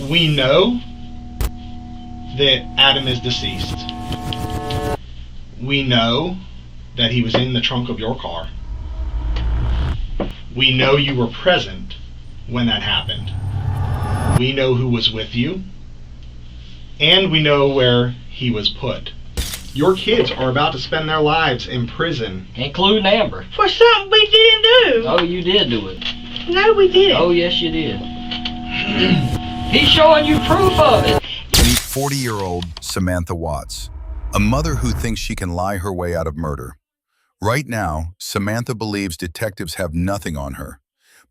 We know that Adam is deceased. We know that he was in the trunk of your car. We know you were present when that happened. We know who was with you. And we know where he was put. Your kids are about to spend their lives in prison. Including Amber. For something we didn't do. Oh, you did do it. No, we didn't. Oh, yes, you did. He's showing you proof of it. Meet 40-year-old Samantha Watts, a mother who thinks she can lie her way out of murder. Right now, Samantha believes detectives have nothing on her.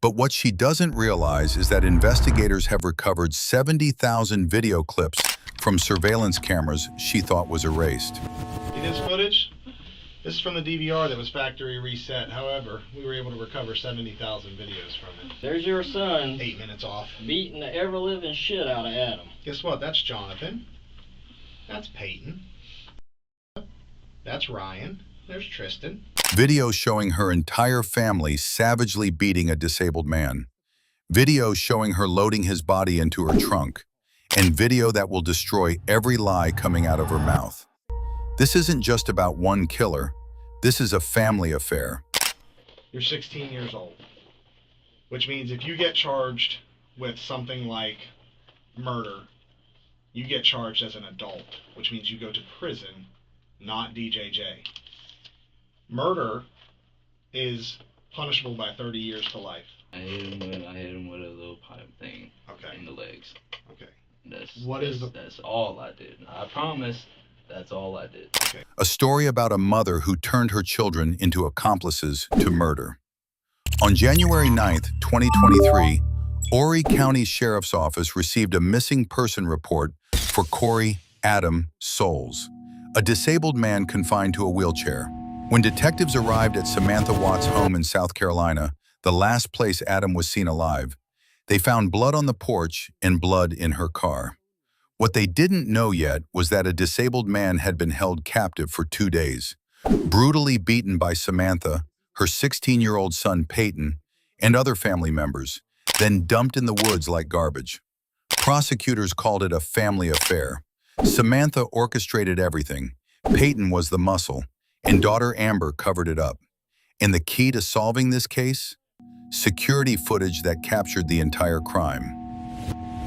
But what she doesn't realize is that investigators have recovered 70,000 video clips from surveillance cameras she thought was erased. See this footage? This is from the DVR that was factory reset. However, we were able to recover 70,000 videos from it. There's your son 8 minutes off. beating the ever-living shit out of Adam. Guess what? That's Jonathan. That's Peyton. That's Ryan. There's Tristan. Video showing her entire family savagely beating a disabled man. Video showing her loading his body into her trunk. And video that will destroy every lie coming out of her mouth. This isn't just about one killer. This is a family affair. You're 16 years old. Which means if you get charged with something like murder, you get charged as an adult, which means you go to prison, not DJJ. Murder is punishable by 30 years to life. I hit him with a little pipe thing in the legs. Okay. That's all I did. I promise that's all I did. Okay. A story about a mother who turned her children into accomplices to murder. On January 9th, 2023, Horry County Sheriff's Office received a missing person report for Corey Adam Souls, a disabled man confined to a wheelchair. When detectives arrived at Samantha Watts' home in South Carolina, the last place Adam was seen alive, they found blood on the porch and blood in her car. What they didn't know yet was that a disabled man had been held captive for 2 days, brutally beaten by Samantha, her 16-year-old son Peyton, and other family members, then dumped in the woods like garbage. Prosecutors called it a family affair. Samantha orchestrated everything. Peyton was the muscle, and daughter Amber covered it up. And the key to solving this case? Security footage that captured the entire crime.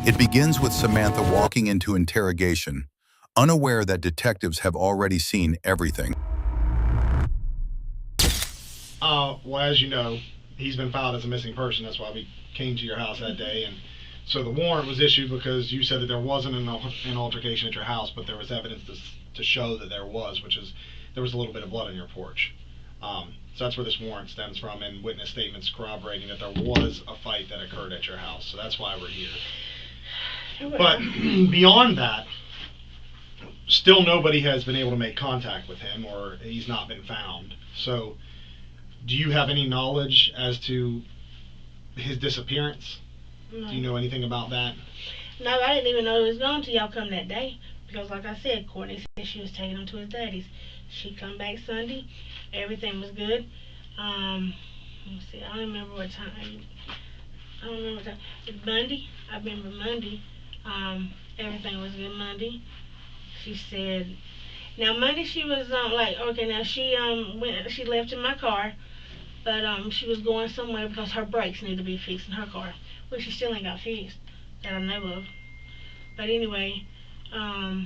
It begins with Samantha walking into interrogation, unaware that detectives have already seen everything. Well, as you know, he's been filed as a missing person. That's why we came to your house that day. And so the warrant was issued because you said that there wasn't an altercation at your house, but there was evidence to show that there was, which is there was a little bit of blood on your porch. So that's where this warrant stems from, and witness statements corroborating that there was a fight that occurred at your house. So that's why we're here. But beyond that, still nobody has been able to make contact with him, or he's not been found. So do you have any knowledge as to his disappearance? No. Do you know anything about that? No, I didn't even know he was gone till y'all come that day. Because like I said, Courtney said she was taking him to his daddy's. She come back Sunday. Everything was good. Let me see. I don't remember what time. It was Monday. I remember Monday. Everything was good Monday. She said, now Monday she was now she left in my car, but she was going somewhere because her brakes need to be fixed in her car, which she still ain't got fixed that I know of. But anyway, I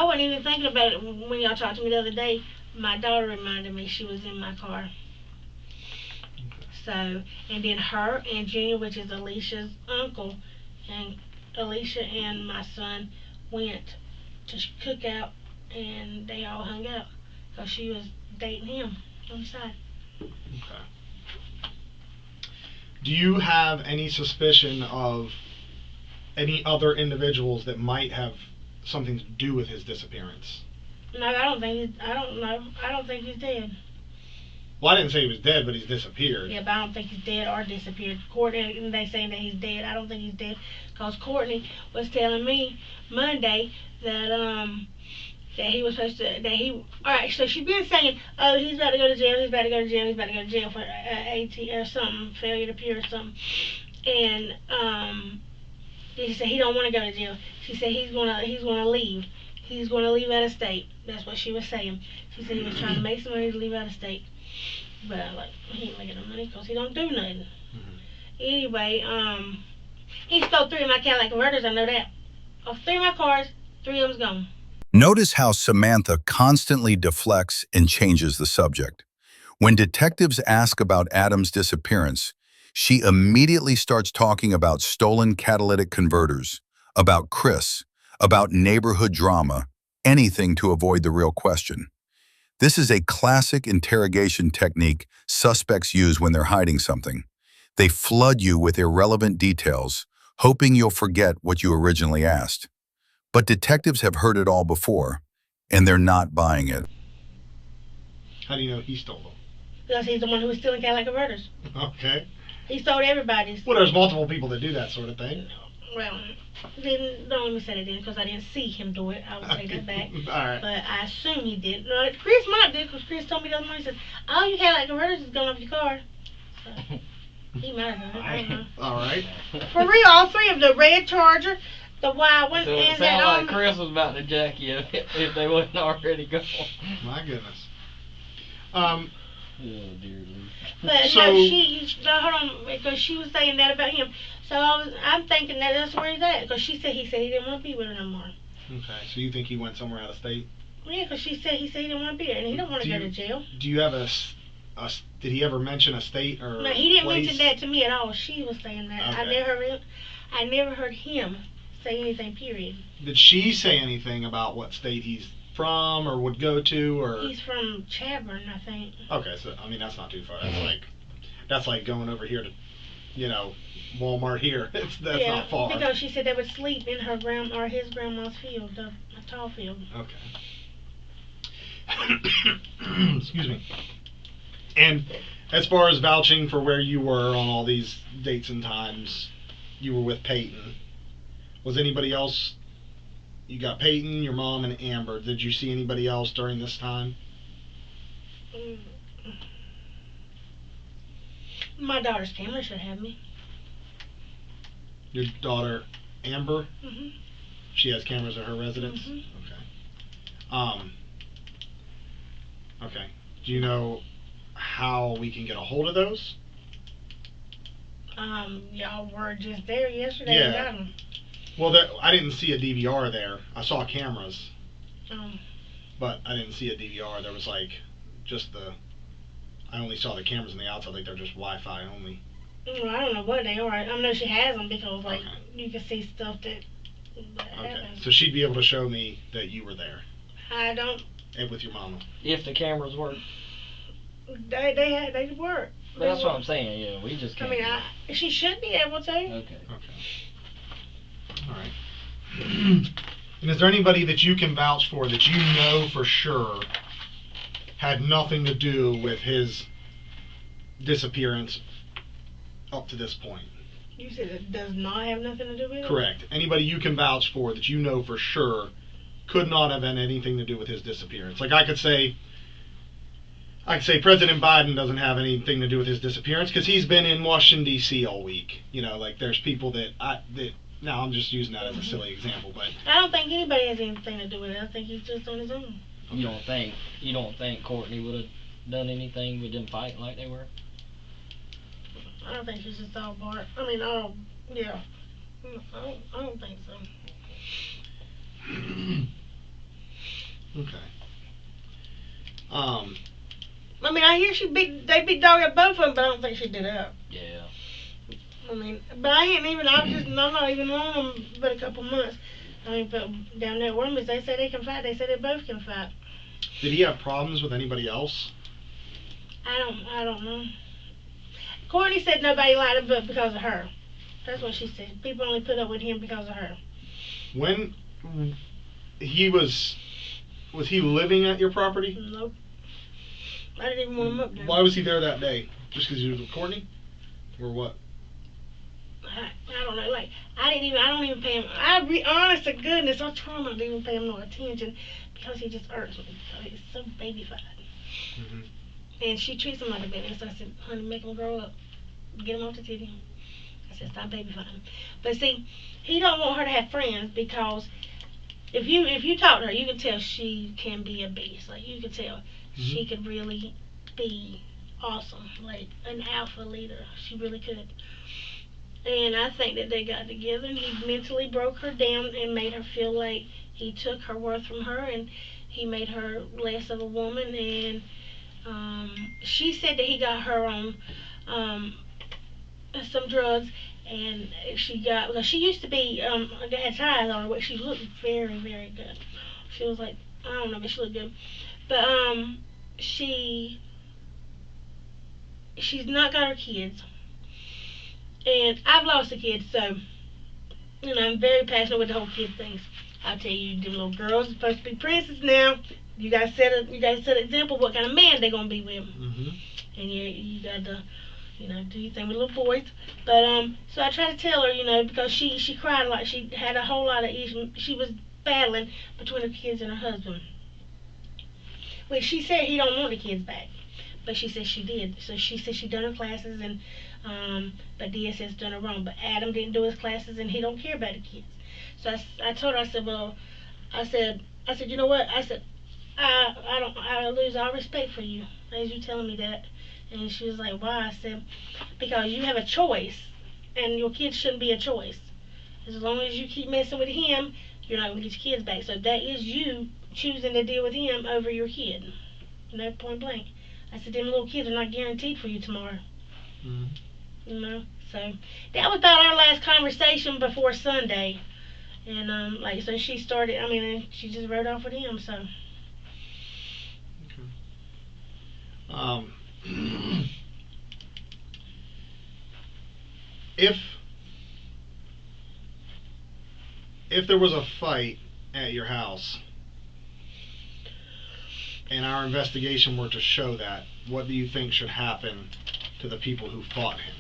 wasn't even thinking about it when y'all talked to me the other day. My daughter reminded me she was in my car. So, and then her and Junior, which is Alicia's uncle, and Alicia and my son went to cookout, and they all hung out because she was dating him on the side. Okay. Do you have any suspicion of any other individuals that might have something to do with his disappearance? No, I don't know. I don't think he's dead. Well, I didn't say he was dead, but he's disappeared. Yeah, but I don't think he's dead or disappeared. Courtney, they saying that he's dead. I don't think he's dead because Courtney was telling me Monday that he was supposed to, alright, so she's been saying, oh, he's about to go to jail, he's about to go to jail, he's about to go to jail for AT or something, failure to appear or something. And Then she said he don't want to go to jail. She said he's gonna leave. He's gonna leave out of state. That's what she was saying. She said he was trying to make some money to leave out of state. But I like he ain't making no money because he don't do nothing. Anyway, he stole 3 of my Cadillac converters. I know that. Of 3 of my cars, 3 of them's gone. Notice how Samantha constantly deflects and changes the subject. When detectives ask about Adam's disappearance, she immediately starts talking about stolen catalytic converters, about Chris, about neighborhood drama, anything to avoid the real question. This is a classic interrogation technique suspects use when they're hiding something. They flood you with irrelevant details, hoping you'll forget what you originally asked. But detectives have heard it all before, and they're not buying it. How do you know he stole them? Because he's the one who was stealing Cadillac converters. Okay. He stole everybody's. Well, there's multiple people that do that sort of thing. Well, don't let me say that then because I didn't see him do it. I will take that back. All right. But I assume he did. Chris might do because Chris told me the other morning. He said, all you Cadillac converters is going off your car. So, he might have done it. I don't know. All right. For real, all 3 of them. The red Charger, the white one, So it and sounded that like Chris was about to jack you if they wasn't already gone. My goodness. Oh dear Lord. But So- no, hold on, because she was saying that about him. So I'm thinking that's where he's at. Because he said he didn't want to be with her no more. Okay, so you think he went somewhere out of state? Yeah, because he said he didn't want to be there, and he don't want to go to jail. Do you have did he ever mention a state or No, he didn't place? mention that to me at all. She was saying that. Okay. I never heard him say anything. Period. Did she say anything about what state he's from or would go to or? He's from Chadbourn, I think. Okay, so I mean that's not too far. That's like going over here to, Walmart here. That's not far. Because she said they would sleep in his grandma's field, a tall field. Okay. Excuse me. And as far as vouching for where you were on all these dates and times, you were with Peyton. Was anybody else? You got Peyton, your mom, and Amber. Did you see anybody else during this time? My daughter's camera should have me. Your daughter, Amber? Mhm. She has cameras at her residence? Mhm. Okay. Okay. Do you know how we can get a hold of those? Y'all were just there yesterday and got them. Well, I didn't see a DVR there. I saw cameras, Um, but I didn't see a DVR. There was I only saw the cameras on the outside, like they're just Wi-Fi only. well, I don't know what they are. I know she has them because, Okay. you can see stuff that Okay. happens. So she'd be able to show me that you were there I don't. and with your mama. If the cameras work. They work. But that's what I'm saying, yeah, we just I can't. mean, she should be able to. Okay. Okay. All right. And is there anybody that you can vouch for that you know for sure had nothing to do with his disappearance up to this point? You said it does not have nothing to do with it? Correct. Anybody you can vouch for that you know for sure could not have had anything to do with his disappearance. Like I could say President Biden doesn't have anything to do with his disappearance because he's been in Washington D.C. all week. There's people now I'm just using that as a silly example, but I don't think anybody has anything to do with it. I think he's just on his own. You don't think Courtney would have done anything with them fighting like they were? I don't think she's just all part. I mean, yeah. I don't think so. okay. I mean, I hear they beat dog at both of them, but I don't think she did up. Yeah. I mean, but I'm not even on them but a couple months. I mean, but down there at Wormley's, they say they can fight. They say they both can fight. Did he have problems with anybody else? I don't know. Courtney said nobody liked him but because of her. That's what she said. People only put up with him because of her. When he was he living at your property? Nope. I didn't even want him up there. Why was he there that day? Just because he was with Courtney? Or what? I don't know. Like, I don't even pay him. Honest to goodness, I try not to even pay him no attention because he just irks me. Because he's so babyfied. Mm-hmm. And she treats him like a baby. So I said, honey, make him grow up. Get him off the titty. I said, stop baby finding. But see, he don't want her to have friends because if you talk to her, you can tell she can be a beast. Like you can tell she could really be awesome, like an alpha leader. She really could. And I think that they got together and he mentally broke her down and made her feel like he took her worth from her and he made her less of a woman. And she said that he got her on some drugs and because she used to be had ties on her, but she looked very, very good. She was like, I don't know, but she looked good. But she's not got her kids. And I've lost a kid, so I'm very passionate with the whole kid things. I'll tell you, them little girls are supposed to be princes now. You gotta set an example of what kind of man they're gonna be with. And you gotta, do your thing with little boys. But so I try to tell her, because she cried a lot. She had a whole lot of issues. She was battling between her kids and her husband. Which she said he don't want the kids back, but she said she did. So she said she done her classes and. But DSS done it wrong. But Adam didn't do his classes and he don't care about the kids. So I told her, I said, well, I said, you know what? I said, I lose all respect for you as you telling me that. And she was like, why? I said, because you have a choice and your kids shouldn't be a choice. As long as you keep messing with him, you're not going to get your kids back. So that is you choosing to deal with him over your kid. Point blank. I said, them little kids are not guaranteed for you tomorrow. So that was about our last conversation before Sunday, and so she started. And she just rode off with him. So. Okay. If there was a fight at your house, and our investigation were to show that, what do you think should happen to the people who fought him?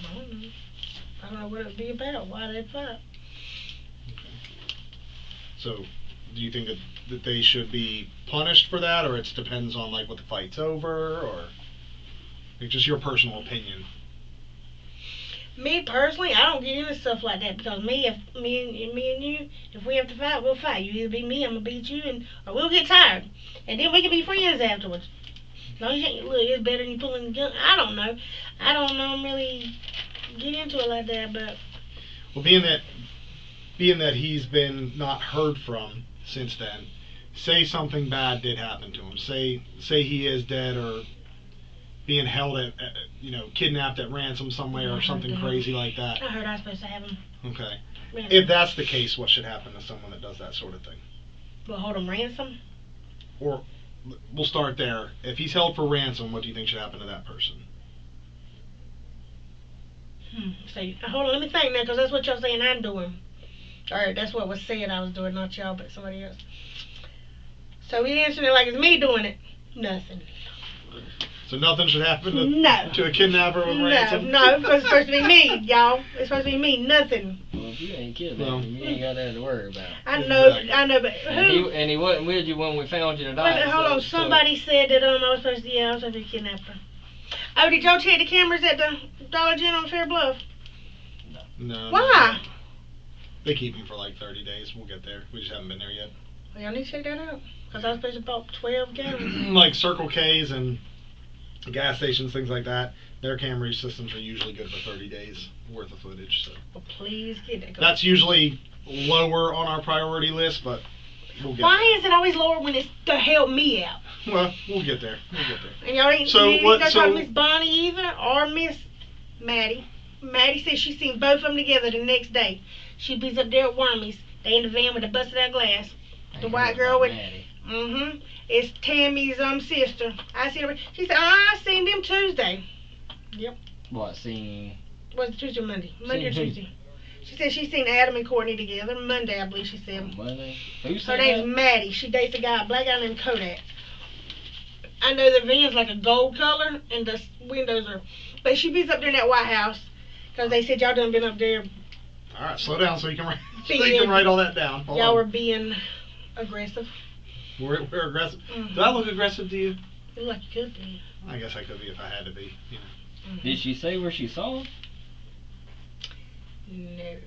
I don't know what it would be about. Why they'd fight. Okay. So, do you think that they should be punished for that, or it depends on what the fight's over, or just your personal opinion? Me personally, I don't get into stuff like that because me and you, if we have to fight, we'll fight. You either beat me, I'm gonna beat you, or we'll get tired, and then we can be friends afterwards. No, it's better than you pulling the gun. I don't know. I'm really get into it like that, but. Well, being that he's been not heard from since then, say something bad did happen to him. Say he is dead or being held at kidnapped at ransom somewhere or something crazy like that. I heard I was supposed to have him. Okay. Ransom. If that's the case, what should happen to someone that does that sort of thing? We'll hold him ransom? Or we'll start there. If he's held for ransom, what do you think should happen to that person? So, hold on, let me think now, because that's what y'all saying I'm doing. Or that's what was said I was doing, not y'all, but somebody else. So we answering it like it's me doing it. Nothing. So nothing should happen to a kidnapper with ransom? No, because it's supposed to be me, y'all. It's supposed to be me, nothing. Well, if you ain't kidnapped him, you ain't got that to worry about. I know, but who? And he wasn't with you when we found you tonight. Wait, hold on, somebody said that I was supposed to be a kidnapper. Oh, did y'all check the cameras at the Dollar General on Fair Bluff? No. Why? No. They keep them for 30 days. We'll get there. We just haven't been there yet. Well, y'all need to check that out. Because I was supposed to buy 12 gallons. Like Circle K's and gas stations, things like that, their camera systems are usually good for 30 days worth of footage. So. Well, please get that. That's usually lower on our priority list, but we'll get there. Why is it always lower when it's to help me out? Well, we'll get there. And y'all ain't talk to Miss Bonnie either or Miss Maddie. Maddie said she seen both of them together the next day. She be up there at Wormies. They in the van with the busted out glass. The white girl with Maddie. It's Tammy's sister. I see her. She said, I seen them Tuesday. Yep. What, seen? Was it Tuesday or Monday? Monday or Tuesday? She said she seen Adam and Courtney together. Monday, I believe she said. Monday? Who Her said name's that? Maddie. She dates a guy, a black guy named Kodak. I know the van's like a gold color and the windows are. But she be up there in that White House because they said y'all done been up there. All right, slow down so you can write all that down. Hold y'all on. were being aggressive. We're aggressive. Mm-hmm. Do I look aggressive to you? You look like you could be. I guess I could be if I had to be. Did she say where she saw him? No.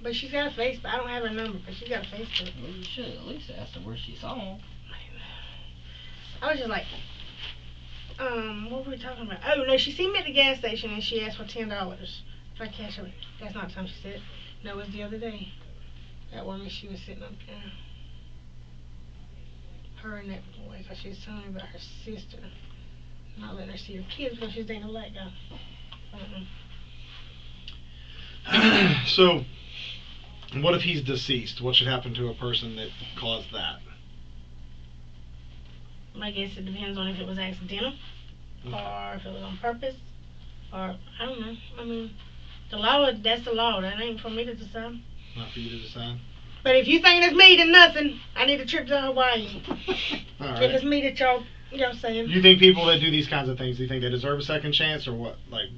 But she's got a Facebook. I don't have her number, but she's got a Facebook. Well, you should at least ask her where she saw him. I was just like, what were we talking about? Oh, no, she seen me at the gas station and she asked for $10 for cash. That's not the time she said. No, it was the other day. That woman, she was sitting up there. Her and that boy, because she was telling me about her sister. Not letting her see her kids because she's dating a black guy. So, what if he's deceased? What should happen to a person that caused that? I guess it depends on if it was accidental or if it was on purpose or I don't know. I mean, the law, that's the law. That ain't for me to decide. Not for you to decide? But if you think it's me, then nothing. I need a trip to Hawaii. All right. If it's me that y'all saying. You think people that do these kinds of things, do you think they deserve a second chance or what? Like,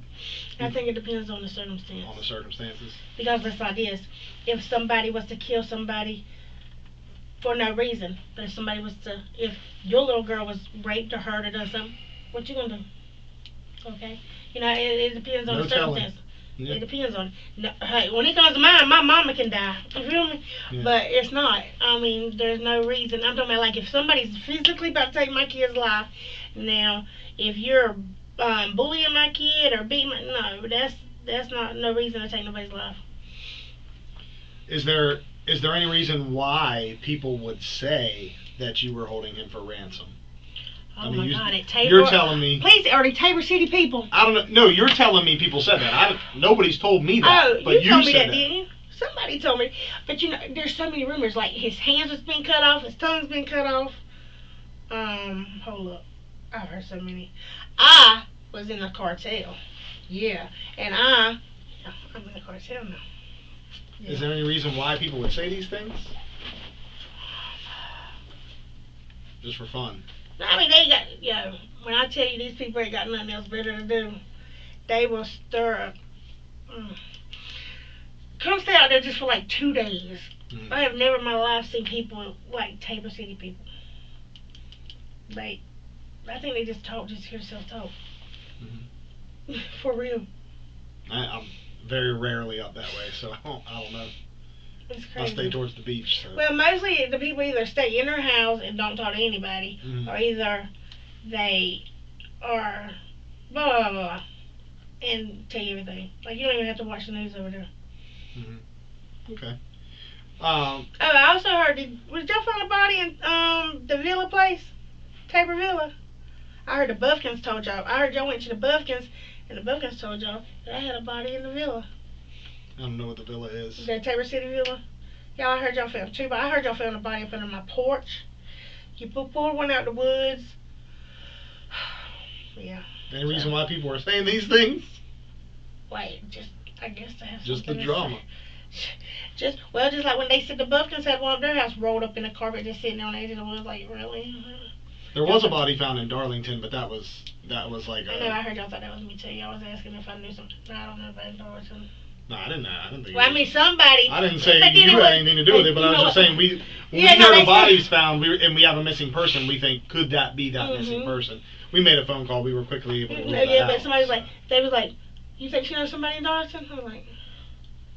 I think it depends on the circumstance. on the circumstances? Because it's like this. If somebody was to kill somebody for no reason, but if your little girl was raped or hurt or done something, what you gonna do? Okay? You know, it depends on No the telling. circumstance. Yeah. It depends on. No, hey, when it comes to mine, my mama can die. You feel me? Yeah. But it's not. I mean, there's no reason. I'm talking about like if somebody's physically about to take my kid's life. Now, if you're bullying my kid or beating no, that's not no reason to take nobody's life. Is there any reason why people would say that you were holding him for ransom? Oh my God! At Tabor, you're telling me. Please, are they Tabor City people? I don't know. No, you're telling me people said that. Nobody's told me that. Oh, but you told me said that, didn't you? Somebody told me. But you know, there's so many rumors. Like his hands was being cut off, his tongue's been cut off. Hold up. I've heard so many. I was in the cartel. Yeah, and I'm in the cartel now. Yeah. Is there any reason why people would say these things? Just for fun. I mean, they got, when I tell you these people ain't got nothing else better to do, they will stir up. Come stay out there just for like 2 days. I have never in my life seen people like Tabor City people. I think they just talk, just hear self-talk. For real. I'm very rarely up that way, so I don't know. It's I crazy. stay towards the beach. So. Well, mostly the people either stay in their house and don't talk to anybody, or either they are blah, blah, blah, and tell you everything. Like, you don't even have to watch the news over there. Okay. I also heard, was y'all find a body in the Villa place? Tabor Villa? I heard the Buffkins told y'all. I heard y'all went to the Buffkins, and the Buffkins told y'all that I had a body in the Villa. I don't know what the Villa is. The Tabor City Villa? Y'all, I heard y'all found two, but I heard y'all found a body up under my porch. You pulled one out the woods. Yeah. Any reason why people are saying these things? Wait, I guess to have just the something drama. Just like when they said the Buffkins had one of their house rolled up in a carpet just sitting on the edge of the woods, like, really? There was a body found in Darlington, but that was like I know, I heard y'all thought that was me too. Y'all was asking if I knew something. No, I don't know about Darlington. No, I didn't think. Well, I mean, somebody. I didn't say you had anything to do with it, but I was just saying when we heard a body's found, and we have a missing person, we think, could that be that missing person? We made a phone call. We were quickly able to rule that out. But somebody was like, you think she knows somebody in Darlington? I was like,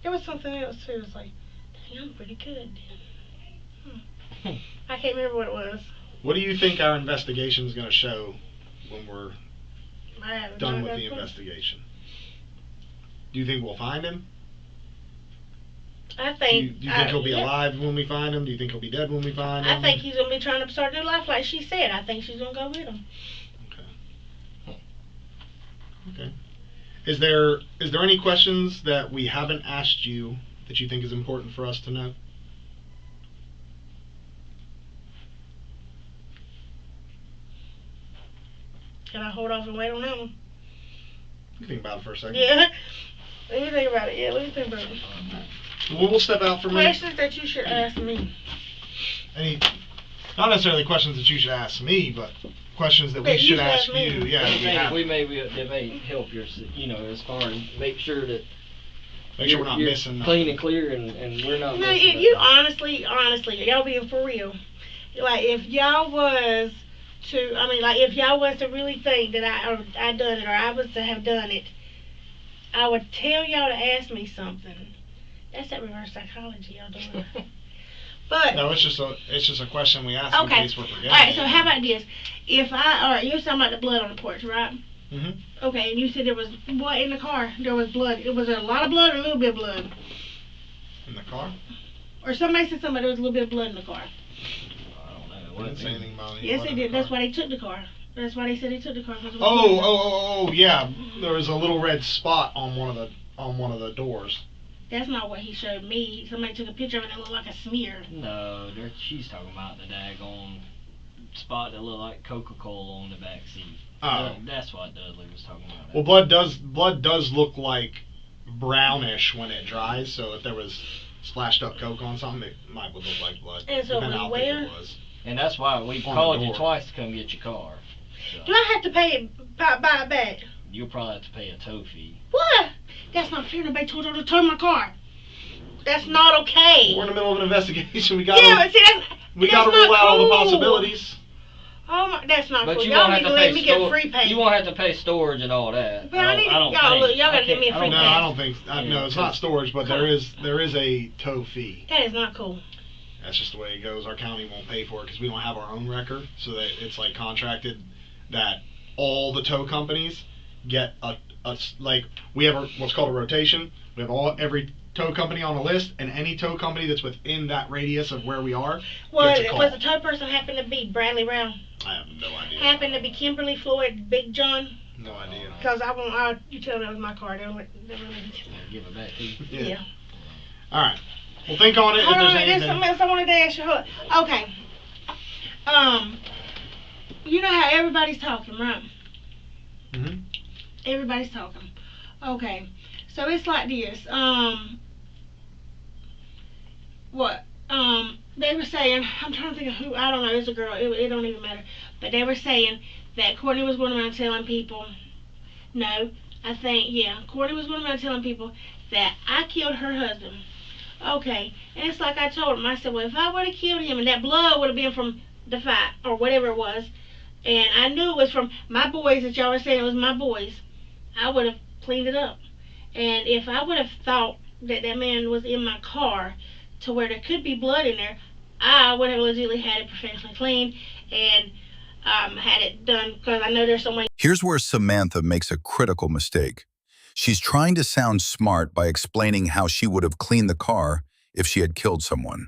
there was something else too. It was like, dang, I'm pretty good then. I can't remember what it was. What do you think our investigation is going to show when we're done with the investigation? Do you think we'll find him? I think. Do you think he'll be alive when we find him? Do you think he'll be dead when we find him? I think he's going to be trying to start a new life like she said. I think she's going to go with him. Okay. Is there any questions that we haven't asked you that you think is important for us to know? Can I hold off and wait on that one? You think about it for a second. Yeah. Let me think about it. Yeah, let me think about it. Well, we'll step out for a minute. Questions that you should ask me. Not necessarily questions that you should ask me, but questions that we should ask you. Yeah, that may help your, as far as make sure we're not missing clean and clear, and we're not. No, missing you honestly, y'all being for real. Like if y'all was I mean, like if y'all was to really think that I done it or I was to have done it, I would tell y'all to ask me something. That's that reverse psychology y'all doing. But No, it's just a question we ask in okay, case we're forgetting. all right. So how about this? If all right, you're talking about the blood on the porch, right? Mhm. Okay, and you said there was what in the car? There was blood. It was a lot of blood or a little bit of blood? In the car? Or somebody said somebody there was a little bit of blood in the car. I don't know. I didn't say anything about any Yes, blood they in the did. That's car. why they took the car. That's why they said they took the car. 'Cause it was Oh, blood. oh, yeah. There was a little red spot on one of the doors. That's not what he showed me. Somebody took a picture of it and it looked like a smear. No, she's talking about the daggone spot that looked like Coca-Cola on the back seat. Oh. That's what Dudley was talking about. Well, blood does look like brownish when it dries. So if there was splashed up Coke on something, it might look like blood. And so depending how thick where? it was. And that's why we On called the you door. twice to come get your car. So Do I have to pay it, buy it back? you'll probably have to pay a tow fee. What? That's not fair. Nobody told her to tow my car. That's not okay. We're in the middle of an investigation. We Yeah, gotta but see, we that's gotta not rule out all the cool. possibilities. Oh my, that's not But cool. you Y'all won't have need to to let pay me get stor- free pay. You won't have to pay storage and all that. But I need don't y'all think. look, y'all gotta I give me a can't- free No, pass. I don't think. No, it's not storage, but there is a tow fee. That is not cool. That's just the way it goes. Our county won't pay for it because we don't have our own record, so that it's like contracted that all the tow companies get a like we have what's called a rotation. We have every tow company on a list, and any tow company that's within that radius of where we are Well, gets a call. was the tow person happen to be Bradley Brown? I have no idea. Happen to be Kimberly Floyd, Big John? No idea. Because you tell them it was my car. They were Give it back to you. yeah. All right. Well, think on it. Hold if on, there's there's anything. something else I wanted to ask you. Okay. You know how everybody's talking, right? Mhm. Everybody's talking. Okay. So it's like this. They were saying, I'm trying to think of who, I don't know, it's a girl, it don't even matter. But they were saying that Courtney was going around telling people, Courtney was going around telling people that I killed her husband. Okay. And it's like I told him, I said, well, if I would have killed him and that blood would have been from the fight or whatever it was, and I knew it was from my boys, that y'all were saying it was my boys, I would have cleaned it up. And if I would have thought that that man was in my car to where there could be blood in there, I would have legitimately had it professionally cleaned and had it done, because I know there's some way. Here's where Samantha makes a critical mistake. She's trying to sound smart by explaining how she would have cleaned the car if she had killed someone.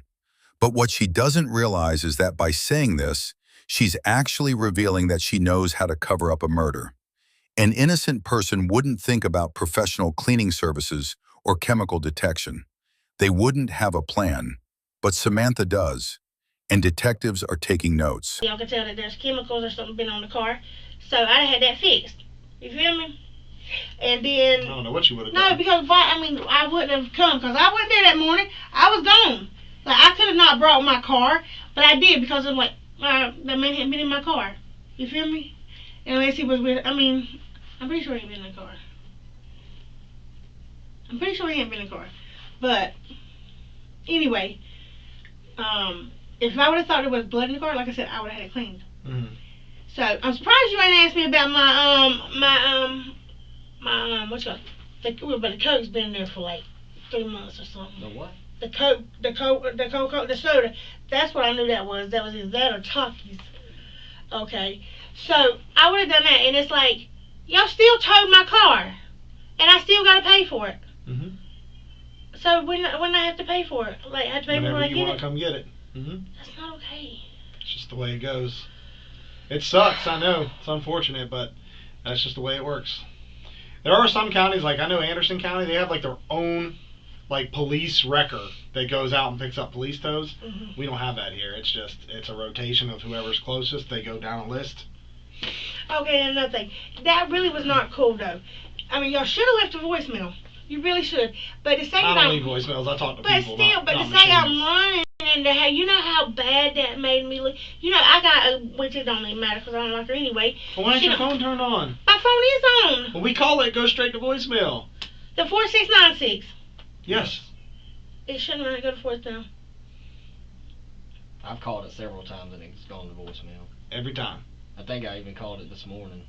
But what she doesn't realize is that by saying this, she's actually revealing that she knows how to cover up a murder. An innocent person wouldn't think about professional cleaning services or chemical detection. They wouldn't have a plan, but Samantha does, and detectives are taking notes. Y'all can tell that there's chemicals or something been on the car, so I had that fixed. You feel me? And then I don't know what you would have no, done. because I wouldn't have come because I wasn't there that morning. I was gone. Like I could have not brought my car, but I did because of like that man had been in my car. You feel me? Unless he was with. I'm pretty sure he had been in the car. I'm pretty sure he hadn't been in the car. But anyway, if I would have thought there was blood in the car, like I said, I would have had it cleaned. Mhm. So I'm surprised you ain't asked me about the Coke's been in there for like 3 months or something. The what? The Coke, the soda. That's what I knew that was. That was either that or Takis. Okay. So I would have done that, and it's like, y'all still towed my car, and I still got to pay for it. Mhm. So when I have to pay for it, like I have to pay for it Whenever when I you get want it. to come get it. Mhm. That's not okay. It's just the way it goes. It sucks, I know. It's unfortunate, but that's just the way it works. There are some counties, like I know Anderson County, they have like their own like police wrecker that goes out and picks up police tows. Mhm. We don't have that here. It's a rotation of whoever's closest. They go down a list. Okay, and another thing. That really was not cool, though. I mean, y'all should have left a voicemail. You really should. But to say I that don't leave voicemails. I talk to but people. still, but not to say I'm machines. running into her, you know how bad that made me look. You know, I got which it don't even matter because I don't like her anyway. Well, why ain't She your don't- phone turned on? My phone is on. When we call it, it goes straight to voicemail. The 4696. Yes. It shouldn't really go to voicemail. I've called it several times and it's gone to voicemail. Every time. I think I even called it this morning.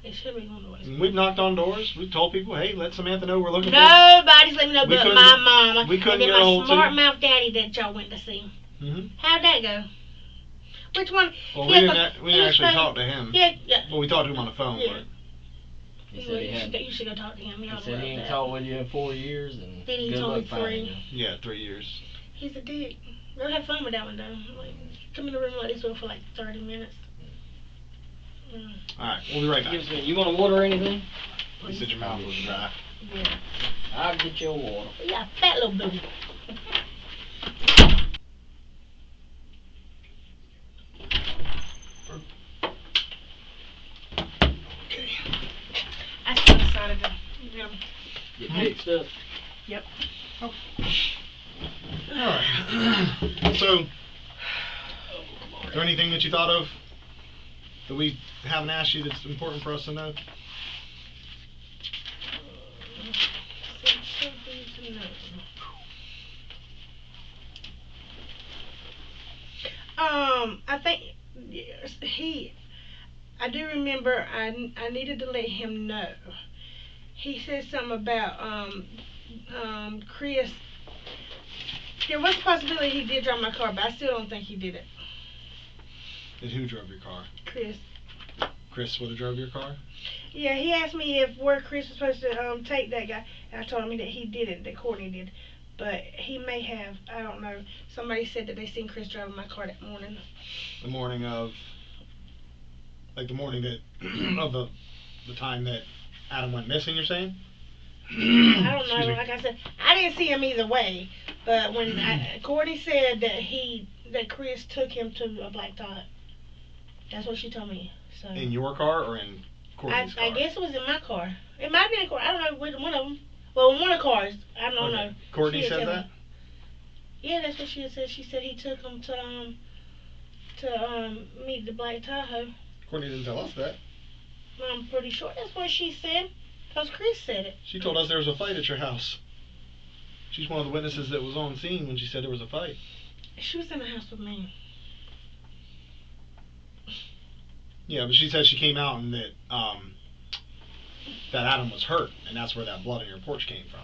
It should be going to voicemail. We've knocked on doors. We've told people, hey, let Samantha know we're looking for. Nobody's letting me know We but couldn't- my mama. we couldn't and then get a hold my of smart you. mouth daddy that y'all went to see. Mm-hmm. How'd that go? Which one? Well, Yeah, we but didn't he was actually funny. talk to him. Yeah. Well, we talked to him on the phone, Yeah. He said he had. You should go talk to him. He Y'all said he ain't that. talked with you in 4 years, and Then he good told luck me finding 3. you. Yeah, 3 years. He's a dick. Go have fun with that one though. Like, come in the room like this for like 30 minutes. All right, we'll be right back. You want to water or anything? You said your mouth was dry. Yeah. I'll get you a water. You got a fat little booty. Okay. I still decided to, Get fixed up. Yep. All right. So, is there anything that you thought of that we haven't asked you that's important for us to know? I think I do remember I needed to let him know. He said something about Chris. There was a possibility he did drive my car, but I still don't think he did it. And who drove your car? Chris. Chris would have drove your car? Yeah, he asked me if where Chris was supposed to take that guy, and I told him that he didn't, that Courtney did. But he may have, I don't know. Somebody said that they seen Chris driving my car that morning. The morning of, like the morning that, of the time that Adam went missing, you're saying? I don't know. Excuse me. Like I said, I didn't see him either way. But when Courtney said that Chris took him to a black Tahoe. That's what she told me. So In your car or in Courtney's car? I guess it was in my car. It might have been in car. I don't know which one of them. Well, in one of the cars. I don't know. Courtney She said had that? me. Yeah, that's what she had said. She said he took him to meet the black Tahoe. Courtney didn't tell us that. I'm pretty sure that's what she said. Because Chris said it. She told us there was a fight at your house. She's one of the witnesses that was on scene when she said there was a fight. She was in the house with me. Yeah, but she said she came out and that Adam was hurt, and that's where that blood on your porch came from.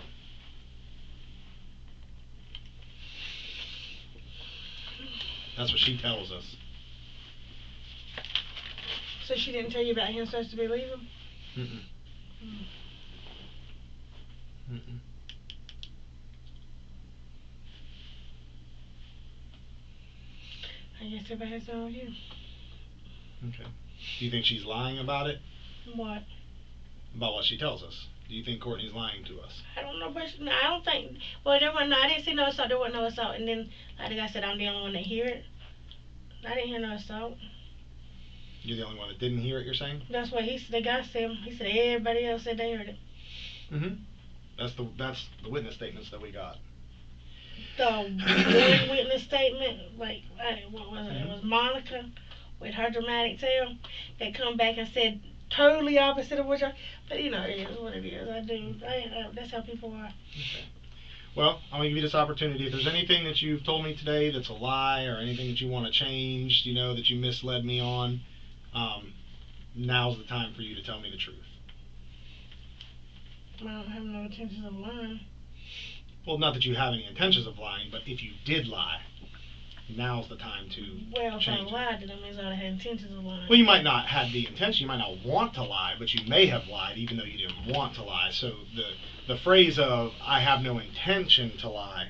That's what she tells us. So she didn't tell you about him supposed to be leaving? Mm-mm. Mm-mm. I guess everybody has their own view. Okay. Do you think she's lying about it? What? About what she tells us? Do you think Courtney's lying to us? I don't know, but no, I don't think. Well, there wasn't. I didn't see no assault. There wasn't no assault. And then, like I said, I'm the only one that hear it. I didn't hear no assault. You're the only one that didn't hear it, you're saying? That's what the guy said. He said everybody else said they heard it. Mm-hmm. That's the witness statements that we got. The one witness statement, like what was it? It was Monica with her dramatic tale that come back and said totally opposite of what y'all. But you know, it is what it is. That's how people are. Okay. Well, I'm gonna give you this opportunity. If there's anything that you've told me today that's a lie, or anything that you want to change, you know, that you misled me on, now's the time for you to tell me the truth. I don't have no intentions of lying. Well, not that you have any intentions of lying, but if you did lie, now's the time to Well, if I change it. lied, then that means I had intentions of lying. Well, you might not have the intention, you might not want to lie, but you may have lied even though you didn't want to lie. So the phrase of, I have no intention to lie,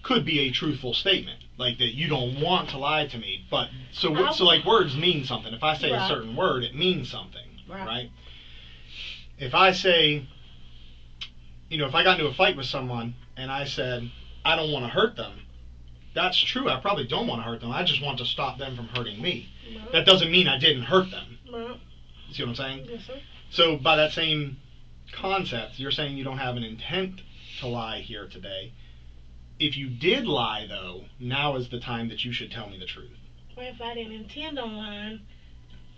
could be a truthful statement. Like that you don't want to lie to me, but, so like words mean something. If I say a certain word, it means something, right? If I say, you know, if I got into a fight with someone and I said, I don't want to hurt them, that's true. I probably don't want to hurt them. I just want to stop them from hurting me. Right. That doesn't mean I didn't hurt them. Right. See what I'm saying? Yes, sir. So by that same concept, you're saying you don't have an intent to lie here today. If you did lie, though, now is the time that you should tell me the truth. Well, if I didn't intend on lying,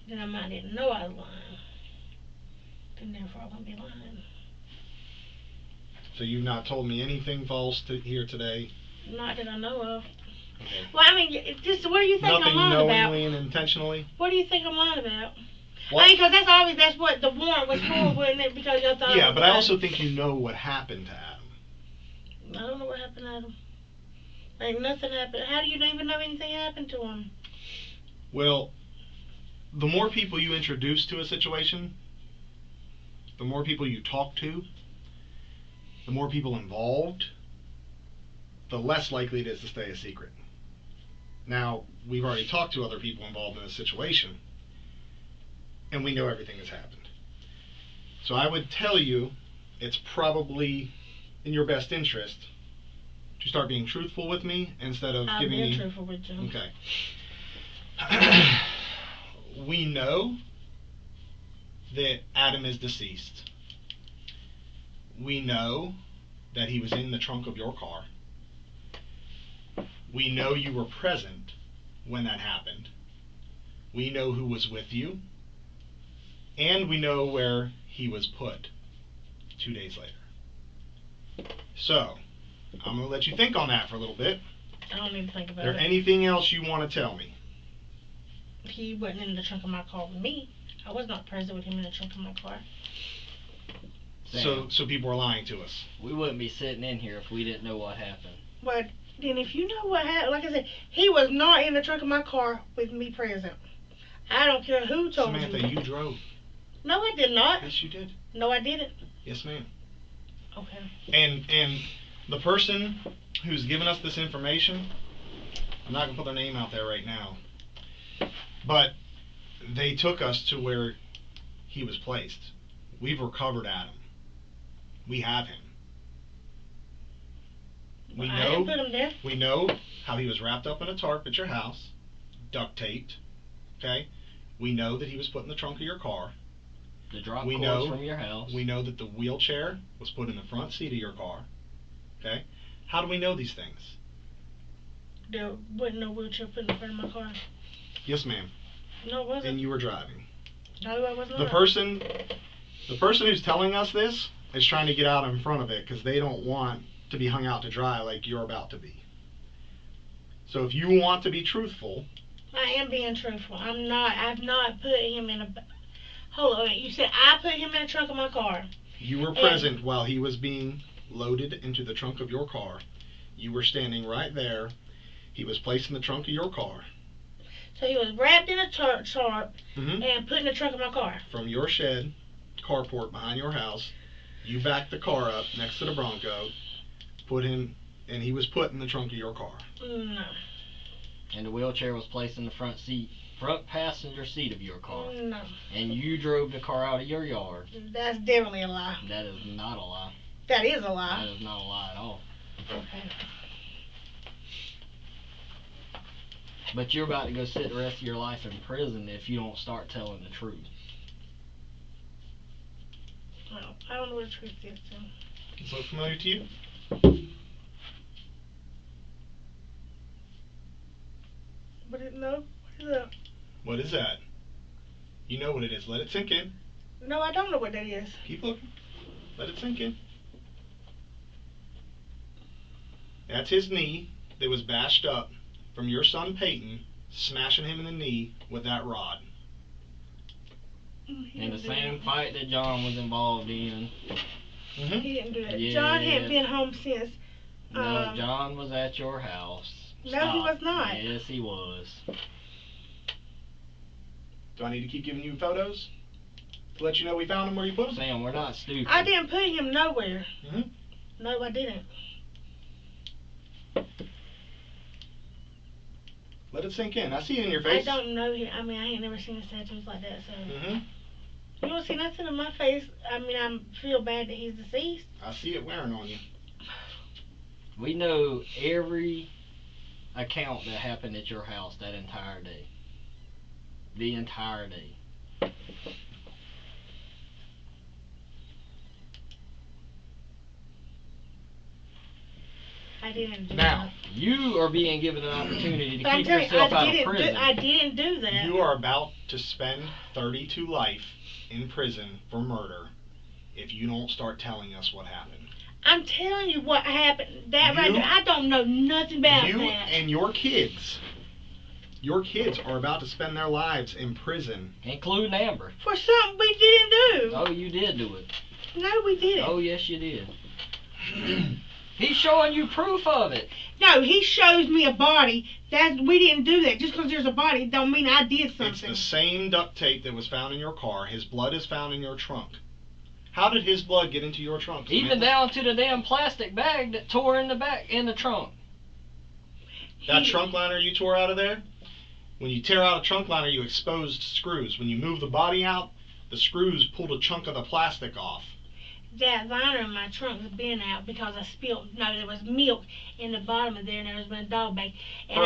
then I might didn't know I was lying. Then therefore I wouldn't be lying. So you've not told me anything false here today? Not that I know of. Okay. Well, I mean, just what do you think Nothing I'm lying about? knowingly and intentionally? What do you think I'm lying about? What? I mean, because that's what the warrant was for, wasn't it? Because y'all thought. Yeah, but I also think you know what happened to Adam. I don't know what happened to Adam. Like, nothing happened. How do you even know anything happened to him? Well, the more people you introduce to a situation, the more people you talk to, the more people involved, the less likely it is to stay a secret. Now, we've already talked to other people involved in this situation, and we know everything has happened. So I would tell you it's probably in your best interest to start being truthful with me instead of giving me... I've been truthful with you. Okay. We know that Adam is deceased. We know that he was in the trunk of your car. We know you were present when that happened. We know who was with you. And we know where he was put 2 days later. So, I'm going to let you think on that for a little bit. I don't need to think Is about there it. anything else you want to tell me? He wasn't in the trunk of my car with me. I was not present with him in the trunk of my car. So people are lying to us. We wouldn't be sitting in here if we didn't know what happened. But then if you know what happened, like I said, he was not in the trunk of my car with me present. I don't care who told Samantha, you. you drove. No, I did not. Yes, you did. No, I didn't. Yes, ma'am. Okay. And the person who's given us this information, I'm not going to put their name out there right now, but they took us to where he was placed. We've recovered Adam. We have him. I didn't put him there. We know how he was wrapped up in a tarp at your house, duct taped. Okay? We know that he was put in the trunk of your car. The drop cords from your house. We know that the wheelchair was put in the front seat of your car. Okay? How do we know these things? There wasn't no wheelchair put in the front of my car. Yes, ma'am. No, it wasn't. And you were driving. No, I was not. The person who's telling us this is trying to get out in front of it because they don't want to be hung out to dry like you're about to be. So if you want to be truthful... I am being truthful. I've not put him in a... Hold on, you said I put him in the trunk of my car. You were present while he was being loaded into the trunk of your car. You were standing right there. He was placed in the trunk of your car. So he was wrapped in a tarp Mm-hmm. and put in the trunk of my car. From your shed, carport behind your house, you backed the car up next to the Bronco, put him, and he was put in the trunk of your car. No. And the wheelchair was placed in the front passenger seat of your car. No. And you drove the car out of your yard. That's definitely a lie. That is not a lie. That is a lie. That is not a lie at all. Okay. But you're about to go sit the rest of your life in prison if you don't start telling the truth. Well, I don't know what the truth is, so. Does it look familiar to you? No, what is that? What is that? You know what it is. Let it sink in. No, I don't know what that is. Keep looking. Let it sink in. That's his knee that was bashed up from your son Peyton smashing him in the knee with that rod. In the same fight that John was involved in. Mm-hmm. He didn't do that. Yeah. John hadn't been home since. No, John was at your house. No, he was not. Yes, he was. Do I need to keep giving you photos to let you know we found him where you put him? Sam, we're not stupid. I didn't put him nowhere. Mm-hmm. No, I didn't. Let it sink in. I see it in your face. I don't know him. I mean, I ain't never seen his tattoos like that, so. Mm-hmm. You don't see nothing in my face. I mean, I feel bad that he's deceased. I see it wearing on you. We know every account that happened at your house that entire day. The entire day. I didn't do Now, that. You are being given an opportunity to But I'm keep telling you, yourself out of prison. I didn't do that. you are about to spend 30 to life in prison for murder if you don't start telling us what happened. I'm telling you what happened. That right You- there, I don't know nothing about You that. and your kids are about to spend their lives in prison. Including Amber. For something we didn't do. Oh, you did do it. No, we didn't. Oh, yes, you did. He's showing you proof of it. No, he shows me a body. We didn't do that. Just because there's a body don't mean I did It's something. the same duct tape that was found in your car. His blood is found in your trunk. How did his blood get into your trunk? Even Samantha? down to the damn plastic bag that tore in the trunk. That trunk liner you tore out of there? When you tear out a trunk liner, you exposed screws. When you move the body out, the screws pulled a chunk of the plastic off. That liner in my trunk has been out because there was milk in the bottom of there and there was been a dog bag. And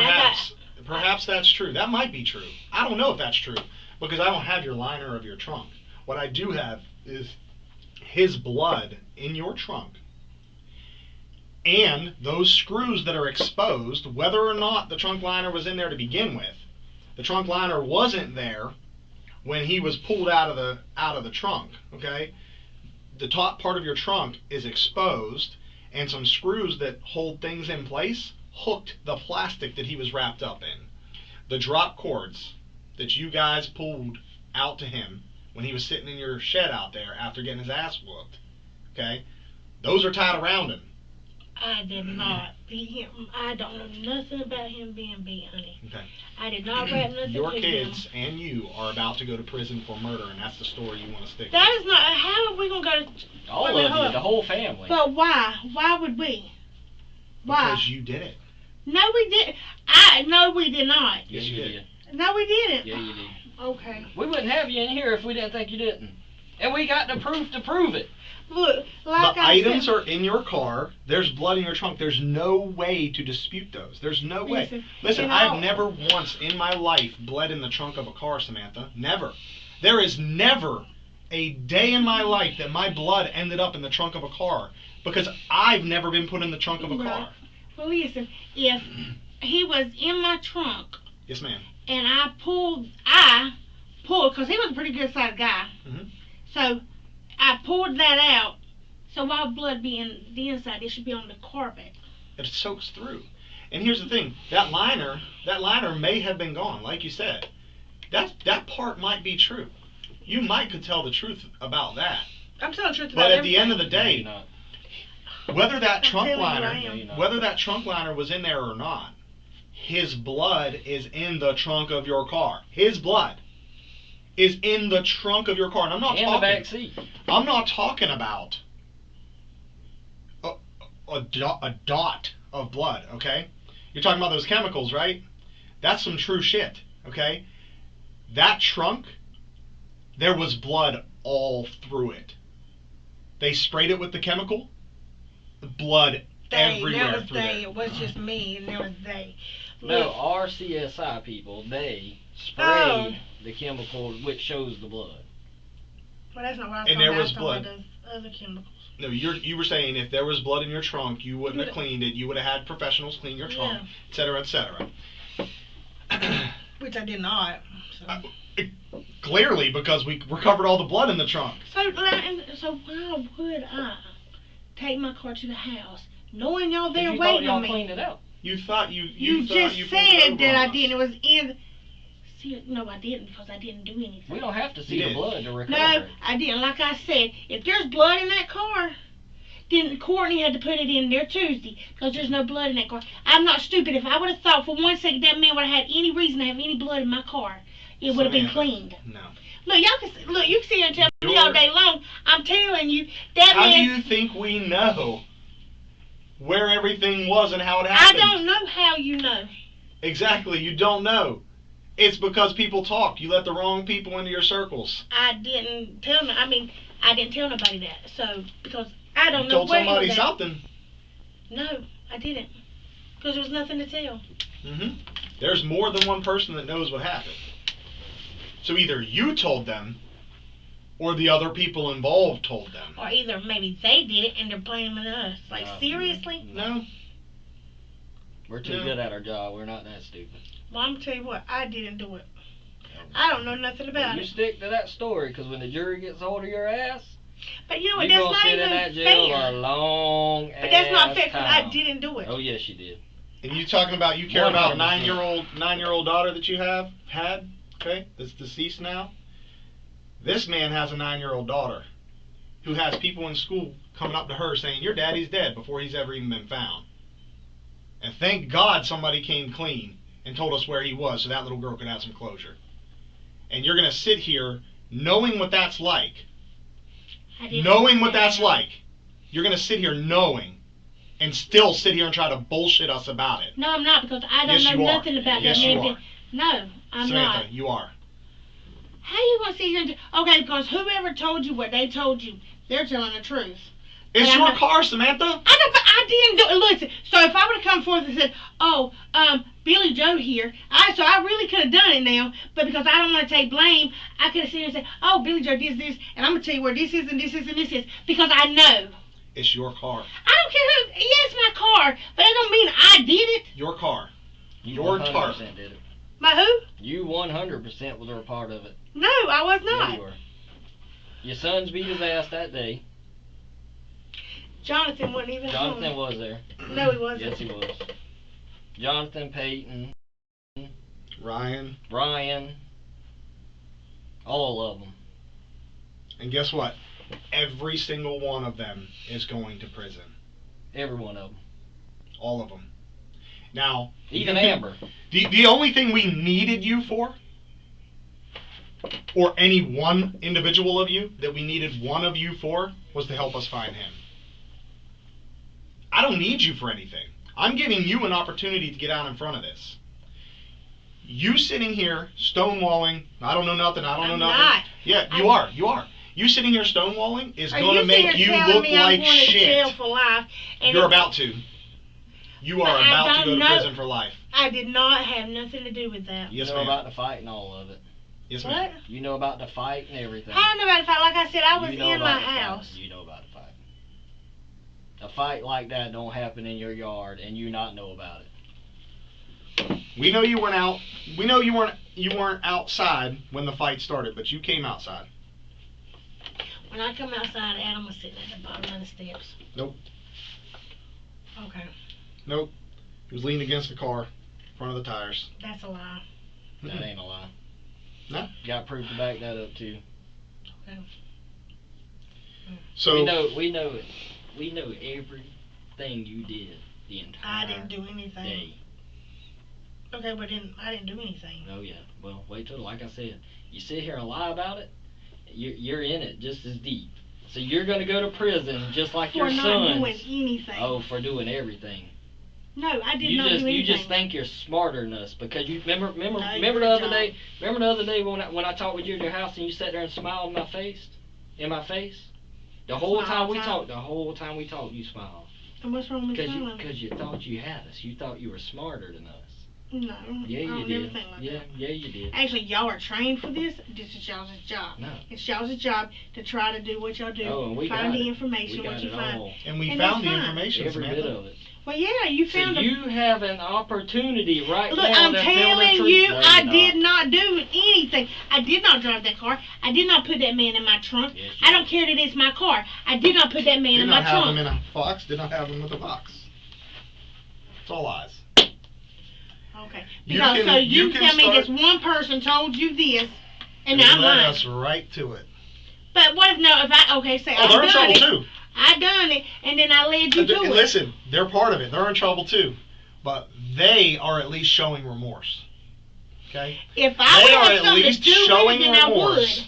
Perhaps that's true. That might be true. I don't know if that's true because I don't have your liner of your trunk. What I do have is his blood in your trunk and those screws that are exposed, whether or not the trunk liner was in there to begin with. The trunk liner wasn't there when he was pulled out of the trunk, okay? The top part of your trunk is exposed, and some screws that hold things in place hooked the plastic that he was wrapped up in. The drop cords that you guys pulled out to him when he was sitting in your shed out there after getting his ass whooped, okay? Those are tied around him. I did not beat him. I don't know nothing about him being beat, honey. Okay. I did not wrap nothing Your to kids him. and you are about to go to prison for murder, and that's the story you want to stick That with. is not. How are we going to go to... All wait a of minute, you, hold the up. whole family. But why? Why would we? Why? Because you did it. No, we didn't. No, we did not. Yes, you did. No, we didn't. Yeah, you did. Okay. We wouldn't have you in here if we didn't think you didn't. And we got the proof to prove it. Look, like The I items said, are in your car. There's blood in your trunk. There's no way to dispute those. There's no way. Listen, and I've I'll- never once in my life bled in the trunk of a car, Samantha. Never. There is never a day in my life that my blood ended up in the trunk of a car because I've never been put in the trunk of a Right. car. Well, listen, if he was in my trunk Yes, ma'am. and I pulled, because he was a pretty good sized guy. Mhm. So I pulled that out. So why would blood be in the inside? It should be on the carpet. It soaks through. And here's the thing: that liner may have been gone, like you said. That part might be true. You might could tell the truth about that. I'm telling the truth But about at the end of the No, day, you're not. whether that I'm trunk telling you I liner, am. No, you're not. whether that trunk liner was in there or not, his blood is in the trunk of your car. His blood is in the trunk of your car, and I'm not In the talking. back seat. I'm not talking about a dot of blood. Okay, you're talking about those chemicals, right? That's some true shit. Okay, that trunk, there was blood all through it. They sprayed it with the chemical. The blood everywhere That was through they. there. It was just me, and there was they. No, Look, our CSI people, they spray Oh. the chemical which shows the blood. well, that's not what I was And talking there about. I was talking blood. about those other chemicals. No, you were saying if there was blood in your trunk, you wouldn't have cleaned it. You would have had professionals clean your trunk, Yeah. et cetera, et cetera. Which I did not. So. Clearly, because we recovered all the blood in the trunk. So why would I take my car to the house, knowing y'all there You thought waiting y'all on me? cleaned it out. You thought you You thought just you pulled it said over that on I us. didn't. It was in. See, no, I didn't because I didn't do anything. We don't have to see You the did. blood to recover No, it. I didn't. Like I said, if there's blood in that car, then Courtney had to put it in there Tuesday because there's no blood in that car. I'm not stupid. If I would have thought for 1 second that man would have had any reason to have any blood in my car, it would have been Samantha, cleaned. No. Look, you can sit here and tell me You're- all day long. I'm telling you, that How do man. you think we know where everything was and how it I happened? don't know how you know. Exactly, you don't know. It's because people talk. You let the wrong people into your circles. I didn't tell nobody that. So because I don't You know told where he somebody was at. something. No, I didn't. Because there was nothing to tell. There's more than one person that knows what happened. So either you told them, or the other people involved told them. Or either maybe they did it and they're blaming us. Like, seriously? No. We're too No. good at our job. We're not that stupid. Well, I'm going to tell you what, I didn't do it. I don't know nothing Well, about you it. stick to that story, because when the jury gets hold of your ass, But you know what? You That's gonna not sit in even that jail fair. a long But that's not fair ass because I time. didn't do it. Oh yes, you did. And you talking about you care about 100%. 9-year-old daughter that you had, okay, that's deceased now. This man has a 9-year-old daughter who has people in school coming up to her saying your daddy's dead before he's ever even been found. And thank God somebody came clean and told us where he was so that little girl could have some closure. And you're gonna sit here knowing what that's like. Knowing what that's like. You're gonna sit here knowing and still sit here and try to bullshit us about it. No, I'm not because I don't Yes, know you are. nothing about Yes, that you man. are. No, I'm Samantha, not. you are. How you gonna sit here and okay? Because whoever told you what they told you, they're telling the truth. It's But I'm your not- car, Samantha. I know, but I didn't do it. Listen, so if I would have come forth and said, "Oh, Billy Joe here," so I really could have done it now, but because I don't want to take blame, I could have sitting here and said, "Oh, Billy Joe did this, and I'm gonna tell you where this is and this is and this is," because I know. It's your car. I don't care who. Yeah, it's my car, but that don't mean I did it. Your car. You Your 100% tarp. did it. My who? You 100% were a part of it. No, I was Yeah, not. you were. Your sons beat his ass that day. Jonathan wasn't even Jonathan home. was there. No, he wasn't. Yes, he was. Jonathan, Peyton, Ryan. Ryan, all of them. And guess what? Every single one of them is going to prison. Every one of them. All of them. Now, Even you can- Amber. The only thing we needed you for, or any one individual of you that we needed one of you for, was to help us find him. I don't need you for anything. I'm giving you an opportunity to get out in front of this. You sitting here stonewalling, I don't know nothing, I don't know I'm nothing. not. Yeah, you are. You are. You sitting here stonewalling is Are going to you sitting make here you telling look me I'm like going to jail shit. for life? And You're it- about to. You are But I about to don't go to know. prison for life. I did not have nothing to do with that. Yes, you know ma'am. about the fight and all of it. Yes, What? ma'am. You know about the fight and everything. How do I know about the fight? Like I said, I was You know in my about the fight. house. You know about the fight. A fight like that don't happen in your yard and you not know about it. We know you weren't out. We know you weren't outside when the fight started, but you came outside. When I come outside, Adam was sitting at the bottom of the steps. Nope. Okay, Nope. He was leaning against the car, in front of the tires. that's a lie. That ain't a lie. No. Got proof to back that up too. Okay. So We know it. We know everything you did the entire I didn't do anything. day. Okay, but I didn't do anything. Oh yeah. Well, wait till, like I said, you sit here and lie about it, you're in it just as deep. So you're gonna go to prison just like For your not sons. doing anything. Oh, for doing everything. No, I did You not just do anything. you just think you're smarter than us because you remember No, the good other job. day. Remember the other day when I talked with you at your house and you sat there and smiled in my face. The whole Smile time we time. talked. The whole time we talked, you smiled. And what's wrong with Because smiling? you thought you had us. You thought you were smarter than us. No, Yeah, I you don't did. ever think like Yeah, that. yeah, you did. Actually, y'all are trained for this. This is y'all's job. No. It's y'all's job to try to do what y'all do. Oh, and we find got the it. information, We got what you it find. all. and we And found the that's fine. information, Every Samantha. bit of it. Well, yeah, you So found a. you have an opportunity right Look, now I'm to tell the telling truth. you, No, I you're did not do anything. I did not drive that car. I did not put that man in my trunk. Yes, you I don't did. care that it's my car. I did not put that man Did in my not have trunk. them in a box. Did not have them with a box. It's all lies. Okay. You Because can- so you you can tell me start- this one person told you this, and It I'm led lying. us right to it. But what if no? If I okay, say Oh, I they're in done trouble it. too. I done it, and then I led you to it. Listen, they're part of it. They're in trouble too, but they are at least showing remorse. Okay. If I They would are have at something to least do with it, showing then I would. remorse.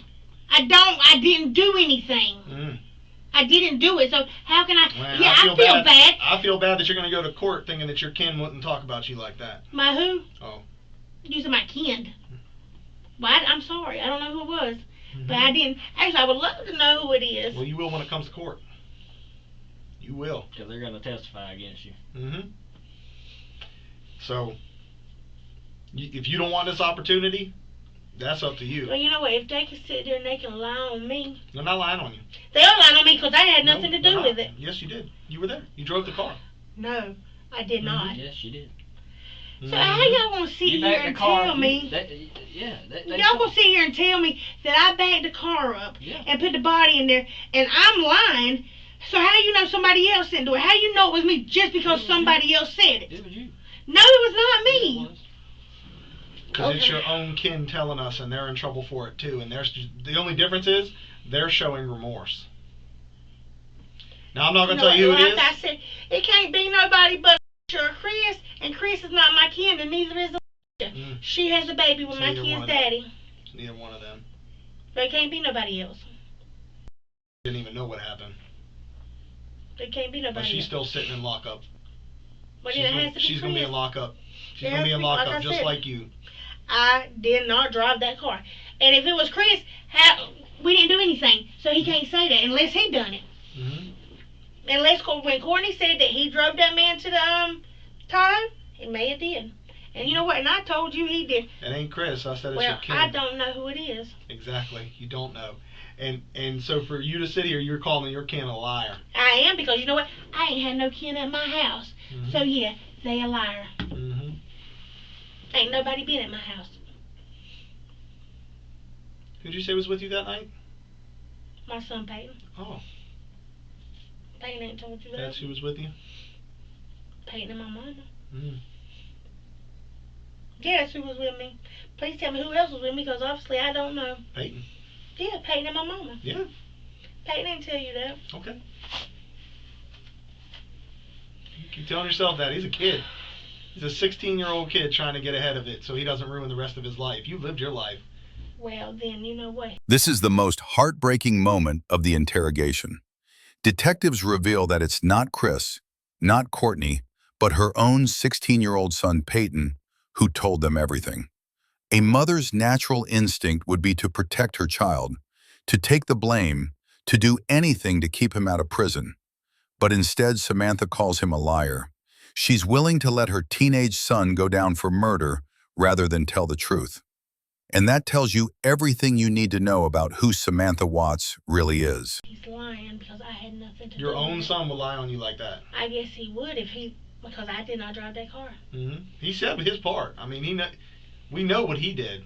I didn't do anything. Mm. I didn't do it. So how can I? Man, yeah, I feel bad. I feel bad that you're going to go to court thinking that your kin wouldn't talk about you like that. My who? Oh. You said my kin. Well, I'm sorry. I don't know who it was. Mm-hmm. But I didn't. Actually, I would love to know who it is. Well, you will when it comes to court. You will. Because they're going to testify against you. Mm-hmm. So, if you don't want this opportunity, that's up to you. Well, you know what? If they can sit there and they can lie on me, They're not lying on you. they are lying on me because I had nothing No, to they're do not. with it. Yes, you did. You were there. You drove the car. No, I did not. Yes, you did. So how y'all gonna sit You here backed the and car. tell me? Y'all Gonna sit here and tell me that I backed the car up Yeah. and put the body in there, and I'm lying. So how you know somebody else didn't do it? How you know it was me just because somebody else said it? It was you. No, it was not Yeah, me. it was. Because it's your own kin telling us, and they're in trouble for it too. And the only difference is they're showing remorse. Now I'm not gonna tell you who it is. Like I said, it can't be nobody but Chris, and Chris is not my kin, and neither is Alicia. She has a baby with my kid's daddy. It's neither one of them. So it can't be nobody else. Didn't even know what happened. It can't be nobody But she's else. still sitting in lockup. But it has to be She's gonna be Chris. in lockup. She's It gonna has be to in be, like lockup I just said. like you. I did not drive that car. And if it was Chris, we didn't do anything. So he can't say that unless he done it. Mm-hmm. Unless when Courtney said that he drove that man to the Tahoe, he may have did. And you know what? And I told you he did. It ain't Chris. I said it's your Well, kin. I don't know who it is. Exactly. You don't know. And so for you to sit here, you're calling your kin a liar. I am, because you know what? I ain't had no kin at my house. Mm-hmm. So yeah, they a liar. Mm-hmm. Ain't nobody been at my house. Who'd you say was with you that night? My son Peyton. Oh, Peyton ain't told you that. that's who was with you? Peyton and my mama. Mm. Yeah, that's who was with me. Please tell me who else was with me, because obviously I don't know. Peyton. Yeah, Peyton and my mama. Yeah. Peyton didn't tell you that. Okay. You keep telling yourself that. He's a kid. He's a 16-year-old kid trying to get ahead of it so he doesn't ruin the rest of his life. You lived your life. Well, then, you know what? This is the most heartbreaking moment of the interrogation. Detectives reveal that it's not Chris, not Courtney, but her own 16-year-old son, Peyton, who told them everything. A mother's natural instinct would be to protect her child, to take the blame, to do anything to keep him out of prison. But instead, Samantha calls him a liar. She's willing to let her teenage son go down for murder rather than tell the truth. And that tells you everything you need to know about who Samantha Watts really is. He's lying because I had nothing to do Your with own it. son would lie on you like that. I guess he would because I did not drive that car. Mm-hmm. He said his part. I mean, we know what he did.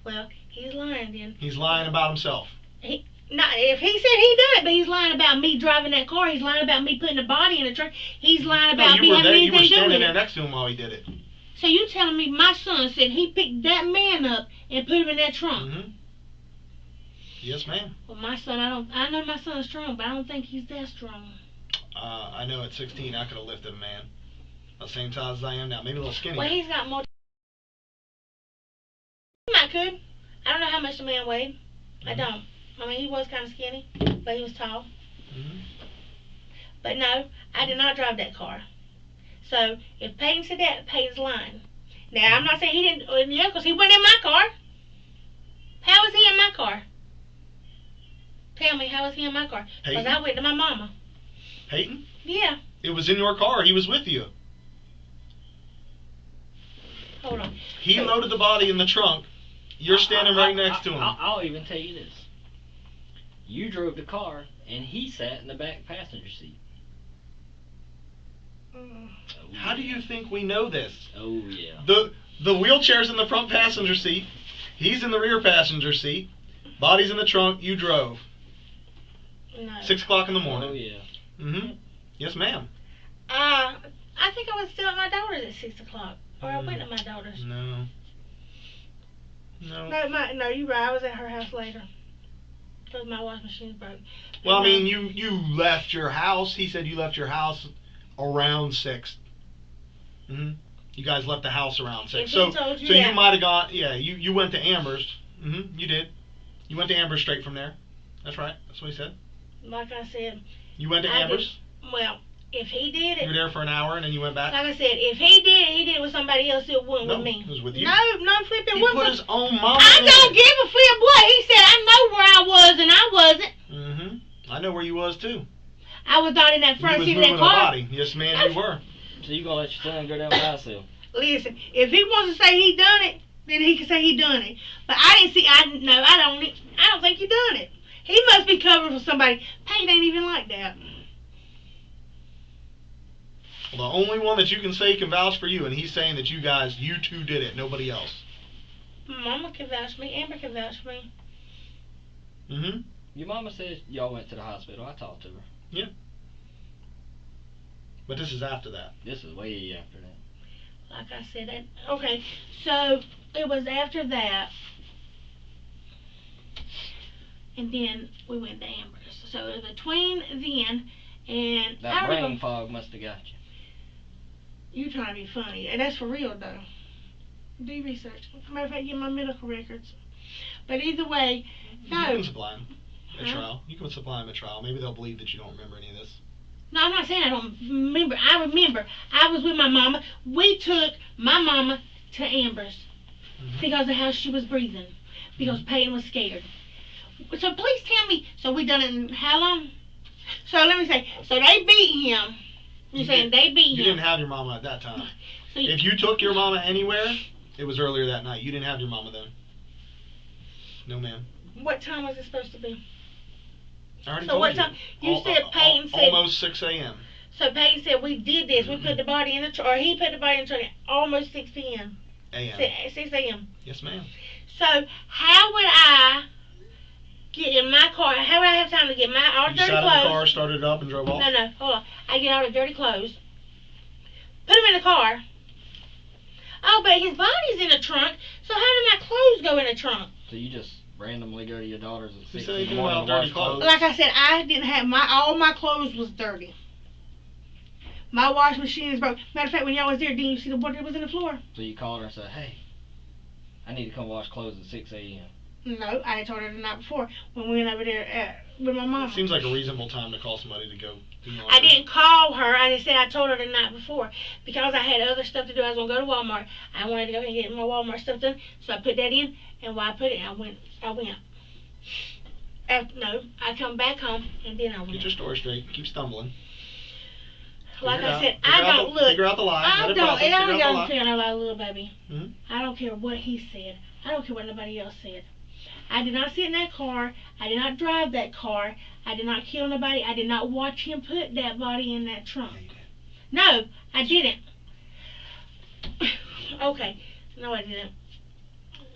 Well, he's lying then. He's lying about himself. If he said he done it, but he's lying about me driving that car. He's lying about me putting the body in the truck. He's lying about me having You were anything to do standing with there it. next to him while he did it. So you telling me my son said he picked that man up and put him in that trunk? Mm-hmm. Yes, ma'am. Well, my son, I know my son's strong, but I don't think he's that strong. I know at 16 I could have lifted a man. The same size as I am now. Maybe a little skinnier. Well, he's got more. I could. I don't know how much the man weighed. I don't. I mean, he was kind of skinny, but he was tall. Mm-hmm. But no, I did not drive that car. So if Peyton said that, Peyton's lying. Now, I'm not saying he didn't, yeah, because he wasn't in my car. How was he in my car? Tell me, how was he in my car? Because I went to my mama. Peyton? Yeah. It was in your car. He was with you. Hold on. He loaded the body in the trunk. You're standing right next to him. I'll even tell you this. You drove the car, and he sat in the back passenger seat. How do you think we know this? Oh, yeah. The wheelchair's in the front passenger seat. He's in the rear passenger seat. Body's in the trunk. You drove. No. 6 o'clock in the morning. Oh, yeah. Mm-hmm. Yes, ma'am. I think I was still at my daughter's at 6 o'clock. Or I went to my daughter's. No. No. No, you're right. I was at her house later. Because my washing machine's broke. Well, I mean, you left your house. He said you left your house around 6. Mm-hmm. You guys left the house around 6. If he told you so that. you might have gone, yeah, you went to Amber's. Mm-hmm. You did. You went to Amber's straight from there. That's right. That's what he said. Like I said. You went to Amber's? Well, if he did it. You were there for an hour and then you went back? Like I said, if he did it with somebody else, it wasn't with me. It was with you. No, flipping. He put his own mama I in. don't give a flip what. He said, I know where I was and I wasn't. Mm-hmm. I know where you was too. I was not in that front seat of that moving car. a body. Yes, ma'am, you were. So you gonna let your son go down by himself? Listen, if he wants to say he done it, then he can say he done it. But I didn't see. I don't think he done it. He must be covering for somebody. Peyton ain't even like that. Well, the only one that you can say can vouch for you, and he's saying that you two did it, nobody else. Mama can vouch for me. Amber can vouch for me. Mm-hmm. Your mama says y'all went to the hospital. I talked to her. Yeah. But this is after that. This is way after that. Like I said, okay, so it was after that, and then we went to Amber's. So it was between then and That brain fog must have got you. You trying to be funny, and that's for real though. Do your research. Matter of fact, get my medical records. But either way, no. You can supply them at trial. You can supply them at trial. Maybe they'll believe that you don't remember any of this. No, I'm not saying I don't remember. I remember. I was with my mama. We took my mama to Amber's because of how she was breathing. Because Peyton was scared. So please tell me. So we done it in how long? So let me say. So they beat him. You're saying they beat him. You didn't have your mama at that time. So if you took your mama anywhere, it was earlier that night. You didn't have your mama then. No, ma'am. What time was it supposed to be? I already So told what you. time? You said Peyton said. Almost 6 a.m. So Peyton said we did this. We put the body in the truck, or he put the body in the truck at almost 6 p.m. A.m. 6 a.m. Yes, ma'am. So how would I get in my car? How would I have time to get all the You dirty sat clothes? in the car, started it up, and drove off? No, hold on. I get all the dirty clothes, put them in the car. Oh, but his body's in the trunk, so how did my clothes go in the trunk? So you just randomly go to your daughter's at 6 said in the anything morning about to wash dirty clothes? clothes? Like I said, I didn't have all my clothes was dirty. My wash machine is broke. Matter of fact, when y'all was there, didn't you see the water that was in the floor? So you called her and said, hey, I need to come wash clothes at 6 a.m. No, I had told her the night before when we went over there with my mom. It seems like a reasonable time to call somebody to go do laundry. I didn't call her. I just said I told her the night before because I had other stuff to do. I was gonna go to Walmart. I wanted to go and get my Walmart stuff done, so I put that in. And while I put it, I went. I come back home and then I went. Get your story straight. Keep stumbling. Like Figure it I out. said, Figure I out don't the- look. Figure out the lie. I Let it don't. process. I don't Figure out the got lie. to figure out a little baby. Hmm? I don't care what he said. I don't care what nobody else said. I did not sit in that car. I did not drive that car. I did not kill nobody. I did not watch him put that body in that trunk. No, I didn't. Okay. No, I didn't.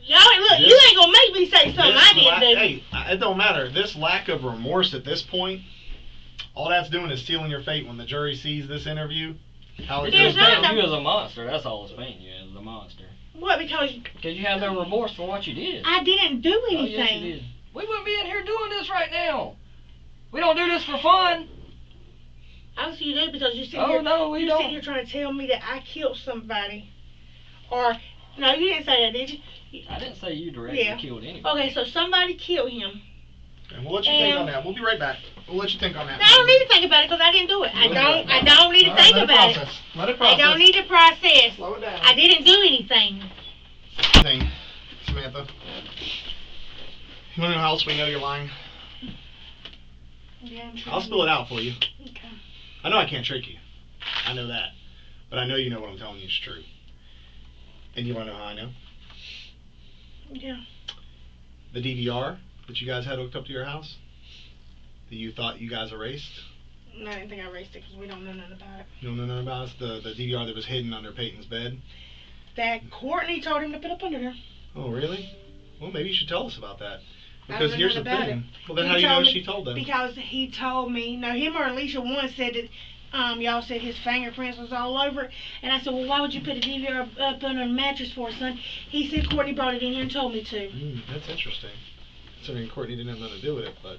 Y'all, look, you ain't gonna make me say something I didn't do. Hey, it don't matter. This lack of remorse at this point, all that's doing is sealing your fate when the jury sees this interview. How it It's There's goes just not down. painting you as a monster. That's all it's painting you as a monster. What? Because Because you have no remorse for what you did. I didn't do Oh, anything. yes, you did. We wouldn't be in here doing this right now. We don't do this for fun. Obviously you do because you sit Oh, here. no, we you don't. sit here trying to tell me that I killed somebody, or no, you didn't say that, did you? I didn't say you directly Yeah. killed anybody. Okay, so somebody killed him. And we'll let you think on that. We'll be right back. We'll let you think on that. No, I don't need to think about it because I didn't do it. I don't need to think about it. Let it I process. don't need to process. Slow it down. I didn't do anything. Thing, Samantha. You want to know how else we know you're lying? Yeah, I'll spill it out for you. Okay. I know I can't trick you. I know that. But I know you know what I'm telling you is true. And you want to know how I know? Yeah. The DVR that you guys had hooked up to your house that you thought you guys erased. No, I didn't think I erased it because we don't know nothing about it. You don't know nothing about it? The DVR that was hidden under Peyton's bed. That Courtney told him to put up under there. Oh, really? Well, maybe you should tell us about that. I Because don't here's know the about thing. it. Well, then He how do you know told me- she told them? Because he told me, no, him or Alicia once said that y'all said his fingerprints was all over it. And I said, well, why would you put a DVR up under a mattress for, son? He said Courtney brought it in here and told me to. That's interesting. Considering Courtney didn't have nothing to do with it, but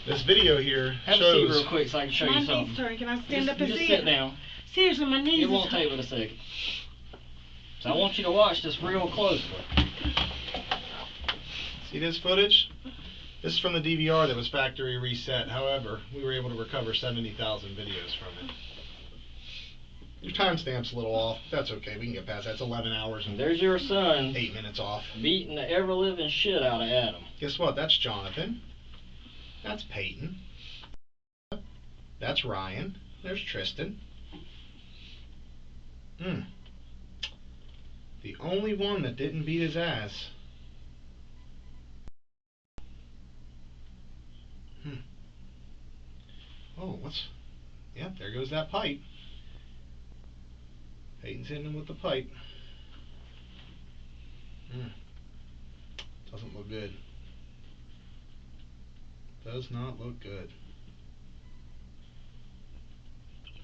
this video here Have a seat shows. real quick so I can show My you knees something. turn. Can I stand up and Just see sit it? down. Seriously, my knees. It won't take but a second. So I want you to watch this real closely. See this footage? This is from the DVR that was factory reset. However, we were able to recover 70,000 videos from it. Your timestamp's a little off. That's okay. We can get past that. It's 11 hours and There's your son 8 minutes off. beating the ever-living shit out of Adam. Guess what? That's Jonathan. That's Peyton. That's Ryan. There's Tristan. The only one that didn't beat his ass. Oh, what's... Yep, there goes that pipe. Peyton's hitting him with the pipe. Doesn't look good. Does not look good.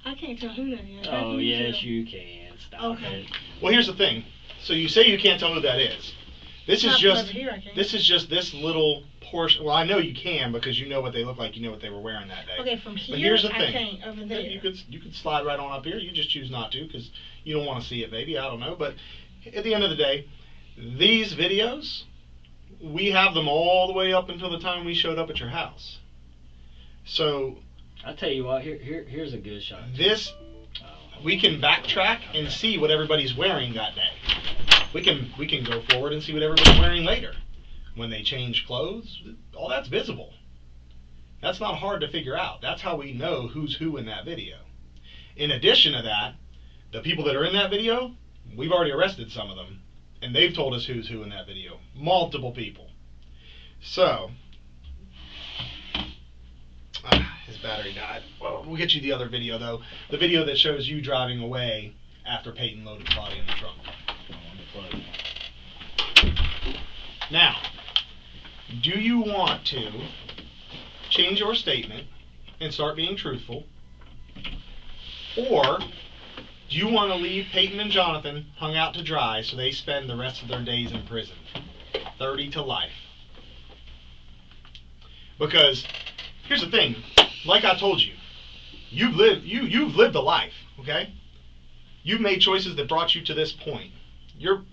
I can't tell who that is. Oh, yes, you can. Stop it. Well, here's the thing. So you say you can't tell who that is. This is just this little portion. Well, I know you can because you know what they look like. You know what they were wearing that day. Okay, from here, but here's the I thing. can't over there. You could slide right on up here. You just choose not to because you don't want to see it, maybe. I don't know. But at the end of the day, these videos, we have them all the way up until the time we showed up at your house. So I'll tell you what. Here's a good shot. This, we can backtrack and see what everybody's wearing that day. We can go forward and see what everybody's wearing later. When they change clothes, all that's visible. That's not hard to figure out. That's how we know who's who in that video. In addition to that, the people that are in that video, we've already arrested some of them, and they've told us who's who in that video. Multiple people. So, his battery died. Well, we'll get you the other video, though. The video that shows you driving away after Peyton loaded the body in the trunk. Now, do you want to change your statement and start being truthful? Or do you want to leave Peyton and Jonathan hung out to dry so they spend the rest of their days in prison? 30 to life. Because here's the thing, like I told you, you've lived a life, okay? You've made choices that brought you to this point. You're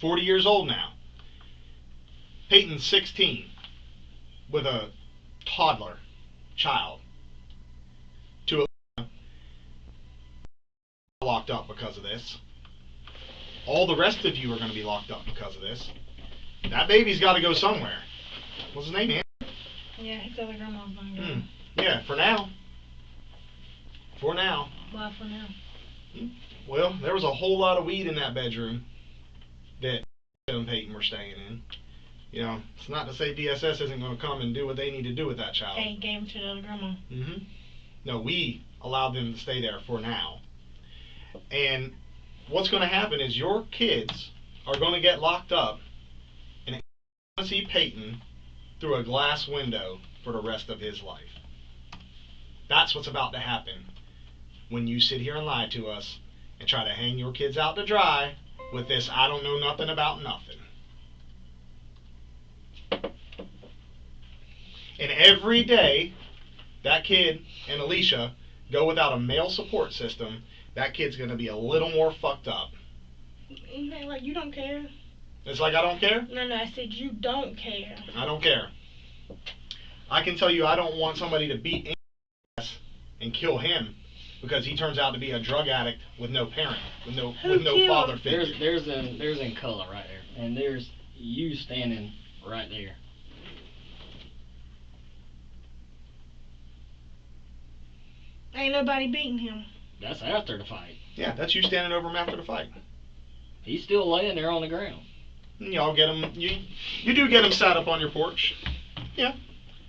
40 years old now. Peyton's 16 with a toddler child. To a locked up because of this. All the rest of you are going to be locked up because of this. That baby's got to go somewhere. What's his name, man? Yeah, he told the grandma's going to go. Yeah, for now. For now. Why for now? Well, there was a whole lot of weed in that bedroom that and Peyton were staying in. You know, it's not to say DSS isn't going to come and do what they need to do with that child. Hey, gave him to the other grandma. No, we allowed them to stay there for now. And what's going to happen is your kids are going to get locked up and going to see Peyton through a glass window for the rest of his life. That's what's about to happen when you sit here and lie to us and try to hang your kids out to dry with this I don't know nothing about nothing. And every day that kid and Alicia go without a male support system, that kid's going to be a little more fucked up. Like, you don't care. It's like I don't care? No, I said you don't care. I don't care. I can tell you I don't want somebody to beat ass and kill him because he turns out to be a drug addict with no parent, with no father figure. There's in color right there, and there's you standing right there. Ain't nobody beating him. That's after the fight. Yeah, that's you standing over him after the fight. He's still laying there on the ground. Y'all get him. You do get him sat up on your porch. Yeah.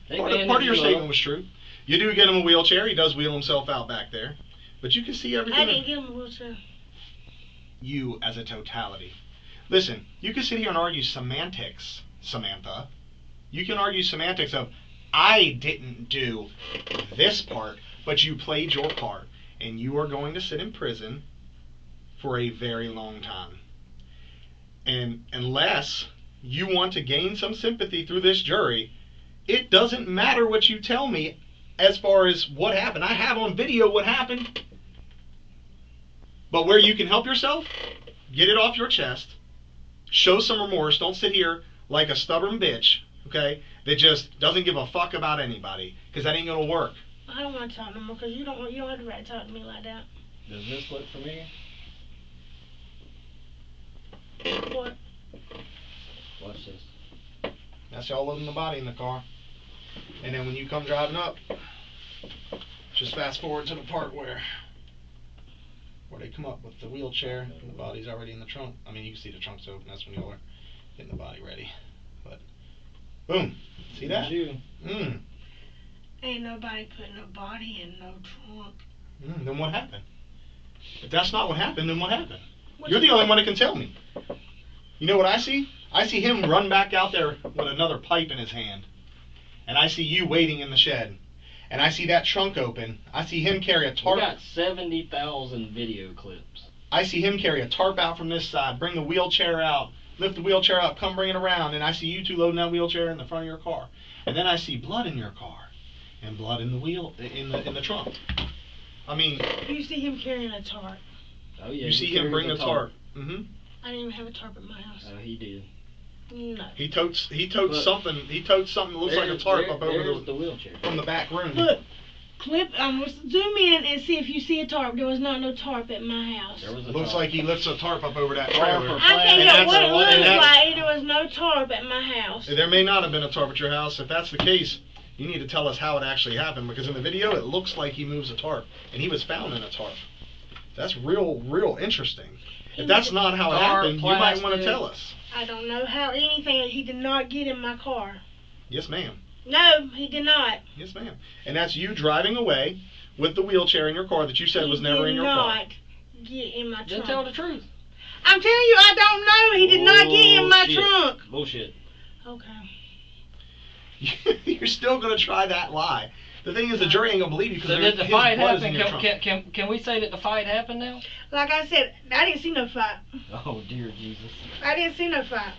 Part of your statement was true. You do get him a wheelchair. He does wheel himself out back there. But you can see everything. I didn't give him a wheelchair. You as a totality. Listen, you can sit here and argue semantics, Samantha. You can argue semantics of, I didn't do this part, but you played your part. And you are going to sit in prison for a very long time. And unless you want to gain some sympathy through this jury, it doesn't matter what you tell me as far as what happened. I have on video what happened. But where you can help yourself, get it off your chest, show some remorse. Don't sit here like a stubborn bitch, okay, that just doesn't give a fuck about anybody, because that ain't going to work. I don't want to talk no more because you don't have the right to talk to me like that. Does this look familiar? What? Watch this. That's y'all loading the body in the car. And then when you come driving up, just fast forward to the part where they come up with the wheelchair and the body's already in the trunk. I mean, you can see the trunk's open. That's when y'all are getting the body ready. But boom, see that? Ain't nobody putting a body in no trunk. Then what happened? If that's not what happened, then what happened? You're the only one that can tell me. You know what I see? I see him run back out there with another pipe in his hand. And I see you waiting in the shed. And I see that trunk open. I see him carry a tarp. We got 70,000 video clips. I see him carry a tarp out from this side, bring the wheelchair out, lift the wheelchair up, come bring it around, and I see you two loading that wheelchair in the front of your car. And then I see blood in your car and blood in the trunk. I mean, You see him carrying a tarp. Oh yeah. you see him bring a tarp. I didn't even have a tarp at my house. Oh, he did. No. He totes something. He totes something that looks like a tarp up over the wheelchair from the back room. Look, zoom in and see if you see a tarp. There was not no tarp at my house. There was a Looks tarp. like he lifts a tarp up over that Tarp trailer. or I can't And get what it that's- looks and that's- like. There was no tarp at my house. There may not have been a tarp at your house. If that's the case, you need to tell us how it actually happened, because in the video it looks like he moves a tarp, and he was found in a tarp. That's real interesting. If that's not how it Tarp, happened, you might want to plastic. tell us. I don't know how anything. He did not get in my car. Yes, ma'am. No, he did not. Yes, ma'am. And that's you driving away with the wheelchair in your car that you said was never in your car. He did not get in my Just trunk. tell the truth. I'm telling you, I don't know. He did not get in my Bullshit. trunk. Bullshit. Okay. You're still going to try that lie. The thing is, the jury ain't going to believe you because So did the his fight blood is in happen? your trunk. Can we say that the fight happened now? Like I said, I didn't see no fight. Oh dear Jesus. I didn't see no fight.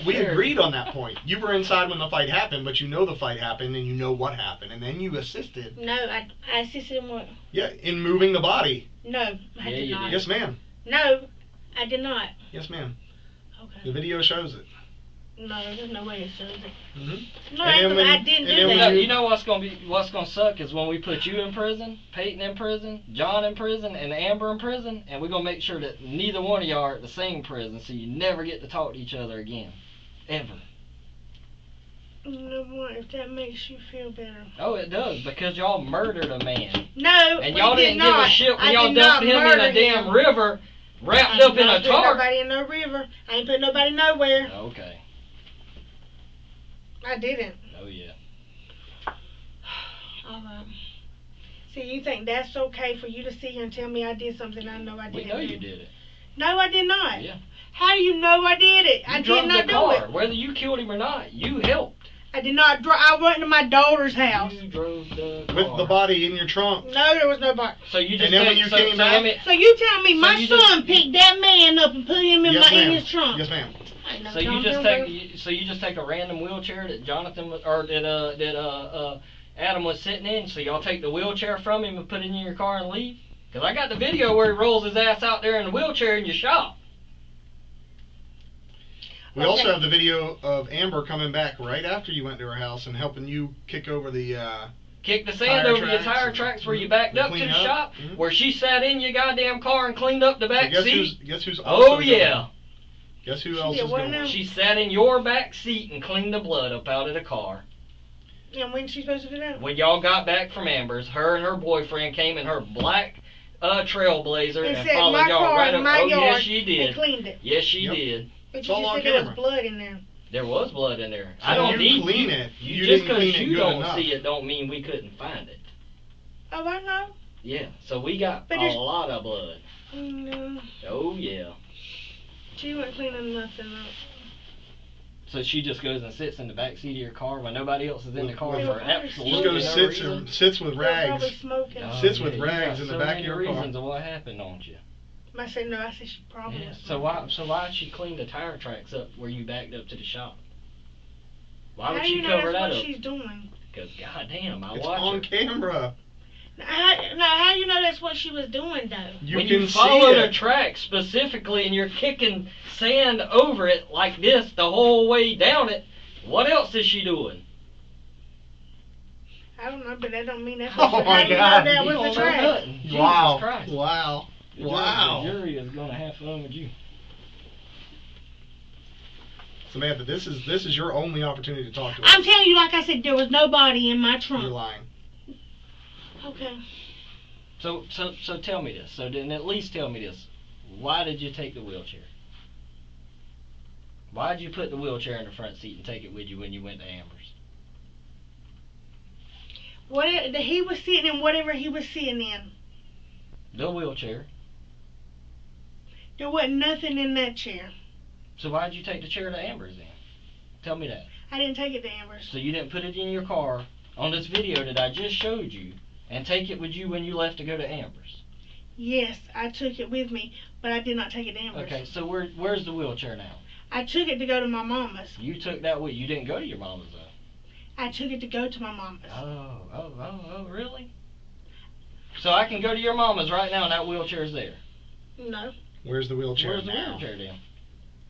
We agreed on that point. You were inside when the fight happened, but you know the fight happened and you know what happened, and then you assisted. No, I assisted him with. Yeah, in moving the body. No, I Yeah, did you not. did. Yes, ma'am. No, I did not. Yes, ma'am. Okay. The video shows it. No, there's no way it shows it. Mm-hmm. No, And then when- I didn't and do then when that. You know what's gonna suck is when we put you in prison, Peyton in prison, John in prison, and Amber in prison, and we're gonna make sure that neither one of y'all are at the same prison, so you never get to talk to each other again, ever. You know what? If that makes you feel better. Oh, it does, because y'all murdered a man, No, and we y'all did didn't not. give a shit when I y'all did dumped not him in murder a damn him. river, wrapped I up did in not a put tarp. nobody in no river. I ain't put nobody nowhere. Okay. I didn't. Oh yeah. Alright. See, you think that's okay for you to sit here and tell me I did something I know I didn't We know do? you did it. No, I did not. Yeah. How do you know I did it? You I drove did not the do car. it. Whether you killed him or not, you helped. I did not drive. I went to my daughter's house. You drove the car. With the body in your trunk. No, there was nobody. So you just And then when take- you so, came so back- let me- So you tell me So my you son just- picked that man up and put him in Yes, ma'am. his trunk? Yes, ma'am. I know So you John just Bill take a random wheelchair that Jonathan was, or that Adam was sitting in. So y'all take the wheelchair from him and put it in your car and leave. Cause I got the video where he rolls his ass out there in the wheelchair in your shop. We also have the video of Amber coming back right after you went to her house and helping you kick over the. Kick the sand Tire over your tracks tire and- tracks where you backed up to clean the up. shop, Mhm. where she sat in your goddamn car and cleaned up the So back seat. guess who's also Oh going? yeah. Guess who She else did is what going? now? She sat in your back seat and cleaned the blood up out of the car. And when's she supposed to do that? When y'all got back from Amber's, her and her boyfriend came in her black Trailblazer And and set followed my y'all car right in up. my Oh yard yes, she and did. cleaned it. Yes, she Yep. did. But It's you all just on said there was camera. blood in there. There was blood in there. So I don't you need clean it. You just didn't clean because it you good don't enough. see it, don't mean we couldn't find it. Oh, I know. Yeah. So we got But a there's- lot of blood. No, Oh yeah. she wasn't cleaning nothing up. So she just goes and sits in the back seat of your car when nobody else is in the car With- for with- absolutely Just goes no sits reason. and sits with They were probably rags. smoking. Oh, Sits with you rags got in the so back of many your reasons car. of what happened, don't you? I said no. I said she probably Yeah. was So why she cleaned the tire tracks up where you backed up to the shop? Why How would do she you know cover that's that what up? she's doing? Because goddamn, I It's watch on her. camera. How you know that's what she was doing though? You When can you follow see the it. track specifically and you're kicking sand over it like this the whole way down it, what else is she doing? I don't know, but that don't mean that's Oh what my how you God. know that You was don't the know track. nothing. Jesus Wow. Christ. Wow. The Wow. jury is gonna have fun with you. Samantha, this is your only opportunity to talk to us. I'm telling you, like I said, there was nobody in my You're trunk. lying. Okay. So tell me this. So then at least tell me this. Why did you take the wheelchair? Why did you put the wheelchair in the front seat and take it with you when you went to Amber's? He was sitting in whatever he was sitting in. The wheelchair. There wasn't nothing in that chair. So why did you take the chair to Amber's then? Tell me that. I didn't take it to Amber's. So you didn't put it in your car on this video that I just showed you and take it with you when you left to go to Amber's? Yes, I took it with me, but I did not take it to Amber's. Okay, so where's the wheelchair now? I took it to go to my mama's. You took that with you. Didn't go to your mama's though. I took it to go to my mama's. Oh, really? So I can go to your mama's right now and that wheelchair's there? No. Where's the wheelchair Where's the now? wheelchair then?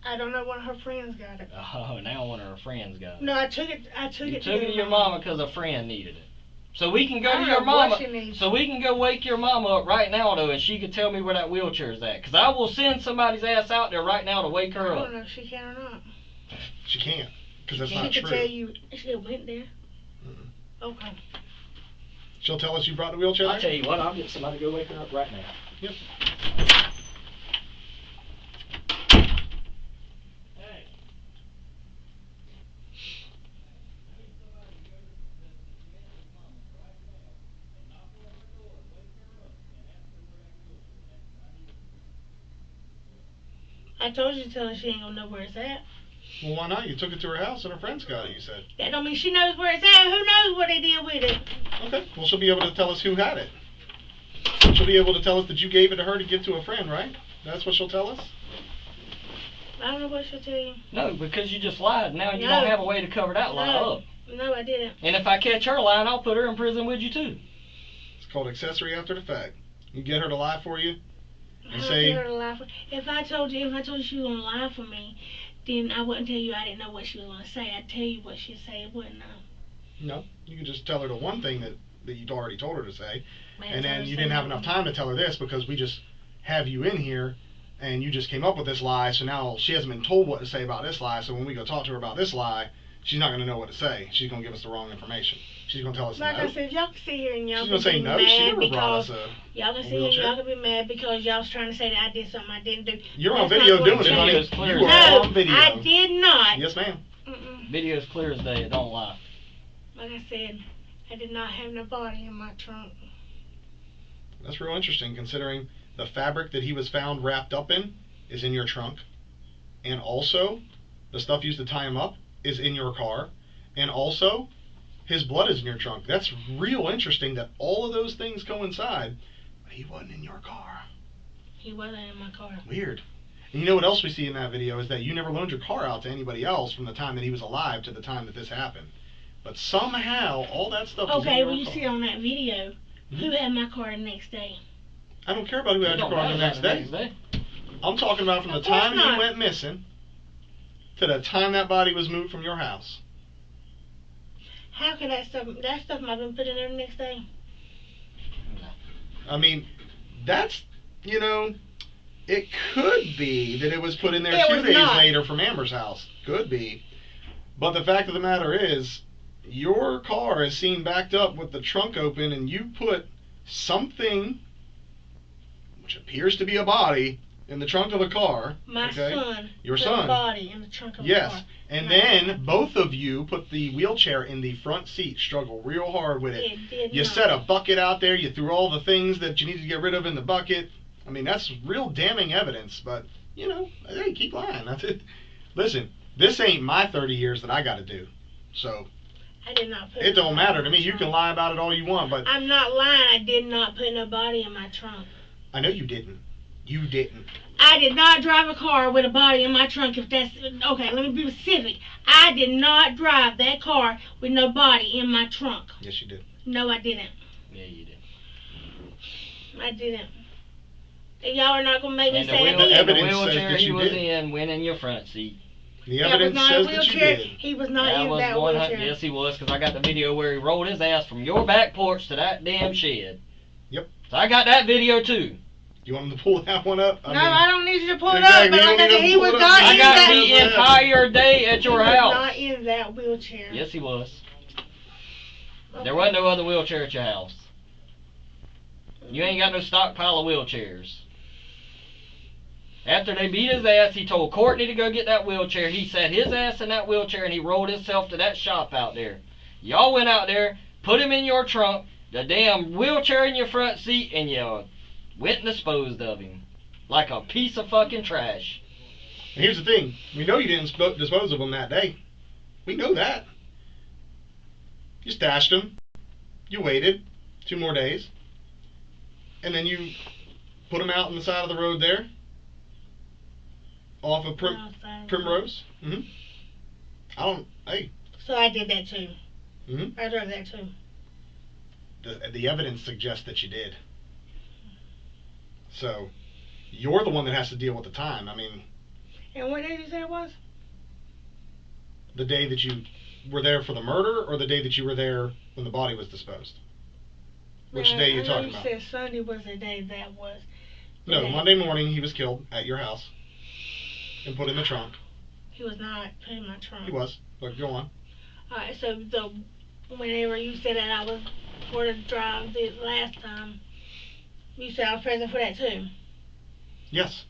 I don't know. One of her friends got it. Oh, now one of her friends got it. No, I took it. You took it to your mama because a friend needed it. So we can go I to don't your know what mama. she needs. So we can go wake your mama up right now though, and she can tell me where that wheelchair is at. Cause I will send somebody's ass out there right now to wake her I up. don't know if she can or not. She can't, because that's She not could true. tell you she went there. Mm-mm. Okay. She'll tell us you brought the wheelchair I'll there? tell you what. I'll get somebody to go wake her up right now. Yep. I told you to tell her she ain't gonna know where it's at. Well, why not? You took it to her house and her friends got it, you said. That don't mean she knows where it's at. Who knows what they did with it? Okay, well, she'll be able to tell us who had it. She'll be able to tell us that you gave it to her to give to a friend, right? That's what she'll tell us? I don't know what she'll tell you. No, because you just lied. Now you No. don't have a way to cover that lie No. up. No, I didn't. And if I catch her lying, I'll put her in prison with you too. It's called accessory after the fact. You get her to lie for you, and How say, did her lie for? If I told you she was gonna lie for me, then I wouldn't tell you I didn't know what she was gonna say. I'd tell you what she'd say. It wouldn't know. no, you can just tell her the one thing that you'd already told her to say, Man, and tell her then to you say didn't have no. enough time to tell her this because we just have you in here, and you just came up with this lie, so now she hasn't been told what to say about this lie, so when we go talk to her about this lie, she's not going to know what to say. She's going to give us the wrong information. She's going to tell us Like no. I said, y'all can sit here and y'all She's can going to say be no. mad She never brought us because a... y'all can sit here and wheelchair. y'all can be mad because y'all was trying to say that I did something I didn't do. You're on That's video not doing what it, honey. Video's clear. You are No, on video. I did not. Yes, ma'am. Mm-mm. Video's clear as day. It don't lie. Like I said, I did not have no body in my trunk. That's real interesting, considering the fabric that he was found wrapped up in is in your trunk, and also the stuff used to tie him up is in your car, and also his blood is in your trunk. That's real interesting that all of those things coincide, but he wasn't in your car. He wasn't in my car. Weird. And you know what else we see in that video is that you never loaned your car out to anybody else from the time that he was alive to the time that this happened. But somehow all that stuff was in Okay, your well you car. see on that video, who had my car the next day? I don't care about who had your car the next day. I'm talking about from the Of course time he not. went missing to the time that body was moved from your house. How could that stuff might have been put in there the next day? I mean, that's, you know, it could be that it was put in there It 2 was days not. later from Amber's house. Could be. But the fact of the matter is, your car is seen backed up with the trunk open, and you put something, which appears to be a body, in the trunk of the car. My okay? son Your put son. a body in the trunk of Yes. the car. And No. then both of you put the wheelchair in the front seat, struggle real hard with it. It did You not. set a bucket out there, you threw all the things that you needed to get rid of in the bucket. I mean, that's real damning evidence, but, you know, hey, keep lying. That's it. Listen, this ain't my 30 years that I got to do. So, I did not put it don't nobody matter in to my me. You trunk. can lie about it all you want, but I'm not lying. I did not put no body in my trunk. I know you didn't. You didn't. I did not drive a car with a body in my trunk. If that's okay, let me be specific. I did not drive that car with no body in my trunk. Yes, you did. No, I didn't. Yeah, you did. I didn't. And y'all are not gonna make me And the, say wheel, that. The and the evidence says wheelchair that he you was did. in went in your front seat. The That was evidence not a says that you wheelchair. did. He was not in was that 100 wheelchair. Yes, he was, because I got the video where he rolled his ass from your back porch to that damn shed. Yep. So I got that video too. You want him to pull that one up? No, I don't need you to pull Exactly, it up. But you like don't I need said, to he pull was it up. not I in got that. the entire day at your He was house. not in that wheelchair. Yes, he was. Okay. There wasn't no other wheelchair at your house. You ain't got no stockpile of wheelchairs. After they beat his ass, he told Courtney to go get that wheelchair. He sat his ass in that wheelchair and he rolled himself to that shop out there. Y'all went out there, put him in your trunk, the damn wheelchair in your front seat, and you went and disposed of him. Like a piece of fucking trash. And here's the thing. We know you didn't dispose of him that day. We know that. You stashed him. You waited 2 more days. And then you put him out on the side of the road there. Off of Primrose. Hey. So I did that too. I drove that too. The evidence suggests that you did. So, you're the one that has to deal with the time. I mean... And what day did you say it was? The day that you were there for the murder, or the day that you were there when the body was disposed? Which day are you talking about? You said Sunday was the day that was. No, Monday morning he was killed at your house and put in the trunk. He was not put in my trunk. He was. But go on. Alright, so whenever you said that I was for the drive the last time, you said I was present for that too? Yes.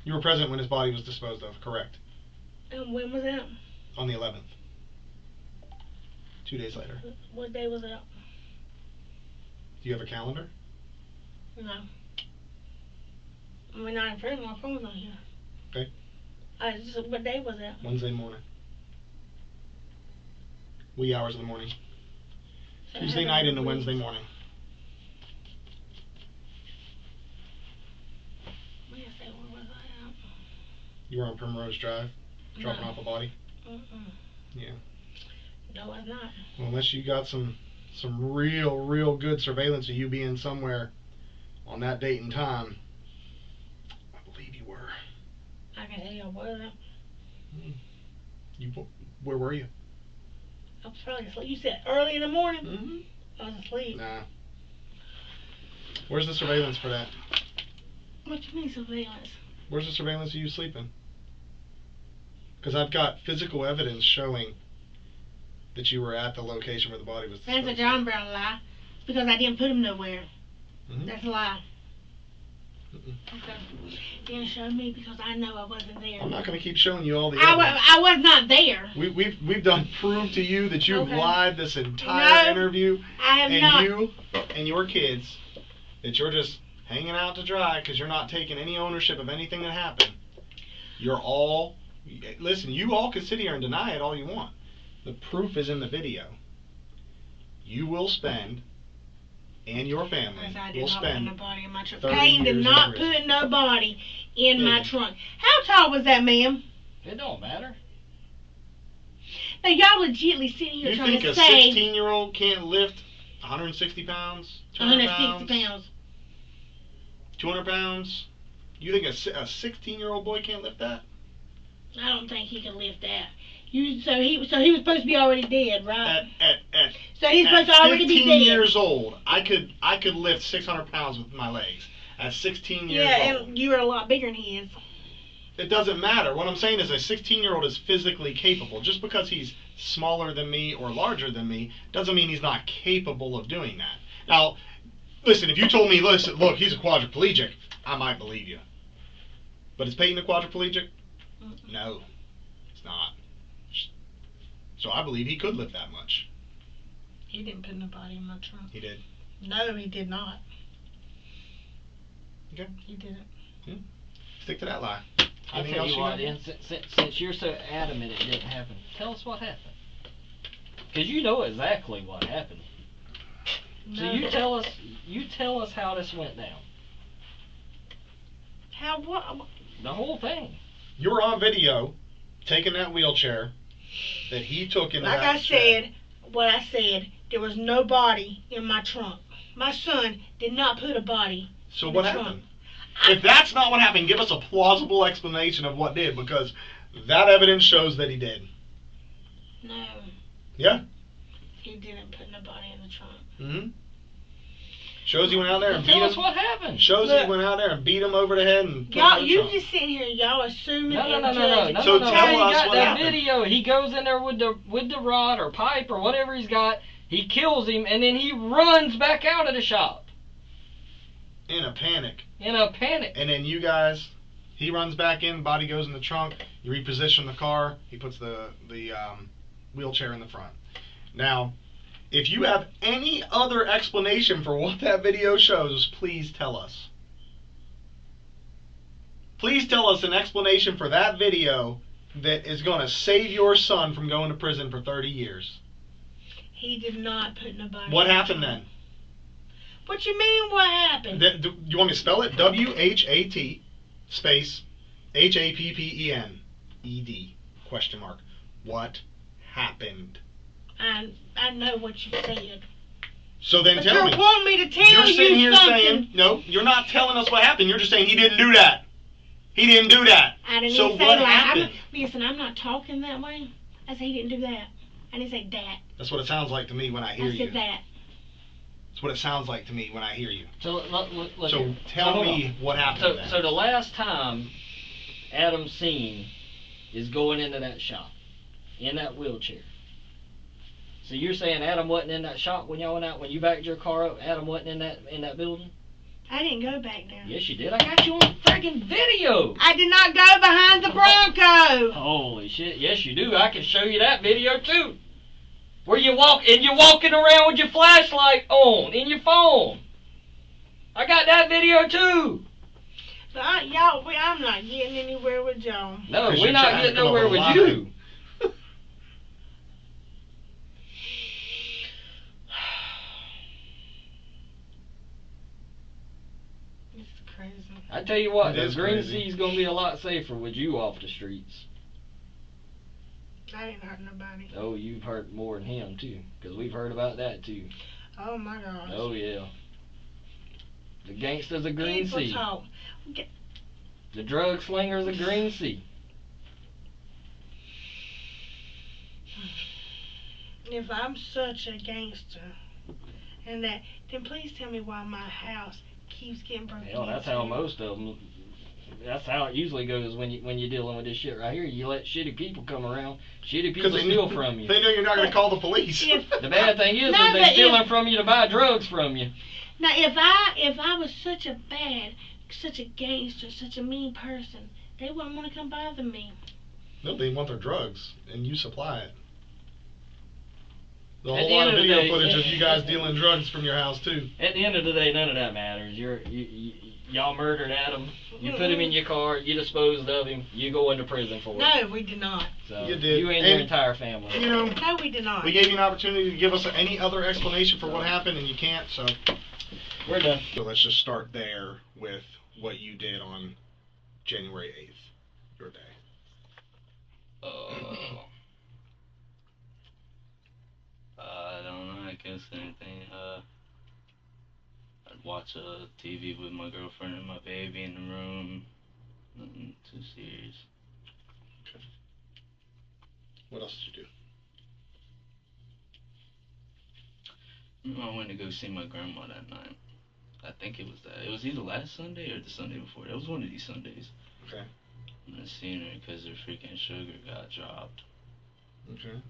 You were present when his body was disposed of, correct. And when was that? On the 11th. 2 days later. What day was it? Do you have a calendar? No. I mean, not in front of my phone's not here. Okay. What day was it? Wednesday morning. Wee hours of the morning. So Tuesday night into Wednesday morning. Wednesday, where was I at? You were on Primrose Drive, dropping off a body? Yeah. No, I was not. Well, unless you got some real good surveillance of you being somewhere on that date and time, I believe you were. I can tell you I wasn't. Where were you? I was probably asleep. You said early in the morning? I was asleep. Nah. Where's the surveillance for that? What do you mean surveillance? Where's the surveillance of you sleeping? Because I've got physical evidence showing that you were at the location where the body was disposed. That's a John Brown lie. It's because I didn't put him nowhere. That's a lie. Okay. You didn't show me because I know I wasn't there. I'm not going to keep showing you all the evidence. I was not there. We've done prove to you that you've lied this entire interview. I have not. You and your kids, that you're just hanging out to dry because you're not taking any ownership of anything that happened. You're all... Listen, you all can sit here and deny it all you want. The proof is in the video. You will spend, and your family will spend 30 Payne did years not in prison. put no body in my trunk. How tall was that, ma'am? It don't matter. Now, y'all legitly sitting here You trying think to a say... 16-year-old can't lift 160 pounds? 160 pounds. 200 pounds? You think a 16-year-old boy can't lift that? I don't think he can lift that. So he was supposed to be already dead, right? So he's supposed to already be dead. 15 years old, I could lift 600 pounds with my legs. At 16 years old. Yeah, and you were a lot bigger than he is. It doesn't matter. What I'm saying is a 16-year-old is physically capable. Just because he's smaller than me or larger than me doesn't mean he's not capable of doing that. Now, listen, if you told me, listen, look, he's a quadriplegic, I might believe you. But is Peyton a quadriplegic? No, it's not. So I believe he could lift that much. He didn't put nobody in my trunk. He did. No, he did not. Okay. He didn't. Stick to that lie. I'll tell you what, since you're so adamant it didn't happen, tell us what happened. Because you know exactly what happened. No. So you tell us how this went down. How what? The whole thing. You were on video taking that wheelchair that he took into that shed. What I said, there was no body in my trunk. My son did not put a body So in what the happened? trunk. If that's not what happened, give us a plausible explanation of what did, because that evidence shows that he did. No. Yeah. He didn't put nobody in the trunk. Mm-hmm. Shows he went out there and beat him. Tell us what happened. Shows he went out there and beat him over the head and put Y'all, him in the you trunk. just sitting here, y'all assuming No. So tell us he got what that happened. video. He goes in there with the rod or pipe or whatever he's got. He kills him and then he runs back out of the shop. In a panic. And then you guys, he runs back in, body goes in the trunk, you reposition the car, he puts the wheelchair in the front. Now, if you have any other explanation for what that video shows, please tell us. Please tell us an explanation for that video that is going to save your son from going to prison for 30 years. He did not put nobody. What happened then? What you mean? What happened? Do you want me to spell it? WHAT space HAPPENED question mark. What happened? I know what you said. So then But tell me. you want me to tell You're sitting you here something. saying, no, you're not telling us what happened. You're just saying he didn't do that. He didn't do that. I didn't So even say what like, happened? Listen, I'm not talking that way. I said he didn't do that. I didn't say that. That's what it sounds like to me when I hear I you. said that. That's what it sounds like to me when I hear you. So look So here. tell hold me on. what happened then. So the last time Adam seen is going into that shop in that wheelchair. So you're saying Adam wasn't in that shop when y'all went out, when you backed your car up? Adam wasn't in that building? I didn't go back there. Yes, you did. I got you on friggin' video. I did not go behind the Bronco. Holy shit! Yes, you do. I can show you that video too. Where you walk and you're walking around with your flashlight on in your phone. I got that video too. But I'm not getting anywhere with y'all. No, 'Cause we're you're not trying to getting come up nowhere with a with lie. you. It's crazy. I tell you what, It the is Green crazy. Sea's gonna be a lot safer with you off the streets. I didn't hurt nobody. Oh, you've hurt more than him too, because we've heard about that too. Oh my gosh. Oh yeah. The gangsters of Green People Sea. talk. The drug slingers of Green Sea. If I'm such a gangster, and that, then please tell me why my house keeps getting broken Hell, that's into. how most of them. That's how it usually goes when you're dealing with this shit right here. You let shitty people come around. Shitty people steal from you. They know you're not going to call the police. If, The bad thing is, No, they're but stealing from you to buy drugs from you. now, if I was such a gangster, such a mean person, they wouldn't want to come bother me. No, they want their drugs, and you supply it. The At whole the lot end of of the video day, footage of you guys dealing drugs from your house too. At the end of the day, none of that matters. Y'all murdered Adam. You put him in your car. You disposed of him. You go into prison for it. No, we did not. So You did. You and your And, entire family. You know, No, we did not. we gave you an opportunity to give us any other explanation for what happened, and you can't. So We're done. let's just start there with what you did on January 8th, your day. I don't know, I guess anything. I'd watch TV with my girlfriend and my baby in the room. Nothing too serious. What else did you do? I went to go see my grandma that night. I think it was that. It was either last Sunday or the Sunday before. It was one of these Sundays. Okay. And I seen her because her freaking sugar got dropped. Okay.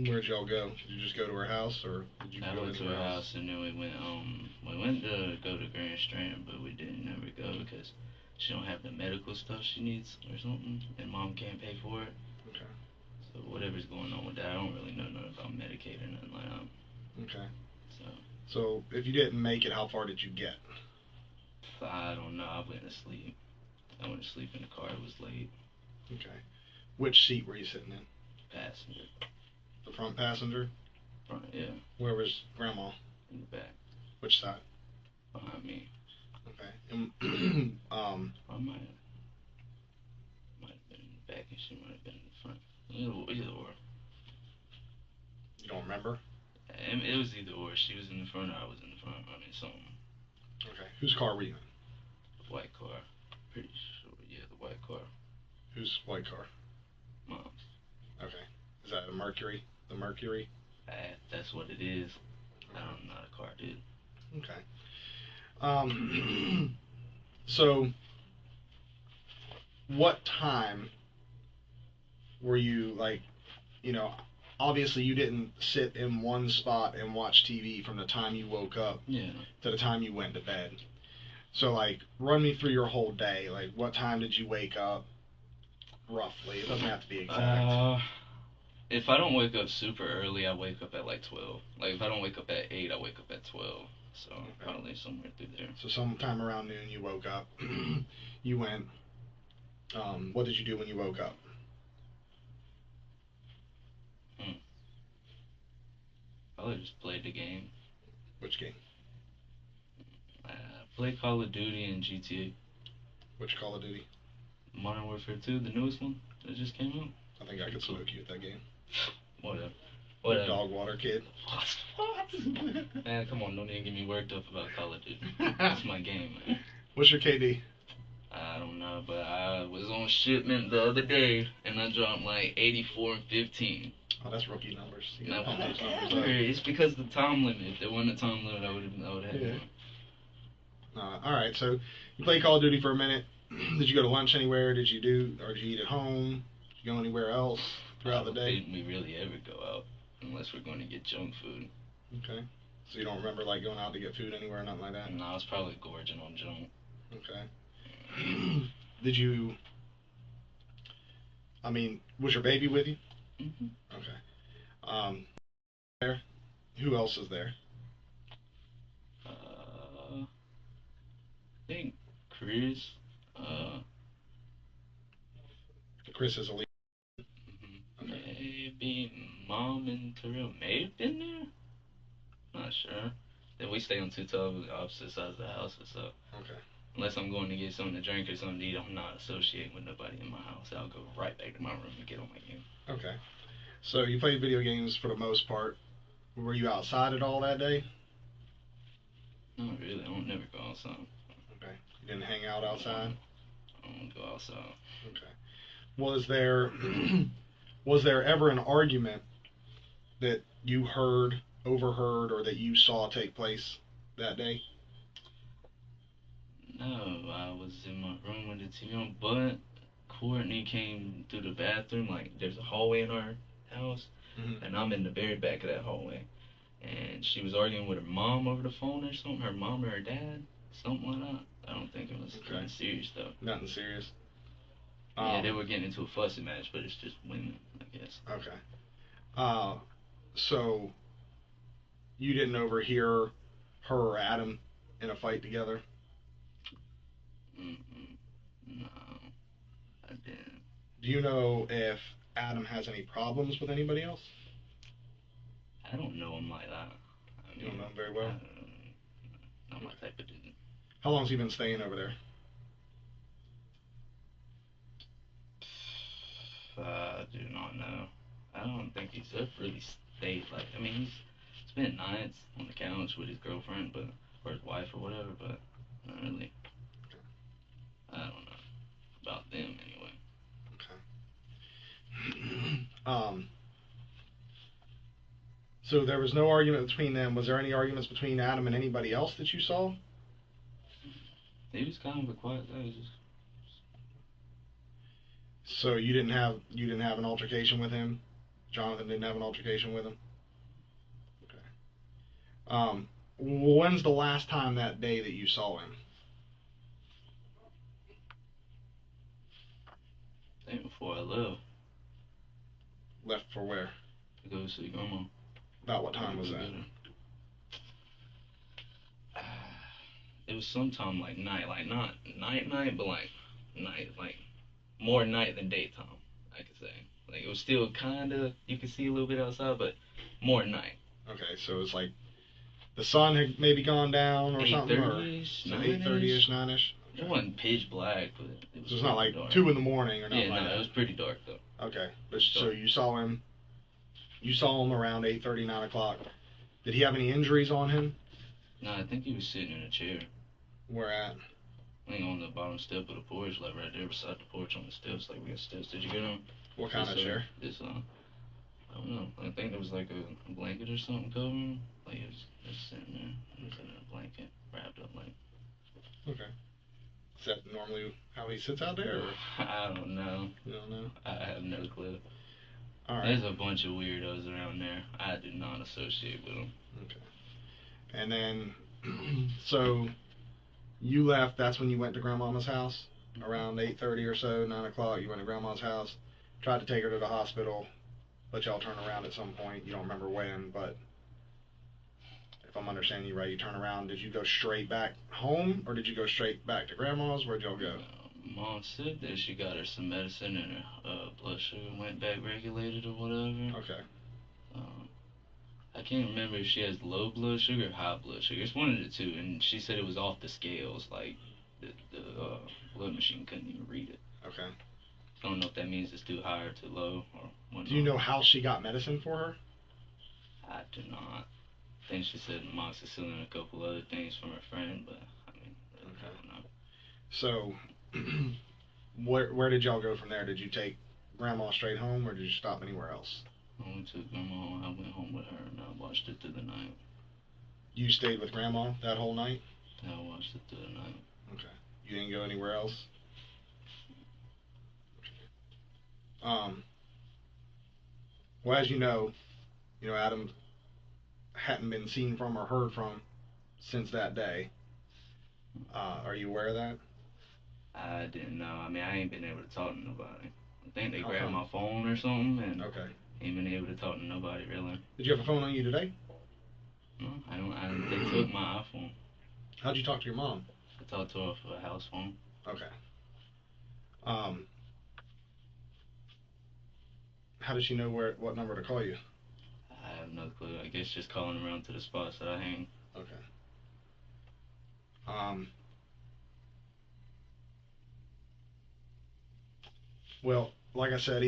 Where'd y'all go? Did you just go to her house, or did you I go went to to her house and then we went to go to Grand Strand, but we didn't ever go because she don't have the medical stuff she needs or something, and mom can't pay for it. Okay. So whatever's going on with that, I don't really know nothing about Medicaid or nothing like that. Okay. So So if you didn't make it, how far did you get? I don't know. I went to sleep. I went to sleep in the car. It was late. Okay. Which seat were you sitting in? Passenger. The front passenger? Front, yeah. Where was Grandma? In the back. Which side? Behind me. Okay. And, I might have been in the back and she might have been in the front. Either or. you don't remember? It was either or. She was in the front or I was in the front. I mean, something. Okay. Whose car were you in? The white car. Pretty sure. Yeah, the white car. Whose white car? Mom's. Okay. Is that a Mercury? The Mercury? That's what it is. I don't know the car, dude. Okay. So, what time were you, like, you know, obviously you didn't sit in one spot and watch TV from the time you woke up Yeah. to the time you went to bed. So, like, run me through your whole day. Like, what time did you wake up, roughly? It doesn't have to be exact. If I don't wake up super early, I wake up at like 12. Like, if I don't wake up at 8, I wake up at 12. So, probably somewhere through there. So sometime around noon you woke up, you went What did you do when you woke up? Probably just played the game. Which game? Played Call of Duty and GTA. Which Call of Duty? Modern Warfare 2, the newest one that just came out. I think I could smoke you with that game. Whatever. Dog water kid. Man, come on, don't even get me worked up about Call of Duty. That's my game, man. What's your KD? I don't know, but I was on shipment the other day, and I dropped like 84 and 15. Oh, that's rookie numbers. You No, gotta pump those numbers up. it's because of the time limit. If there wasn't a time limit, I would have had more. All right, so you played Call of Duty for a minute. Did you go to lunch anywhere? Did you eat at home? Did you go anywhere else throughout the day? We really ever go out unless we're going to get junk food. Okay. So you don't remember like going out to get food anywhere or nothing like that? No, I was probably gorging on junk. Okay. Did you? I mean, was your baby with you? Mm-hmm. Okay. There. Who else is there? I think Chris. Chris is a lead. Maybe Mom and Terrell may have been there. Not sure. Then we stay on two opposite sides of the house, so. Okay. Unless I'm going to get something to drink or something to eat, I'm not associating with nobody in my house. I'll go right back to my room and get on my game. Okay. So you played video games for the most part. Were you outside at all that day? Not really. I don't never go outside. Okay. You didn't hang out outside? I don't go outside. Okay. Was there ever an argument that you overheard, or that you saw take place that day? No, I was in my room with the TV on, but Courtney came through the bathroom. Like, there's a hallway in our house, and I'm in the very back of that hallway. And she was arguing with her mom over the phone or something, her mom or her dad, something like that. I don't think it was nothing serious, though. Nothing serious? Yeah, they were getting into a fussy match, but it's just women, I guess. Okay. So you didn't overhear her or Adam in a fight together? No, I didn't. Do you know if Adam has any problems with anybody else? I don't know him like that. You don't know him very well? Not my type of dude. How long's he been staying over there? I do not know. I don't think he's ever really stayed. Like, I mean, he's spent nights on the couch with his girlfriend, or his wife or whatever, but not really. I don't know about them anyway. Okay. So there was no argument between them. Was there any arguments between Adam and anybody else that you saw? He was kind of a quiet guy. So you didn't have an altercation with him? Jonathan didn't have an altercation with him? Okay. When's the last time that day that you saw him? I think before I left. Left for where? To go see Grandma. About what time was that? It was sometime like night, like not night, but like night, like more night than daytime, I could say. Like, it was still kind of, you could see a little bit outside, but more night. Okay, so it's like the sun had maybe gone down or something? 8:30ish, 8:30ish, 9ish? It wasn't pitch black, but it was so it's not like dark. 2 in the morning or nothing like that? Yeah, no, it was pretty dark though. Okay, but so you saw him around 8:30, 9 o'clock. Did he have any injuries on him? No, I think he was sitting in a chair. Where at? I think on the bottom step of the porch, like right there beside the porch on the steps. Like, we got steps. Did you get on? What kind of chair? I don't know. I think there was like a blanket or something covering him. Like, it was just sitting there. He was in a blanket, wrapped up like. Okay. Is that normally how he sits out there? Or? I don't know. You don't know? I have no clue. All right. There's a bunch of weirdos around there. I do not associate with them. Okay. And then, so you left. That's when you went to Grandmama's house? Around 8:30 or so, 9 o'clock, you went to Grandma's house, tried to take her to the hospital, let y'all turn around at some point. You don't remember when, but if I'm understanding you right, you turn around. Did you go straight back home, or did you go straight back to Grandma's? Where'd y'all go? Mom said that she got her some medicine and her blood sugar went back regulated or whatever. Okay. I can't remember if she has low blood sugar or high blood sugar. It's one of the two, and she said it was off the scales. Like the blood machine couldn't even read it. Okay. I don't know if that means it's too high or too low or whatnot. Do you know how she got medicine for her? I do not. I think she said amoxicillin and a couple other things from her friend, but I mean, I don't know. So, where did y'all go from there? Did you take Grandma straight home, or did you stop anywhere else? I went to Grandma. I went home with her, and I watched it through the night. You stayed with Grandma that whole night? I watched it through the night. Okay. You didn't go anywhere else? Well, as you know, Adam hadn't been seen from or heard from since that day. Are you aware of that? I didn't know. I mean, I ain't been able to talk to nobody. I think they How grabbed come? my phone or something, and Okay. ain't been able to talk to nobody really. Did you have a phone on you today? No, I don't. They took my iPhone. How'd you talk to your mom? I talked to her off of a house phone. Okay. How did she know what number to call you? I have no clue. I guess just calling around to the spots that I hang. Okay. Well, like I said,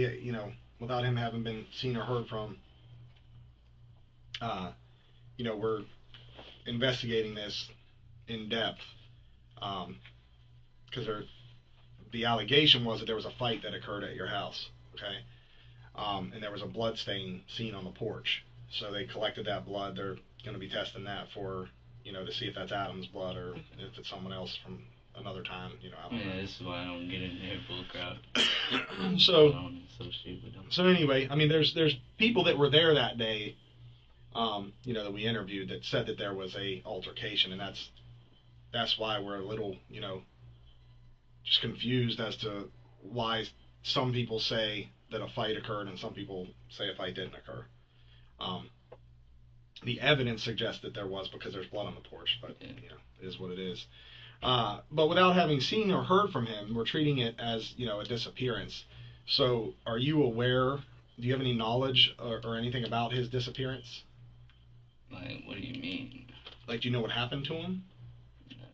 without him having been seen or heard from, we're investigating this in depth, because the allegation was that there was a fight that occurred at your house, okay? And there was a blood stain seen on the porch. So they collected that blood. They're going to be testing that for, to see if that's Adam's blood or if it's someone else from another time, I don't know. Yeah, this is why I don't get in there bull crap. So, I don't associate with them. So anyway, I mean, there's people that were there that day, that we interviewed that said that there was a altercation, and that's why we're a little, just confused as to why some people say that a fight occurred and some people say a fight didn't occur. The evidence suggests that there was because there's blood on the porch, but it is what it is. But without having seen or heard from him, we're treating it as a disappearance. So, are you aware? Do you have any knowledge or anything about his disappearance? Like, what do you mean? Like, do you know what happened to him? No.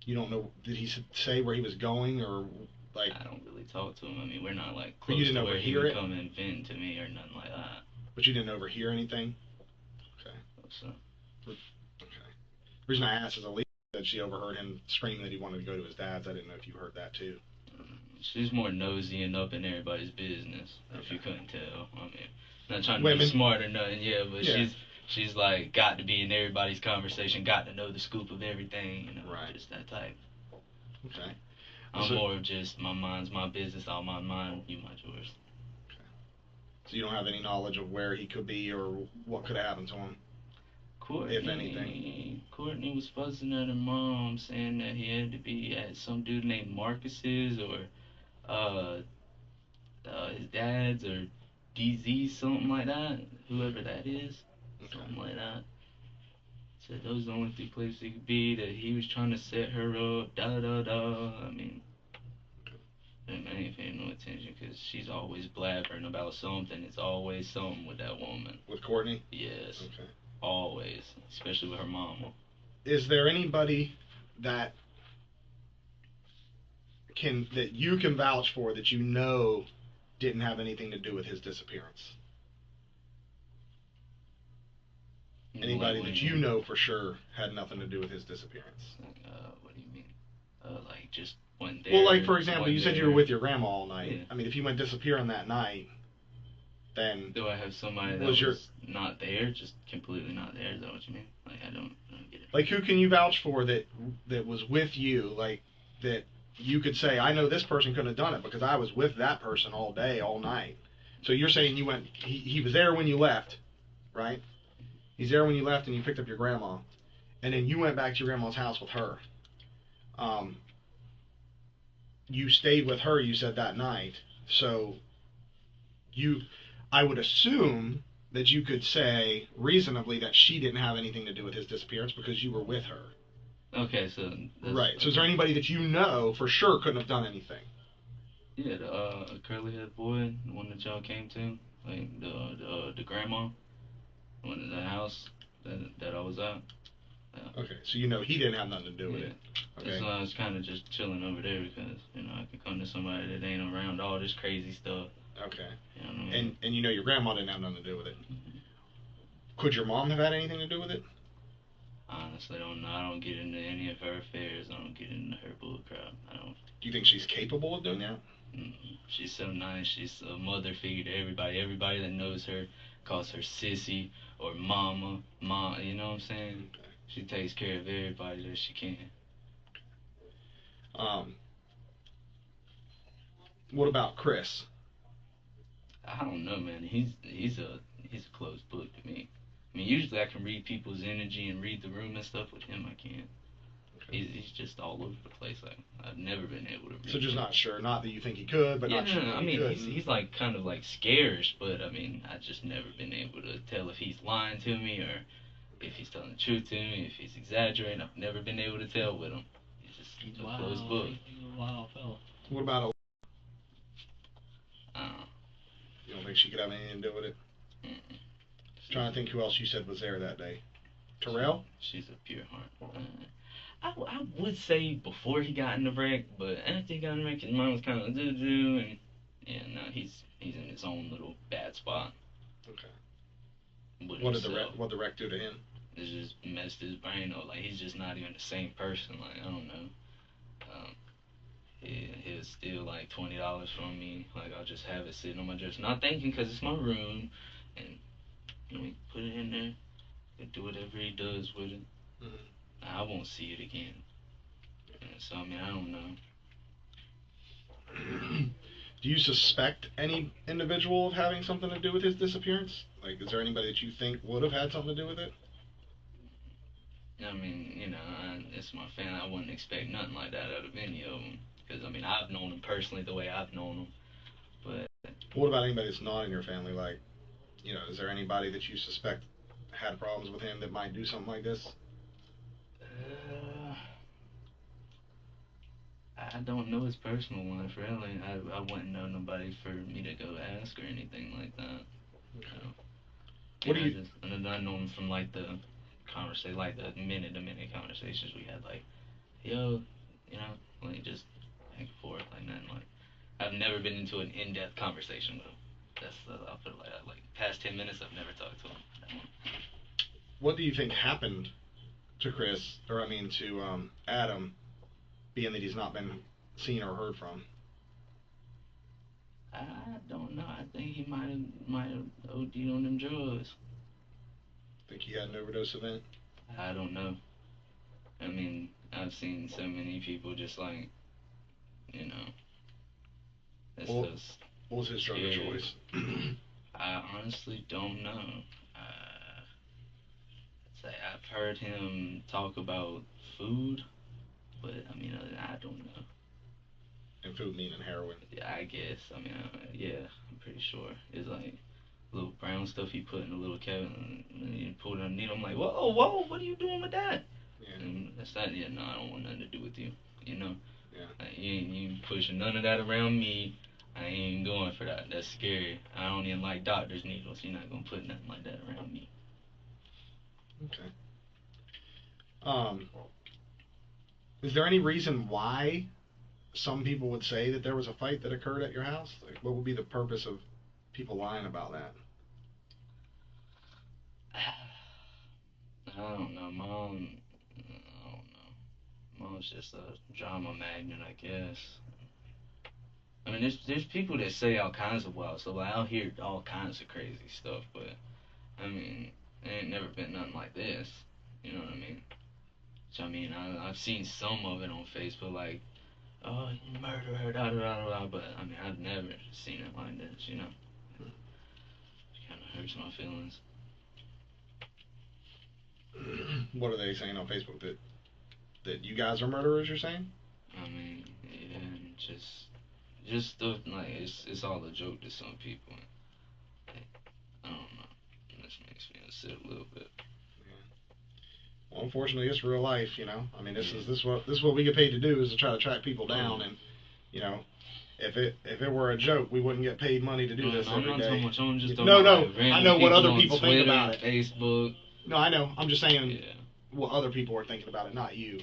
You don't know? Did he say where he was going, or like? I don't really talk to him. I mean, we're not like But close you didn't to where he overhear would it? come and vent to me or nothing like that. But you didn't overhear anything? Okay. So, Okay. The reason I asked is Alicia said she overheard him scream that he wanted to go to his dad's. I didn't know if you heard that too. she's more nosy and up in everybody's business, if you Okay. couldn't tell. I mean, not trying to Women. be smart or nothing, but Yeah. she's like got to be in everybody's conversation, got to know the scoop of everything, Right. just that type. Okay. I'm So- more of just my mind's my business, all my mine, you mind yours. So you don't have any knowledge of where he could be or what could have happened to him? Courtney, If anything. Courtney was fussing at her mom, saying that he had to be at some dude named Marcus's or his dad's or DZ, something like that. Whoever that is, something like that. Said those are the only three places he could be. That he was trying to set her up. Da da da. I mean, I ain't paying no attention because she's always blabbering about something. It's always something with that woman. With Courtney? Yes. Okay. Always, especially with her mama. Is there anybody that you can vouch for that didn't have anything to do with his disappearance? Anybody that you know for sure had nothing to do with his disappearance? What do you mean? Like just went there. Well, like for example, went you said you there. were with your grandma all night. Yeah. I mean, if you went disappearing that night, then Do I have somebody that Was was not there, just completely not there? Is that what you mean? Like I don't get it. like who can you vouch for that was with you, like that you could say, I know this person couldn't have done it because I was with that person all day, all night. So you're saying you went, he was there when you left, right? He's there when you left and you picked up your grandma, and then you went back to your grandma's house with her. You stayed with her, you said, that night. So I would assume that you could say reasonably that she didn't have anything to do with his disappearance because you were with her. Okay, so Right. So is there anybody that you know for sure couldn't have done anything? Yeah, the curly head boy, the one that y'all came to, like the grandma, the one in the house that I was at. Yeah. Okay, so you know he didn't have nothing to do with it. Okay. That's why I was kind of just chilling over there because I could come to somebody that ain't around all this crazy stuff. Okay. You know what I mean? And you know your grandma didn't have nothing to do with it. Could your mom have had anything to do with it? Honestly, don't know. I don't get into any of her affairs. I don't get into her bullcrap. I don't. Do you think she's capable of doing that? She's so nice. She's a mother figure to everybody. Everybody that knows her calls her sissy or mama, mom. You know what I'm saying? Okay. She takes care of everybody that she can. What about Chris? I don't know, man. He's a closed book to me. I mean, usually I can read people's energy and read the room and stuff. With him, I can't. Okay. He's just all over the place. Like I've never been able to read. So just him. not sure. Not that you think he could, but Yeah, not sure. no. I he mean, could. he's like kind of like scarish, but I mean, I just never been able to tell if he's lying to me or if he's telling the truth to me, if he's exaggerating. I've never been able to tell with him. He's just a closed book. He's a wild fella. What about Uh, you don't think she could have anything to do with it? Trying to think who else you said was there that day. Terrell? She's a pure heart. I would say before he got in the wreck, but after he got in the wreck, his mind was kind of doo-doo, and yeah, no, he's in his own little bad spot. Okay. With What did himself. what the wreck do to him? It just messed his brain up. Like he's just not even the same person. Like I don't know. He'll steal like $20 from me. Like I'll just have it sitting on my dresser, not thinking because it's my room, and put it in there. And do whatever he does with it. Mm-hmm. I won't see it again. So I mean, I don't know. Do you suspect any individual of having something to do with his disappearance? Like, is there anybody that you think would have had something to do with it? I mean, it's my family. I wouldn't expect nothing like that out of any of them. Because, I mean, I've known them personally the way I've known them. But what about anybody that's not in your family? Like, is there anybody that you suspect had problems with him that might do something like this? I don't know his personal life, really. I wouldn't know nobody for me to go ask or anything like that. Okay. What do you... I know him from, like, the conversation, like, the minute-to-minute conversations we had, like, yo, like, just back and forth, like, nothing, like... I've never been into an in-depth conversation with him. I'll put it like that. Like, past 10 minutes, I've never talked to him. What do you think happened to Chris, or I mean to Adam, being that he's not been seen or heard from? I don't know. I think he might have OD'd on them drugs. Think he had an overdose event? I don't know. I mean, I've seen so many people just like, What was his drug of choice? I honestly don't know. I've heard him talk about food, but I mean, I don't know. And food meaning heroin? Yeah, I guess. I mean, yeah, I'm pretty sure. It's like little brown stuff he put in a little cabin and he pulled it underneath. I'm like, whoa, what are you doing with that? Yeah. And that's that. Yeah, no, I don't want nothing to do with you. Yeah. Like, you ain't pushing none of that around me. I ain't going for that. That's scary. I don't even like doctor's needles. You're not gonna put nothing like that around me. Okay. Is there any reason why some people would say that there was a fight that occurred at your house? Like, what would be the purpose of people lying about that? I don't know, Mom. I don't know. Mom's just a drama magnet, I guess. I mean, there's people that say all kinds of wild stuff. Like, I'll hear all kinds of crazy stuff, but I mean, it ain't never been nothing like this. You know what I mean? So I mean, I've seen some of it on Facebook, like, oh, you murder her, da da da da. But I mean, I've never seen it like this. It kind of hurts my feelings. What are they saying on Facebook? That you guys are murderers? You're saying? I mean, yeah, just stuff like it's all a joke to some people. I don't know. It just makes me upset a little bit. Well, unfortunately, it's real life, you know. I mean, this is what we get paid to do, is to try to track people down, and you know, if it were a joke, we wouldn't get paid money to do this every I'm not day. talking about you, just No, random I know what other on people Twitter, think about it. Facebook. No, I know. I'm just saying Yeah. what other people are thinking about it, not you.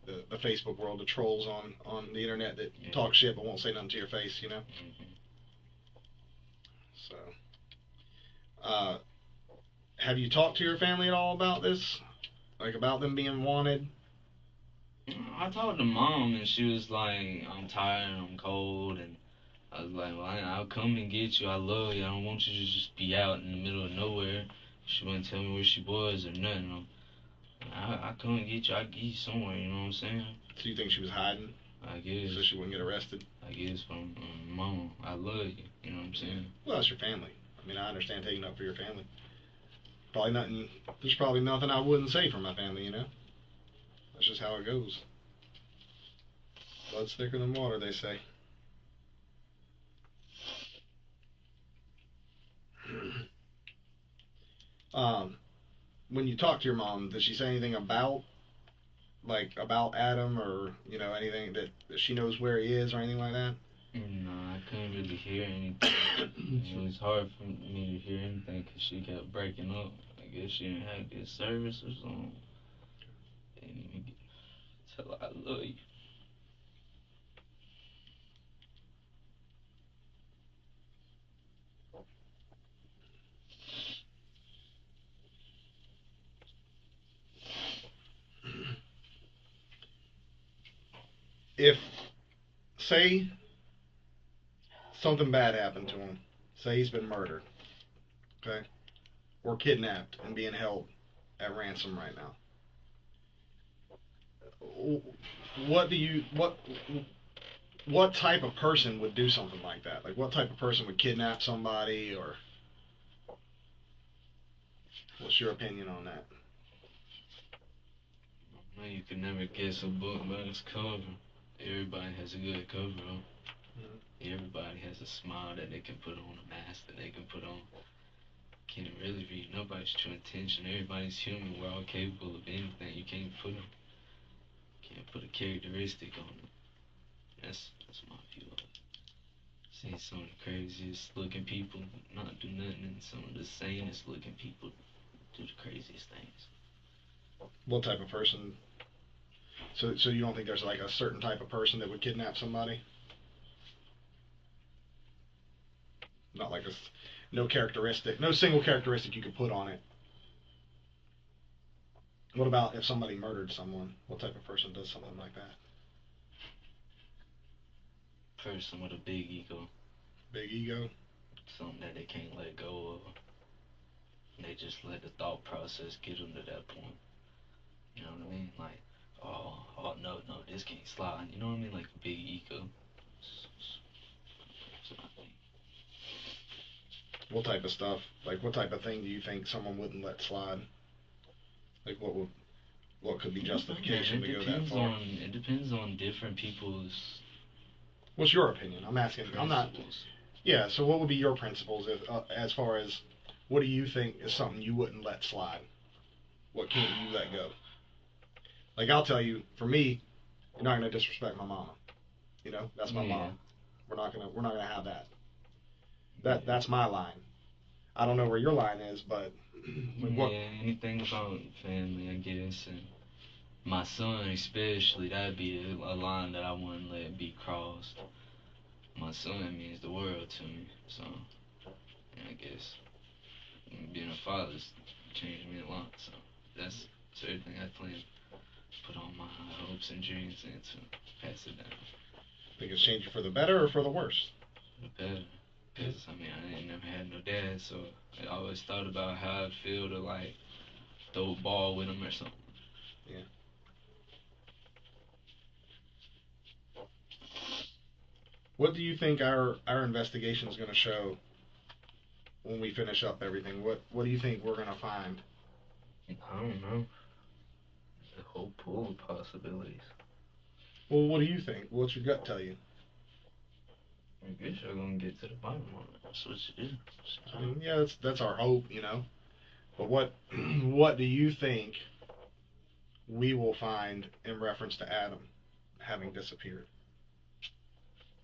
The Facebook world, the trolls on the internet that talk shit but won't say nothing to your face, you know. So, have you talked to your family at all about this? Like, about them being wanted? I talked to Mom, and she was like, I'm tired, I'm cold, and I was like, well, I'll come and get you. I love you. I don't want you to just be out in the middle of nowhere. She wouldn't tell me where she was or nothing. I come and get you. I'll get you somewhere, you know what I'm saying? So you think she was hiding? I guess. So she wouldn't get arrested? I guess from Mom. I love you, you know what I'm saying? Well, that's your family. I mean, I understand taking up for your family. There's probably nothing I wouldn't say for my family, you know? That's just how it goes. Blood's thicker than water, they say. When you talk to your mom, does she say anything about Adam, or, you know, anything that she knows where he is or anything like that? No, I couldn't really hear anything. It was hard for me to hear anything because she kept breaking up. I guess she didn't have good service or something. Didn't even tell her I love you. If, say, something bad happened to him, say he's been murdered, okay, or kidnapped and being held at ransom right now, what type of person would do something like that? Like, what type of person would kidnap somebody, or what's your opinion on that? Well, you can never guess a book by its cover. Everybody has a good cover up. Everybody has a smile that they can put on, a mask that they can put on. Can't really read nobody's true intention. Everybody's human. We're all capable of anything. You can't put a characteristic on them. That's my view of it. Seen some of the craziest looking people not do nothing, and some of the sanest looking people do the craziest things. What type of person? So you don't think there's like a certain type of person that would kidnap somebody? Not like no single characteristic you could put on it. What about if somebody murdered someone? What type of person does something like that? Person with a big ego. Big ego? Something that they can't let go of. They just let the thought process get them to that point. You know what I mean? Like, oh no, this can't slide. You know what I mean? Like a big ego. What type of stuff? Like, what type of thing do you think someone wouldn't let slide? Like, what could be justification to go that far? It depends on different people's. What's your opinion? I'm asking. Principles. I'm not. Yeah. So, what would be your principles as far as what do you think is something you wouldn't let slide? What can't you let go? Like, I'll tell you, for me, you're not gonna disrespect my mama. You know, that's my mom. We're not gonna have that. That's my line. I don't know where your line is, but anything about family, I guess, and my son especially, that'd be a line that I wouldn't let be crossed. My son means the world to me, so I guess being a father's changed me a lot. So that's certainly I plan to put all my hopes and dreams into pass it down. Think it's changed you for the better or for the worse? The better. Because, I mean, I ain't never had no dad, so I always thought about how I'd feel to, like, throw a ball with him or something. Yeah. What do you think our investigation is going to show when we finish up everything? What do you think we're going to find? I don't know. The whole pool of possibilities. Well, what do you think? What's your gut tell you? I guess you're gonna get to the bottom of it. That's what you do. I mean, yeah, that's our hope, you know. But what do you think we will find in reference to Adam having disappeared?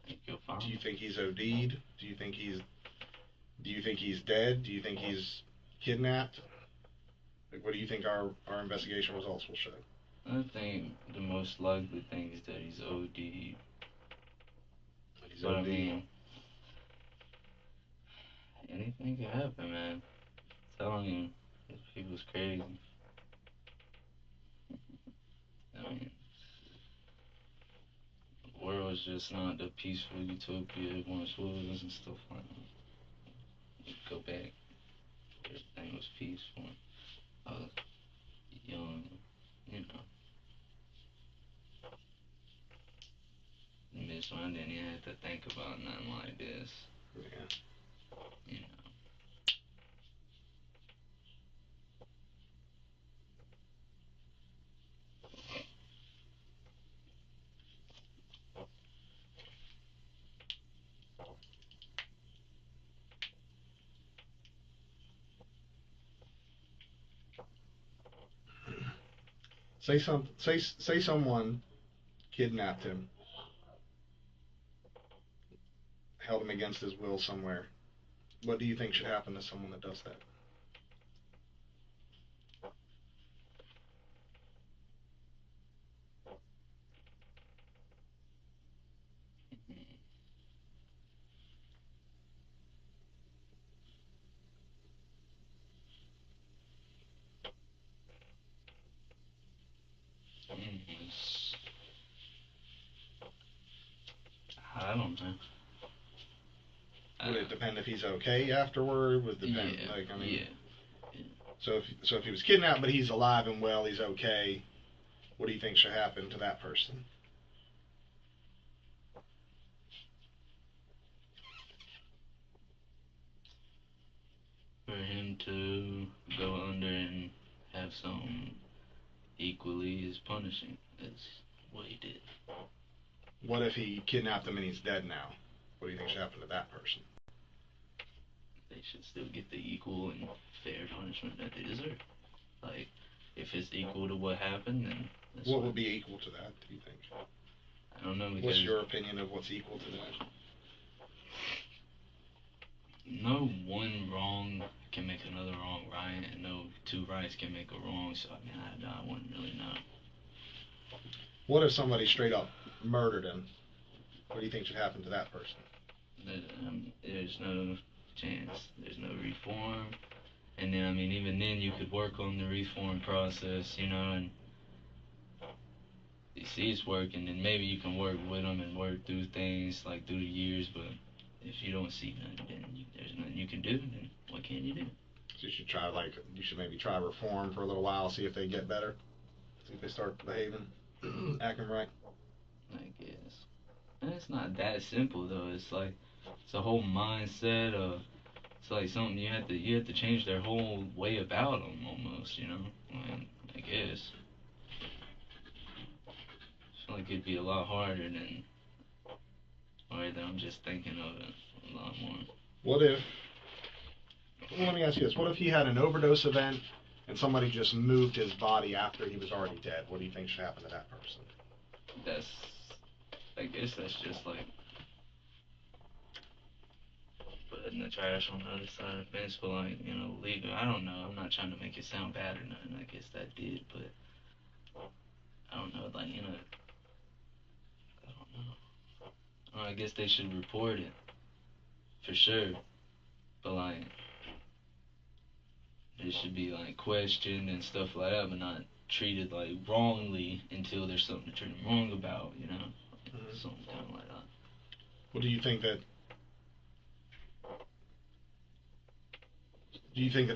I think you'll find Do you him. think he's OD'd? Do you think he's dead? Do you think he's kidnapped? Like, what do you think our investigation results will show? I think the most likely thing is that he's OD. He's But I OD. mean, anything can happen, man. I'm telling you, these people's crazy. I mean, the world's just not the peaceful utopia it once was and stuff like that. You go back, everything was peaceful. I was young, you know. Miss one didn't even have to think about nothing like this, Yeah. you know. Say someone kidnapped him, held him against his will somewhere. What do you think should happen to someone that does that? It's, I don't know. Would it depend if he's okay afterward? Would it depend? Yeah, Like, I mean, yeah. so if he was kidnapped but he's alive and well, he's okay. What do you think should happen to that person? For him to go under and have something equally as punishing as what he did. What if he kidnapped him and he's dead now? What do you think should happen to that person? They should still get the equal and fair punishment that they deserve. Like, if it's equal to what happened, then that's What fine. would be equal to that, do you think? I don't know, because What's your opinion of what's equal to that? no one wrong can make another wrong right, and no two rights can make a wrong, so I mean, I wouldn't really know. What if somebody straight up murdered him? What do you think should happen to that person? There's no chance. There's no reform. And then, I mean, even then you could work on the reform process, you know, and you see it's working, then maybe you can work with them and work through things, like, through the years, but if you don't see nothing, then there's nothing you can do, then what can you do? So you should maybe try reform for a little while, see if they get better, see if they start behaving, acting right. I guess. And it's not that simple, though. It's like, it's a whole mindset of, it's like something you have to change their whole way about them, almost, you know? I guess. I feel like it'd be a lot harder than, or than I'm just thinking of it a lot more. What if, well, let me ask you this, what if he had an overdose event and somebody just moved his body after he was already dead? What do you think should happen to that person? I guess that's just like putting the trash on the other side of the fence, but like, you know, legal. I don't know. I'm not trying to make it sound bad or nothing. I guess that did, but I don't know. Like, you know, I don't know. I guess they should report it for sure, but like, they should be like questioned and stuff like that, but not treated like wrongly until there's something to treat them wrong about, you know, something kind of like that. Well, do you think that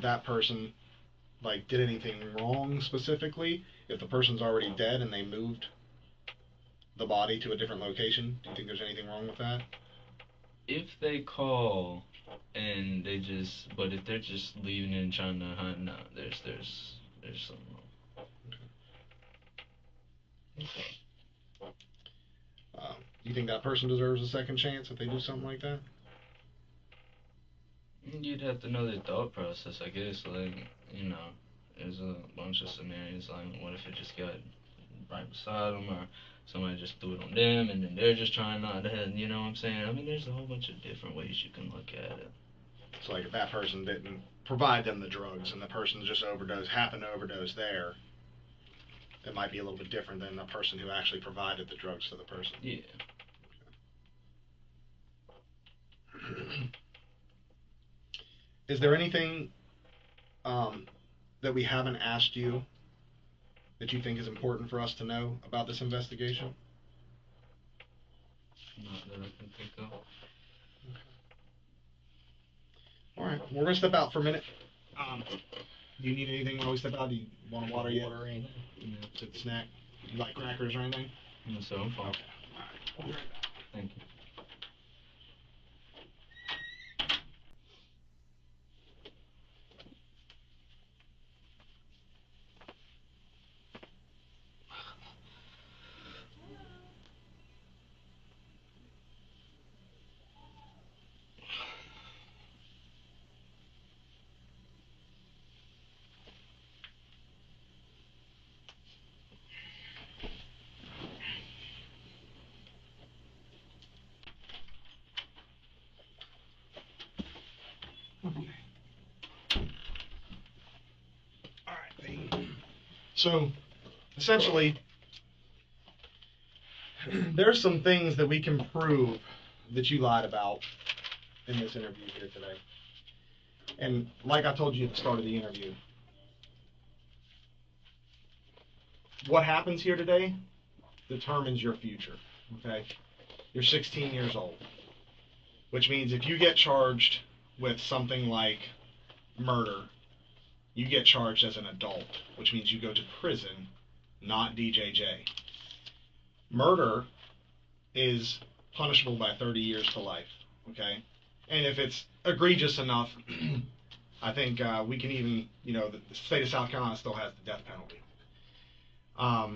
that person like did anything wrong specifically? If the person's already dead and they moved the body to a different location, do you think there's anything wrong with that? If they call and they just, but if they're just leaving and trying to hunt, no, there's something wrong. Do you think that person deserves a second chance if they do something like that? You'd have to know their thought process, I guess. Like, you know, there's a bunch of scenarios. Like, what if it just got right beside them, or somebody just threw it on them, and then they're just trying not to, you know what I'm saying? I mean, there's a whole bunch of different ways you can look at it. It's like if that person didn't provide them the drugs and the person just happened to overdose there, it might be a little bit different than the person who actually provided the drugs to the person. Yeah. Is there anything that we haven't asked you that you think is important for us to know about this investigation? Not that I can think of. All right, we're gonna step out for a minute. Do you need anything when we step out? Do you want a water yet? Water or anything? To the snack? You like crackers or anything? No, so I'm fine. Okay. All right. We'll be right back. Thank you. All right. So, essentially, there's some things that we can prove that you lied about in this interview here today. And like I told you at the start of the interview, what happens here today determines your future, okay? You're 16 years old, which means if you get charged with something like murder, you get charged as an adult, which means you go to prison, not DJJ. Murder is punishable by 30 years to life, okay? And if it's egregious enough, I think we can even, the state of South Carolina still has the death penalty. I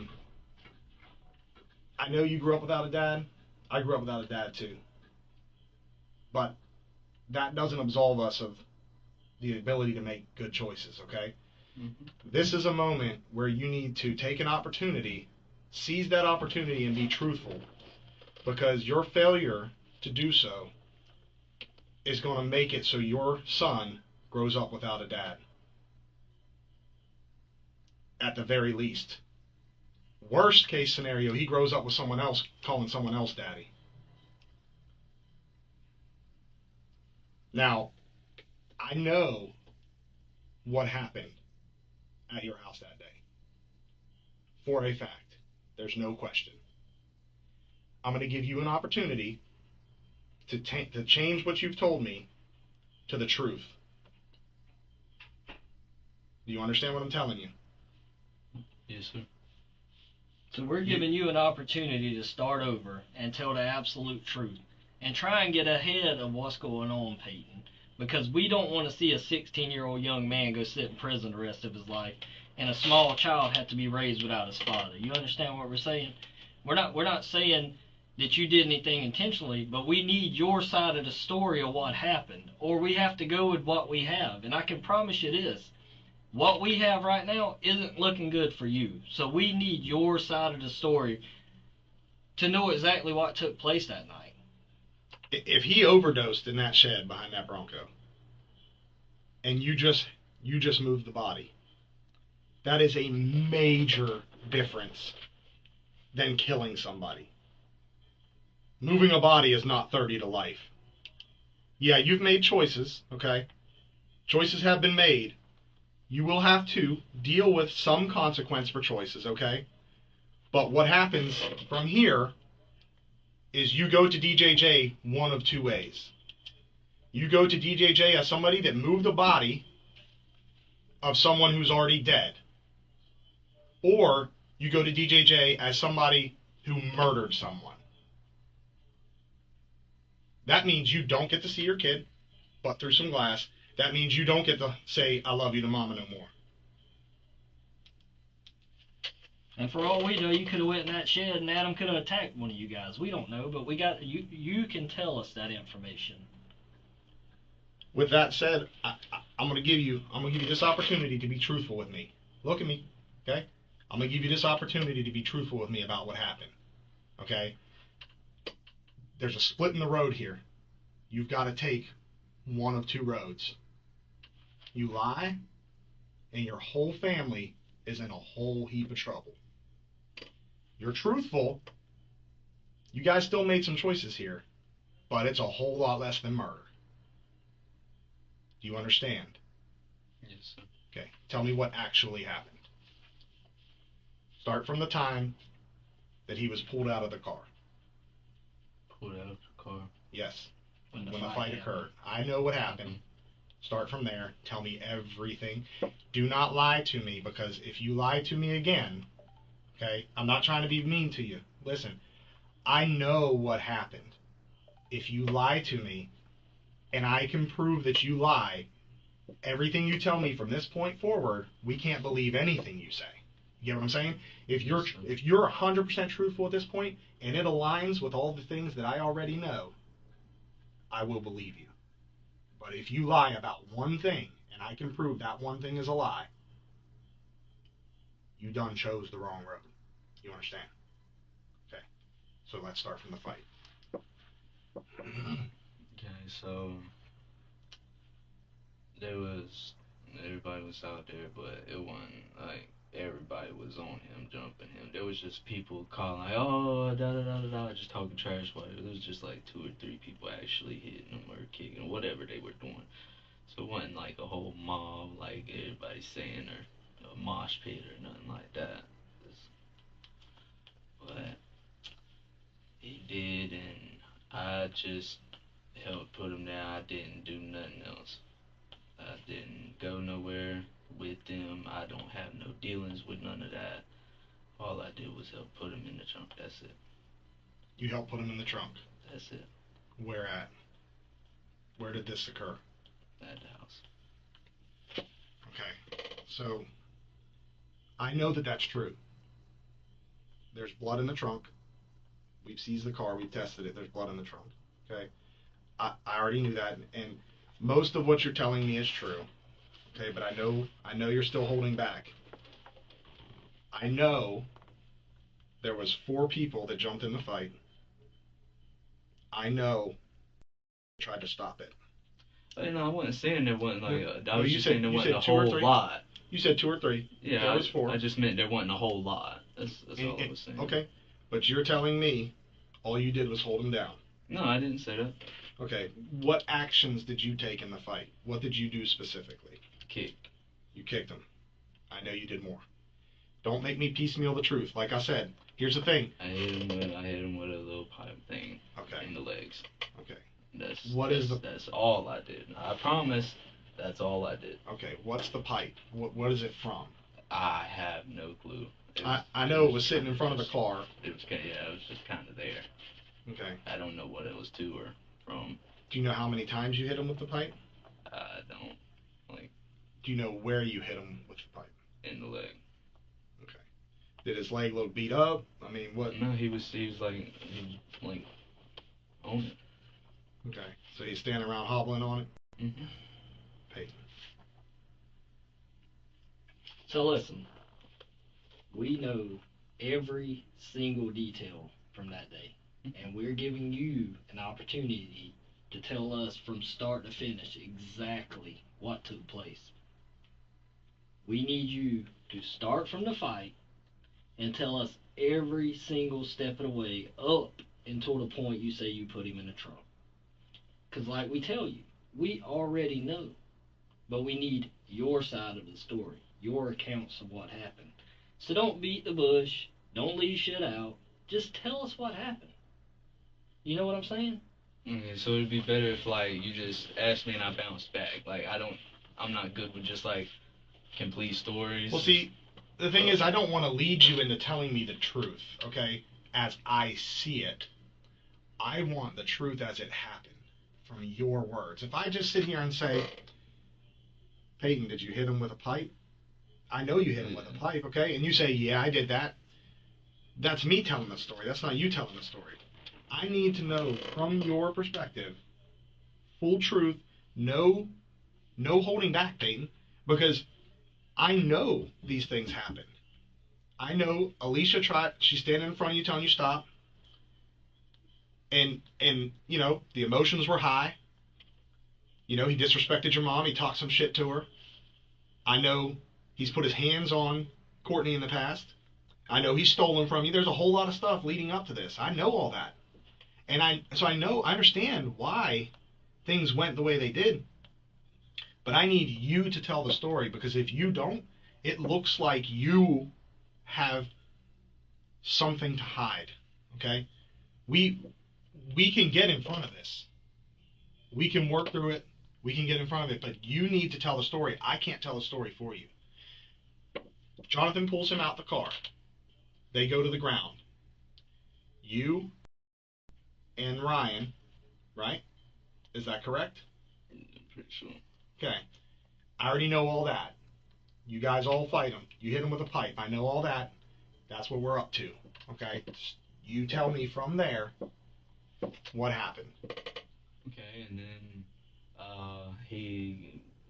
know you grew up without a dad. I grew up without a dad too. But that doesn't absolve us of the ability to make good choices, okay? Mm-hmm. This is a moment where you need to take an opportunity, seize that opportunity, and be truthful, because your failure to do so is going to make it so your son grows up without a dad. At the very least. Worst case scenario, he grows up with someone else calling someone else daddy. Now, I know what happened at your house that day. For a fact. There's no question. I'm going to give you an opportunity to change what you've told me to the truth. Do you understand what I'm telling you? Yes, sir. So we're giving you an opportunity to start over and tell the absolute truth and try and get ahead of what's going on, Peyton. Because we don't want to see a 16-year-old young man go sit in prison the rest of his life and a small child have to be raised without his father. You understand what we're saying? We're not saying that you did anything intentionally, but we need your side of the story of what happened, or we have to go with what we have. And I can promise you this. What we have right now isn't looking good for you. So we need your side of the story to know exactly what took place that night. If he overdosed in that shed behind that Bronco, and you just moved the body, that is a major difference than killing somebody. Moving a body is not 30 to life. Yeah, you've made choices, okay? Choices have been made. You will have to deal with some consequence for choices, okay? But what happens from here is you go to DJJ one of two ways. You go to DJJ as somebody that moved the body of someone who's already dead. Or you go to DJJ as somebody who murdered someone. That means you don't get to see your kid, but through some glass. That means you don't get to say, I love you to mama no more. And for all we know, you could have went in that shed and Adam could have attacked one of you guys. We don't know, but we got you can tell us that information. With that said, I'm gonna give you this opportunity to be truthful with me. Look at me, okay? I'm gonna give you this opportunity to be truthful with me about what happened, okay? There's a split in the road here. You've got to take one of two roads. You lie, and your whole family is in a whole heap of trouble. You're truthful. You guys still made some choices here, but it's a whole lot less than murder. Do you understand? Yes, sir. Okay, tell me what actually happened. Start from the time that he was pulled out of the car. Pulled out of the car. Yes, When the when the fight fight happened. occurred. I know what happened. Start from there. Tell me everything. Do not lie to me, because if you lie to me again, okay, I'm not trying to be mean to you. Listen, I know what happened. If you lie to me, and I can prove that you lie, everything you tell me from this point forward, we can't believe anything you say. You get what I'm saying? If you're 100% truthful at this point, and it aligns with all the things that I already know, I will believe you. But if you lie about one thing, and I can prove that one thing is a lie, you done chose the wrong road. You understand? Okay. So let's start from the fight. Okay, so everybody was out there, but it wasn't like everybody was on him, jumping him. There was just people calling like, oh, da da da da da, just talking trash. It was just like 2 or 3 people actually hitting him or kicking him, whatever they were doing. So it wasn't like a whole mob, like everybody saying, or a mosh pit or nothing like that. But he did, and I just helped put him down. I didn't do nothing else. I didn't go nowhere with them. I don't have no dealings with none of that. All I did was help put him in the trunk. That's it. You helped put him in the trunk. That's it. Where at? Where did this occur? At the house. Okay. So, I know that that's true. There's blood in the trunk. We've seized the car. We've tested it. There's blood in the trunk. Okay. I already knew that, and most of what you're telling me is true. Okay, but I know you're still holding back. I know there was 4 people that jumped in the fight. I know tried to stop it. You know, I wasn't saying there wasn't like I No, was you just said- saying there you wasn't a said 2 or whole 3. lot. You said 2 or 3. Yeah, there was 4. I just meant there wasn't a whole lot. That's all I was saying. Okay, but you're telling me all you did was hold him down. No, I didn't say that. Okay, what actions did you take in the fight? What did you do specifically? Kick. You kicked him. I know you did more. Don't make me piecemeal the truth. Like I said, here's the thing. I hit him with a little pipe thing Okay. in the legs. Okay. That's all I did. I promise. That's all I did. Okay. What's the pipe? What is it from? I have no clue. I know it was sitting in front of the car. It was just kind of there. Okay. I don't know what it was to or from. Do you know how many times you hit him with the pipe? I don't. Do you know where you hit him with the pipe? In the leg. Okay. Did his leg look beat up? I mean, what? No, he was like on it. Okay. So he's standing around hobbling on it? Mm-hmm. Peyton. So listen, we know every single detail from that day, and we're giving you an opportunity to tell us from start to finish exactly what took place. We need you to start from the fight and tell us every single step of the way up until the point you say you put him in the trunk. Because like we tell you, we already know, but we need your side of the story, your accounts of what happened. So don't beat the bush, don't leave shit out, just tell us what happened. You know what I'm saying? Okay, so it'd be better if you just asked me and I bounced back. I'm not good with just complete stories. Well, see, the thing is, I don't want to lead you into telling me the truth, okay, as I see it. I want the truth as it happened, from your words. If I just sit here and say, Peyton, did you hit him with a pipe? I know you hit him with a pipe, okay? And you say, yeah, I did that. That's me telling the story. That's not you telling the story. I need to know from your perspective, full truth, No holding back, Peyton, because I know these things happen. I know Alicia she's standing in front of you telling you stop. And you know, the emotions were high. You know, he disrespected your mom. He talked some shit to her. I know he's put his hands on Courtney in the past. I know he's stolen from you. There's a whole lot of stuff leading up to this. I know all that. And I understand why things went the way they did. But I need you to tell the story, because if you don't, it looks like you have something to hide. Okay? We can get in front of this. We can work through it. We can get in front of it, but you need to tell the story. I can't tell the story for you. Jonathan pulls him out the car. They go to the ground. You and Ryan, right? Is that correct? I'm pretty sure. Okay. I already know all that. You guys all fight him. You hit him with a pipe. I know all that. That's what we're up to. Okay? You tell me from there what happened. Okay, and then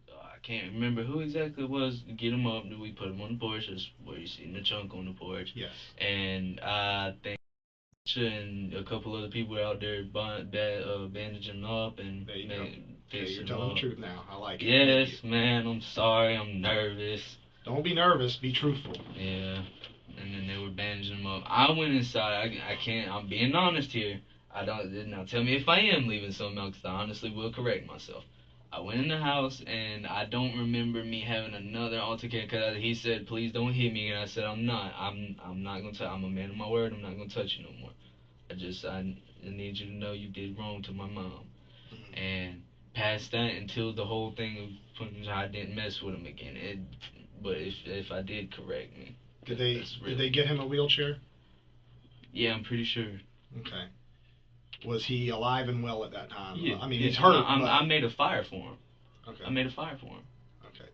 I can't remember who exactly it was. Get him up, and we put him on the porch. That's where you seen the chunk on the porch. Yes. And I think and a couple other people were out there bandaging him up and There you fixing you're him telling up. the truth now. I like it. Yes, man. I'm sorry. I'm nervous. Don't be nervous. Be truthful. Yeah. And then they were bandaging him up. I went inside. I can't. I'm being honest here. I don't. Now tell me if I am leaving something out, because I honestly will correct myself. I went in the house and I don't remember me having another altercation, because he said, "Please don't hit me," and I said, "I'm not. I'm not gonna. I'm a man of my word. I'm not gonna touch you no more. I need you to know you did wrong to my mom." Mm-hmm. And past that, until the whole thing of I didn't mess with him again. But if I did, correct me. Did they get him a wheelchair? Yeah, I'm pretty sure. Okay. Was he alive and well at that time? Yeah. I mean, yeah, he's hurt. I made a fire for him. Okay. I made a fire for him. Okay.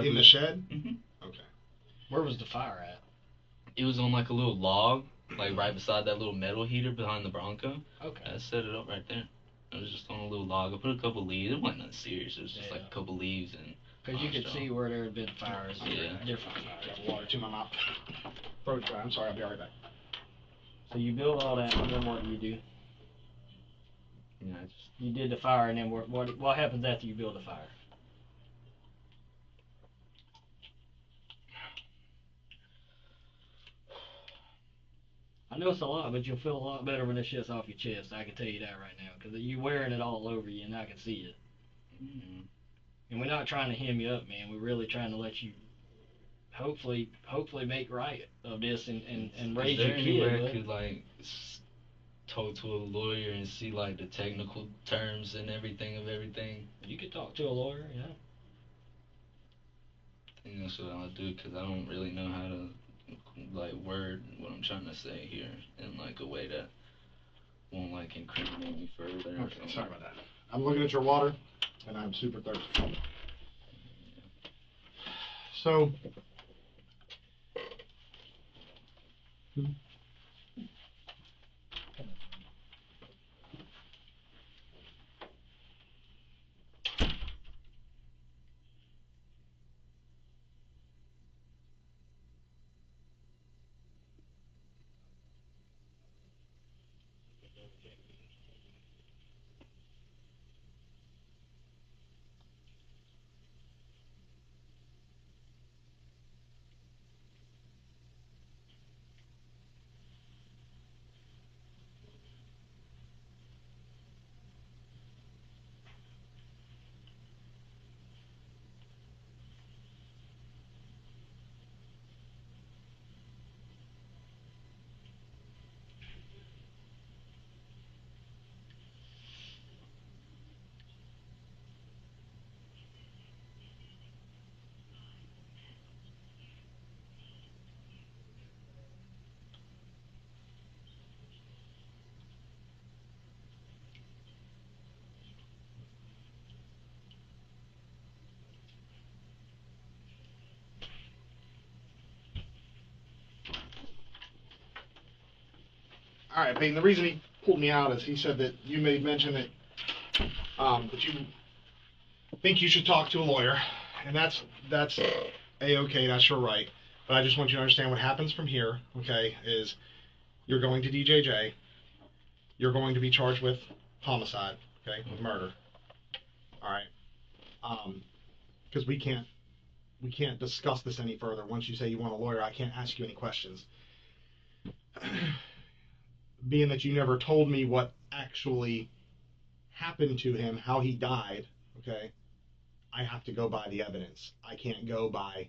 In the shed? Mm-hmm. Okay. Where was the fire at? It was on like a little log, like right beside that little metal heater behind the Bronco. Okay. I set it up right there. It was just on a little log. I put a couple leaves. It wasn't nothing serious. It was just like a couple leaves and. Because you could see where there had been fires. Yeah. Different fires. Got water to my mouth. Throat dry. I'm sorry. I'll be right back. So you build all that, and then what do you do? Yeah, You did the fire, and then what happens after you build the fire? I know it's a lot, but you'll feel a lot better when this shit's off your chest. I can tell you that right now, because you're wearing it all over you, and I can see it. Mm-hmm. And we're not trying to hem you up, man. We're really trying to let you, hopefully make right of this and raise your kid. Is there any way I could like talk to a lawyer and see like the technical terms and everything of everything? You could talk to a lawyer, yeah. I think that's what I'll do, because I don't really know how to like word what I'm trying to say here in like a way that won't like incriminate me further. Okay, sorry about that. I'm looking at your water, and I'm super thirsty. So, all right, Peyton. The reason he pulled me out is he said that you made mention that think you should talk to a lawyer, and that's a-okay, that's your right. But I just want you to understand what happens from here, okay, is you're going to DJJ, you're going to be charged with homicide, okay, with murder. All right. Because we can't discuss this any further. Once you say you want a lawyer, I can't ask you any questions. Being that you never told me what actually happened to him, how he died, okay, I have to go by the evidence. I can't go by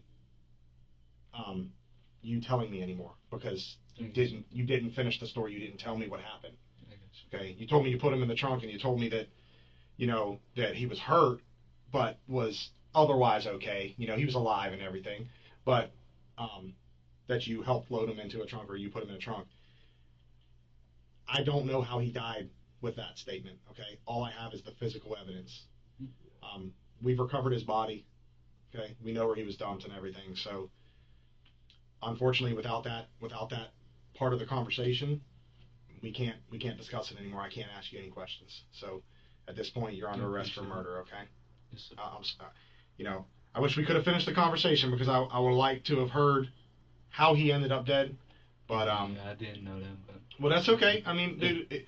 you telling me anymore, because you didn't finish the story. You didn't tell me what happened. Okay, you told me you put him in the trunk, and you told me that, you know, that he was hurt, but was otherwise okay. You know, he was alive and everything, but that you helped load him into a trunk, or you put him in a trunk. I don't know how he died with that statement. Okay, all I have is the physical evidence. We've recovered his body. Okay, we know where he was dumped and everything. So, unfortunately, without that part of the conversation, we can't discuss it anymore. I can't ask you any questions. So, at this point, you're under arrest for murder. Okay. Yes, sir. You know, I wish we could have finished the conversation, because I would like to have heard how he ended up dead. But yeah, I didn't know that. But well, that's okay. I mean, dude,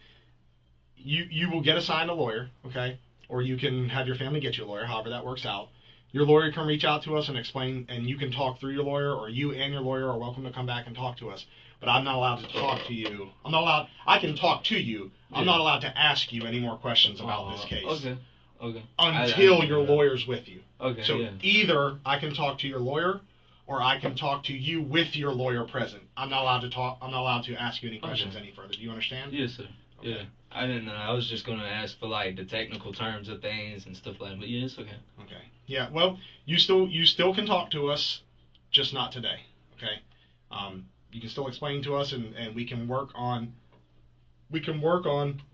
you will get assigned a lawyer, okay, or you can have your family get you a lawyer. However that works out. Your lawyer can reach out to us and explain, and you can talk through your lawyer, or you and your lawyer are welcome to come back and talk to us. But I'm not allowed to talk to you. I'm not allowed. I can talk to you. I'm not allowed to ask you any more questions about this case. Okay. Until your lawyer's with you. Okay. So either I can talk to your lawyer, or I can talk to you with your lawyer present. I'm not allowed to talk. I'm not allowed to ask you any questions any further. Do you understand? Yes, sir. Okay. Yeah. I didn't know. I was just gonna ask for like the technical terms of things and stuff like that. But yeah, it's okay. Okay. Yeah. Well, you still can talk to us, just not today. Okay. You can still explain to us, and we can work on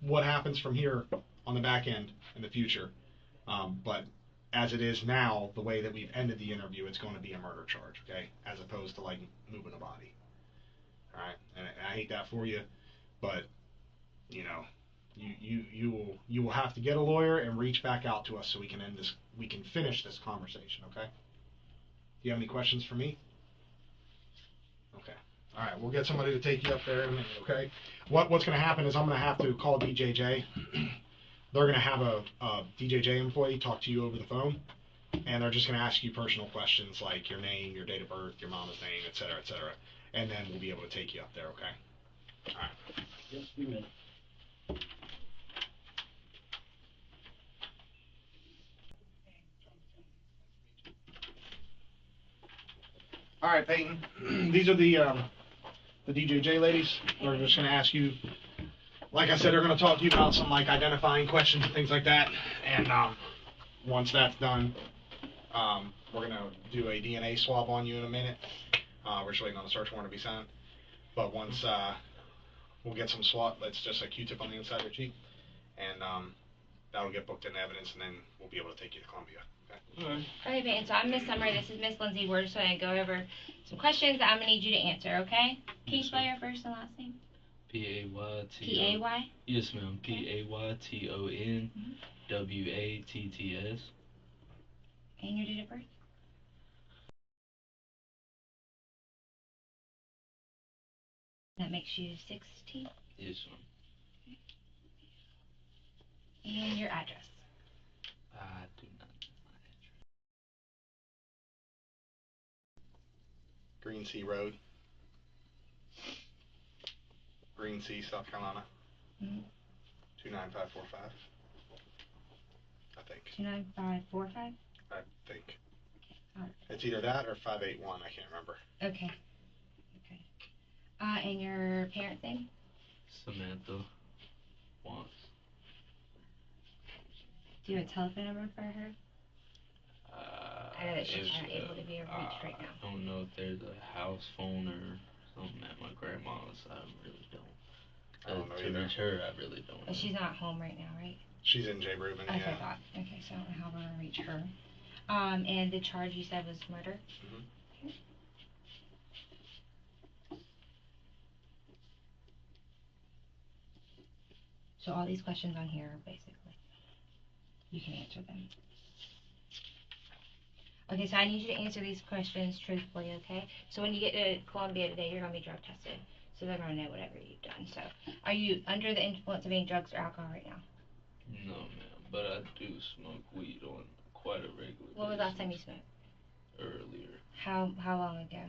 what happens from here on the back end in the future. But as it is now, the way that we've ended the interview, it's going to be a murder charge, okay, as opposed to like moving a body. All right, and I hate that for you, but you know, you will have to get a lawyer and reach back out to us so we can finish this conversation, okay? Do you have any questions for me? Okay. All right, we'll get somebody to take you up there in a minute, okay? What's going to happen is I'm going to have to call DJJ. They're going to have a DJJ employee talk to you over the phone, and they're just going to ask you personal questions like your name, your date of birth, your mama's name, et cetera, and then we'll be able to take you up there, okay? All right. Just a minute. All right, Peyton. These are the DJJ ladies. They're just going to ask you, like I said, they're going to talk to you about some like identifying questions and things like that. And once that's done, we're going to do a DNA swab on you in a minute. We're just waiting on the search warrant to be signed. But once we'll get some swab, that's just a Q-tip on the inside of your cheek, and that'll get booked into evidence, and then we'll be able to take you to Columbia. Okay. Okay, Peyton, so I'm Miss Summer, this is Miss Lindsay. We're just going to go over some questions that I'm going to need you to answer, okay? Can you spell your first and last name? P-A-Y-T-O. P-A-Y? Yes, ma'am. P-A-Y-T-O-N-W-A-T-T-S. And your date of birth? That makes you 16. Yes, ma'am. And your address? I do not know my address. Green Sea Road, Green Sea, South Carolina. 29545. I think. 29545? I think. Okay. It's either that or 581. I can't remember. Okay. And your parents' name? Samantha Watts. Do you have a telephone number for her? I know that she's not able to be reached right now. I don't know if there's a house phone or something at my grandma's. I really don't. I don't know to either. reach her, I really don't. But she's not home right now, right? She's in J. Reuben, I yeah. forgot. Okay, so I don't know how we're gonna reach her. And the charge you said was murder? Mhm. Okay. So all these questions on here, basically, you can answer them. Okay, so I need you to answer these questions truthfully, okay? So when you get to Columbia today, you're gonna be drug tested. So they're gonna know whatever you've done. So, are you under the influence of any drugs or alcohol right now? No, ma'am. But I do smoke weed on quite a regular What was the last time you smoked? Earlier. How long ago?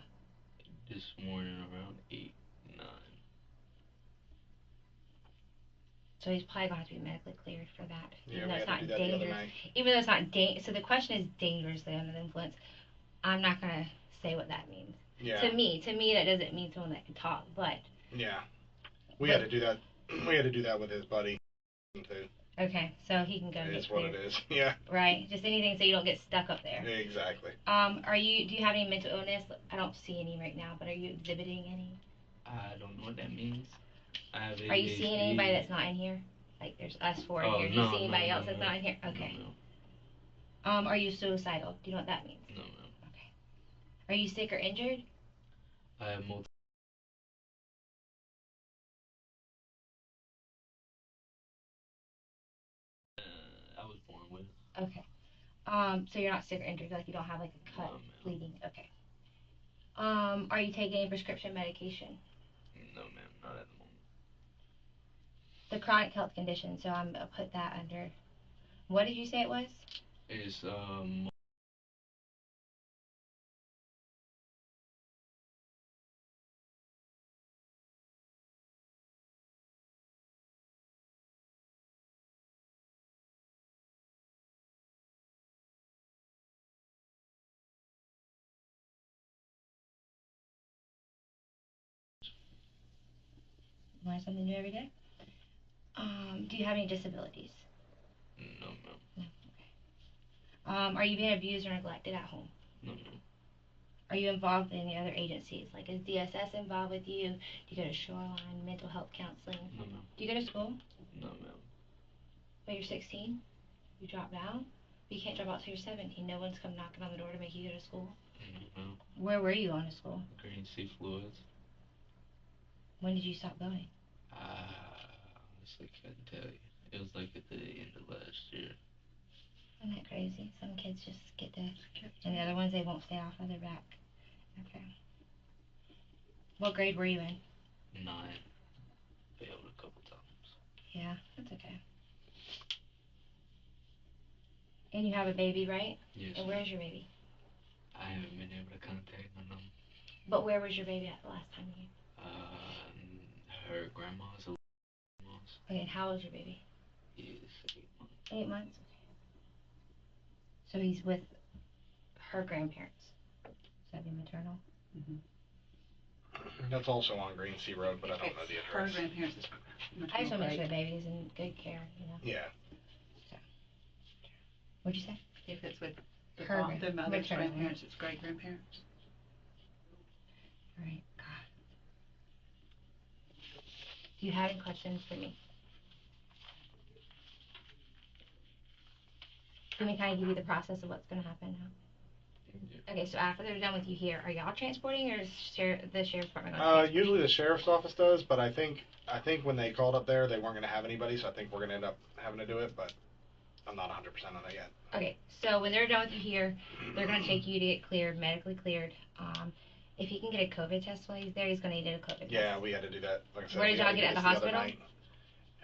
This morning around 8, 9. So he's probably gonna have to be medically cleared for that. Yeah, Even we though it's had to do not that the other dangerous. night. Even though it's not so the question is dangerously under the influence. I'm not gonna say what that means. Yeah. To me, that doesn't mean someone that can talk, but. Yeah. We had to do that. We had to do that with his buddy too. Okay, so he can go. It's what it is. Yeah. Right. Just anything so you don't get stuck up there. Exactly. Do you have any mental illness? I don't see any right now, but are you exhibiting any? I don't know what that means. I have ADHD. Are you seeing anybody that's not in here? Like there's us four in here. Do you see anybody else that's not in here? Okay. No. Are you suicidal? Do you know what that means? No, ma'am. Okay. Are you sick or injured? I have multiple. I was born with. Okay. So you're not sick or injured, like you don't have like a cut, No, bleeding. Okay. Are you taking any prescription medication? No, ma'am, not at the moment. The chronic health condition, so I'm gonna put that under. What did you say it was? It's Learn something new every day. Do you have any disabilities? no, ma'am. No. Okay. Are you being abused or neglected at home? No, ma'am. Are you involved in any other agencies? Like is DSS involved with you? Do you go to Shoreline, mental health counseling? No, ma'am. Do you go to school? No, ma'am. But you're 16? You dropped out? You can't drop out till you're 17. No one's come knocking on the door to make you go to school. No. Where were you going to school? Green Sea Fluids. When did you stop going? Honestly couldn't tell you. It was like at the end of last year. Isn't that crazy? Some kids just get to, and the other ones they won't stay off of their back. Okay. What grade were you in? 9. Failed a couple times. Yeah, that's okay. And you have a baby, right? Yes. And where's your baby? I haven't been able to contact none of them. But where was your baby at the last time you? Her grandma's. Okay, and how old is your baby? He is 8 months. 8 months? Okay. So he's with her grandparents. Does that be maternal? That's also on Green Sea Road, but I don't know the Her address. grandparents is I just want to make sure the baby's in good care, you know? Yeah. What'd you say? if it's with the, Her the mother's maternal. grandparents, it's great grandparents. Alright, God. Do you have any questions for me? Let me kind of give you the process of what's going to happen now. Yeah. Okay, so after they're done with you here, are y'all transporting or is the sheriff's department going to transport? Usually the sheriff's office does, but I think when they called up there, they weren't going to have anybody, so I think we're going to end up having to do it, but I'm not 100% on that yet. Okay, so when they're done with you here, they're going to take you to get cleared, medically cleared. If he can get a COVID test while he's there, he's going to need a COVID test. Yeah, we had to do that. Like I said, Where did we y'all had to get it, do at this the other hospital? night.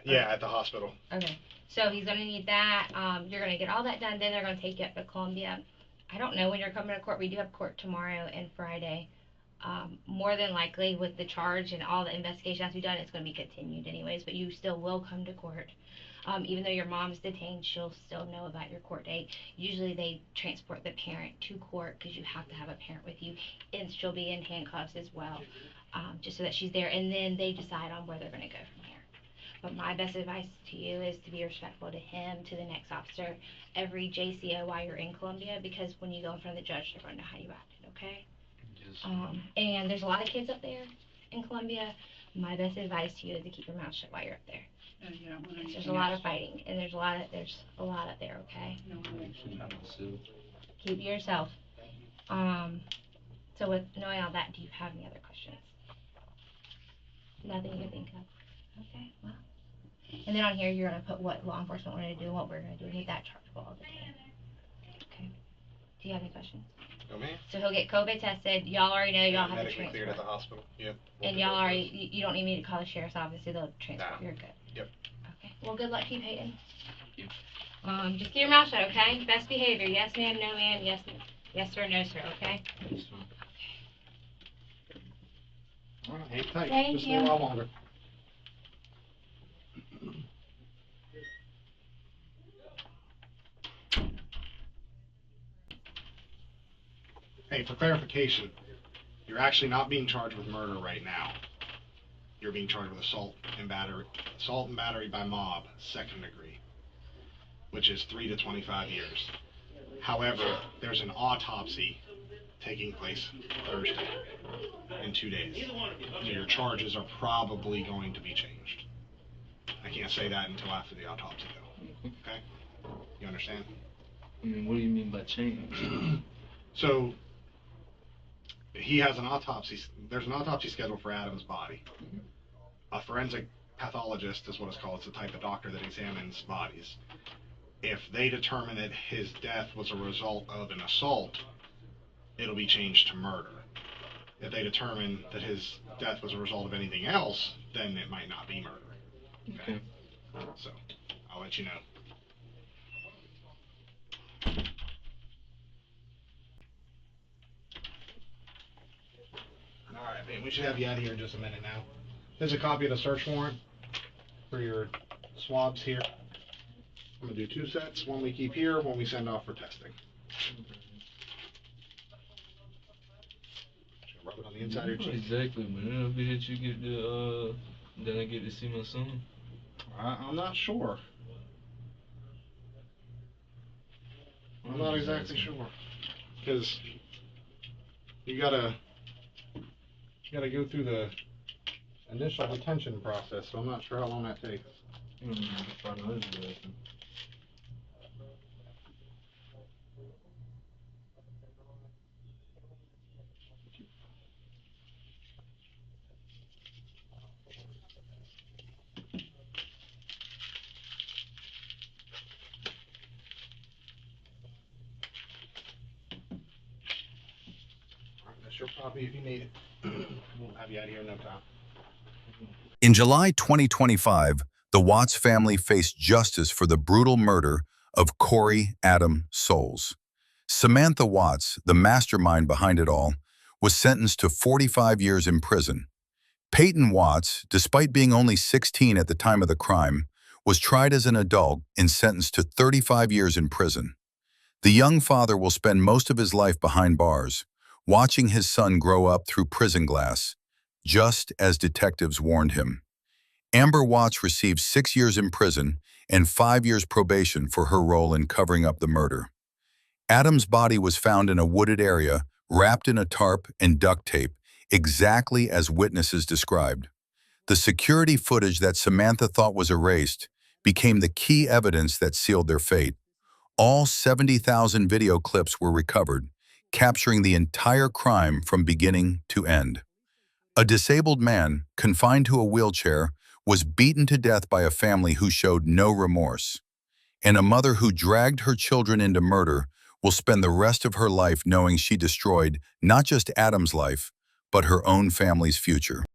Yeah, at the hospital. Okay, so he's going to need that. You're going to get all that done, then they're going to take you up to Columbia. I don't know when you're coming to court. We do have court tomorrow and Friday. More than likely, with the charge and all the investigation has to be done, it's going to be continued anyways, but you still will come to court. Even though your mom's detained, she'll still know about your court date. Usually they transport the parent to court because you have to have a parent with you, and she'll be in handcuffs as well, just so that she's there, and then they decide on where they're going to go from here. But my best advice to you is to be respectful to him, to the next officer, every JCO while you're in Columbia, because when you go in front of the judge, they're going to know how you acted, okay? Just, And there's a lot of kids up there in Columbia. My best advice to you is to keep your mouth shut while you're up there. You don't want There's a lot of fighting, and there's a lot up there, okay? No one Keep it yourself. So with knowing all that, do you have any other questions? Nothing you can think of? Okay, well. And then on here, you're going to put what law enforcement wanted to do and what we're going to do with that chargeable all the time. Okay. Do Do you have any questions? No, ma'am. So he'll get COVID tested. Y'all already know y'all have to Medically transfer. cleared at the hospital. Yep. And y'all already, you don't need me to call the sheriff's office, so they'll transfer. Nah. You're good. Yep. Okay. Well, good luck to you, Peyton. Yep. Just keep your mouth shut, okay? Best behavior. Yes, ma'am. No, ma'am. Yes, sir. No, sir. Okay. All right. Hang tight. Thank Just you. a little while longer. Hey, for clarification, you're actually not being charged with murder right now. You're being charged with assault and battery by mob, second degree, which is 3 to 25 years. However, there's an autopsy taking place Thursday in 2 days. So your charges are probably going to be changed. I can't say that until after the autopsy though. Okay? You understand? I mean, what do you mean by change? So he has an autopsy. There's an autopsy scheduled for Adam's body. A forensic pathologist is what it's called. It's the type of doctor that examines bodies. If they determine that his death was a result of an assault, it'll be changed to murder. If they determine that his death was a result of anything else, then it might not be murder. Okay? So, I'll let you know. Alright, man, we should have you out of here in just a minute now. There's a copy of the search warrant for your swabs here. I'm gonna do 2 sets, one we keep here, one we send off for testing. Just rub it on the inside of your cheek. Exactly, man. I'll be that you get the, then I get to see my son. I'm not sure. I'm not exactly sure. Because you gotta go through the initial detention process, so I'm not sure how long that takes. That's your copy if you need it. We'll have you out of here in no time. In July 2025, the Watts family faced justice for the brutal murder of Corey Adam Soules. Samantha Watts, the mastermind behind it all, was sentenced to 45 years in prison. Peyton Watts, despite being only 16 at the time of the crime, was tried as an adult and sentenced to 35 years in prison. The young father will spend most of his life behind bars, watching his son grow up through prison glass, just as detectives warned him. Amber Watts received 6 years in prison and 5 years probation for her role in covering up the murder. Adam's body was found in a wooded area, wrapped in a tarp and duct tape, exactly as witnesses described. The security footage that Samantha thought was erased became the key evidence that sealed their fate. All 70,000 video clips were recovered, capturing the entire crime from beginning to end. A disabled man, confined to a wheelchair, was beaten to death by a family who showed no remorse. And a mother who dragged her children into murder will spend the rest of her life knowing she destroyed not just Adam's life, but her own family's future.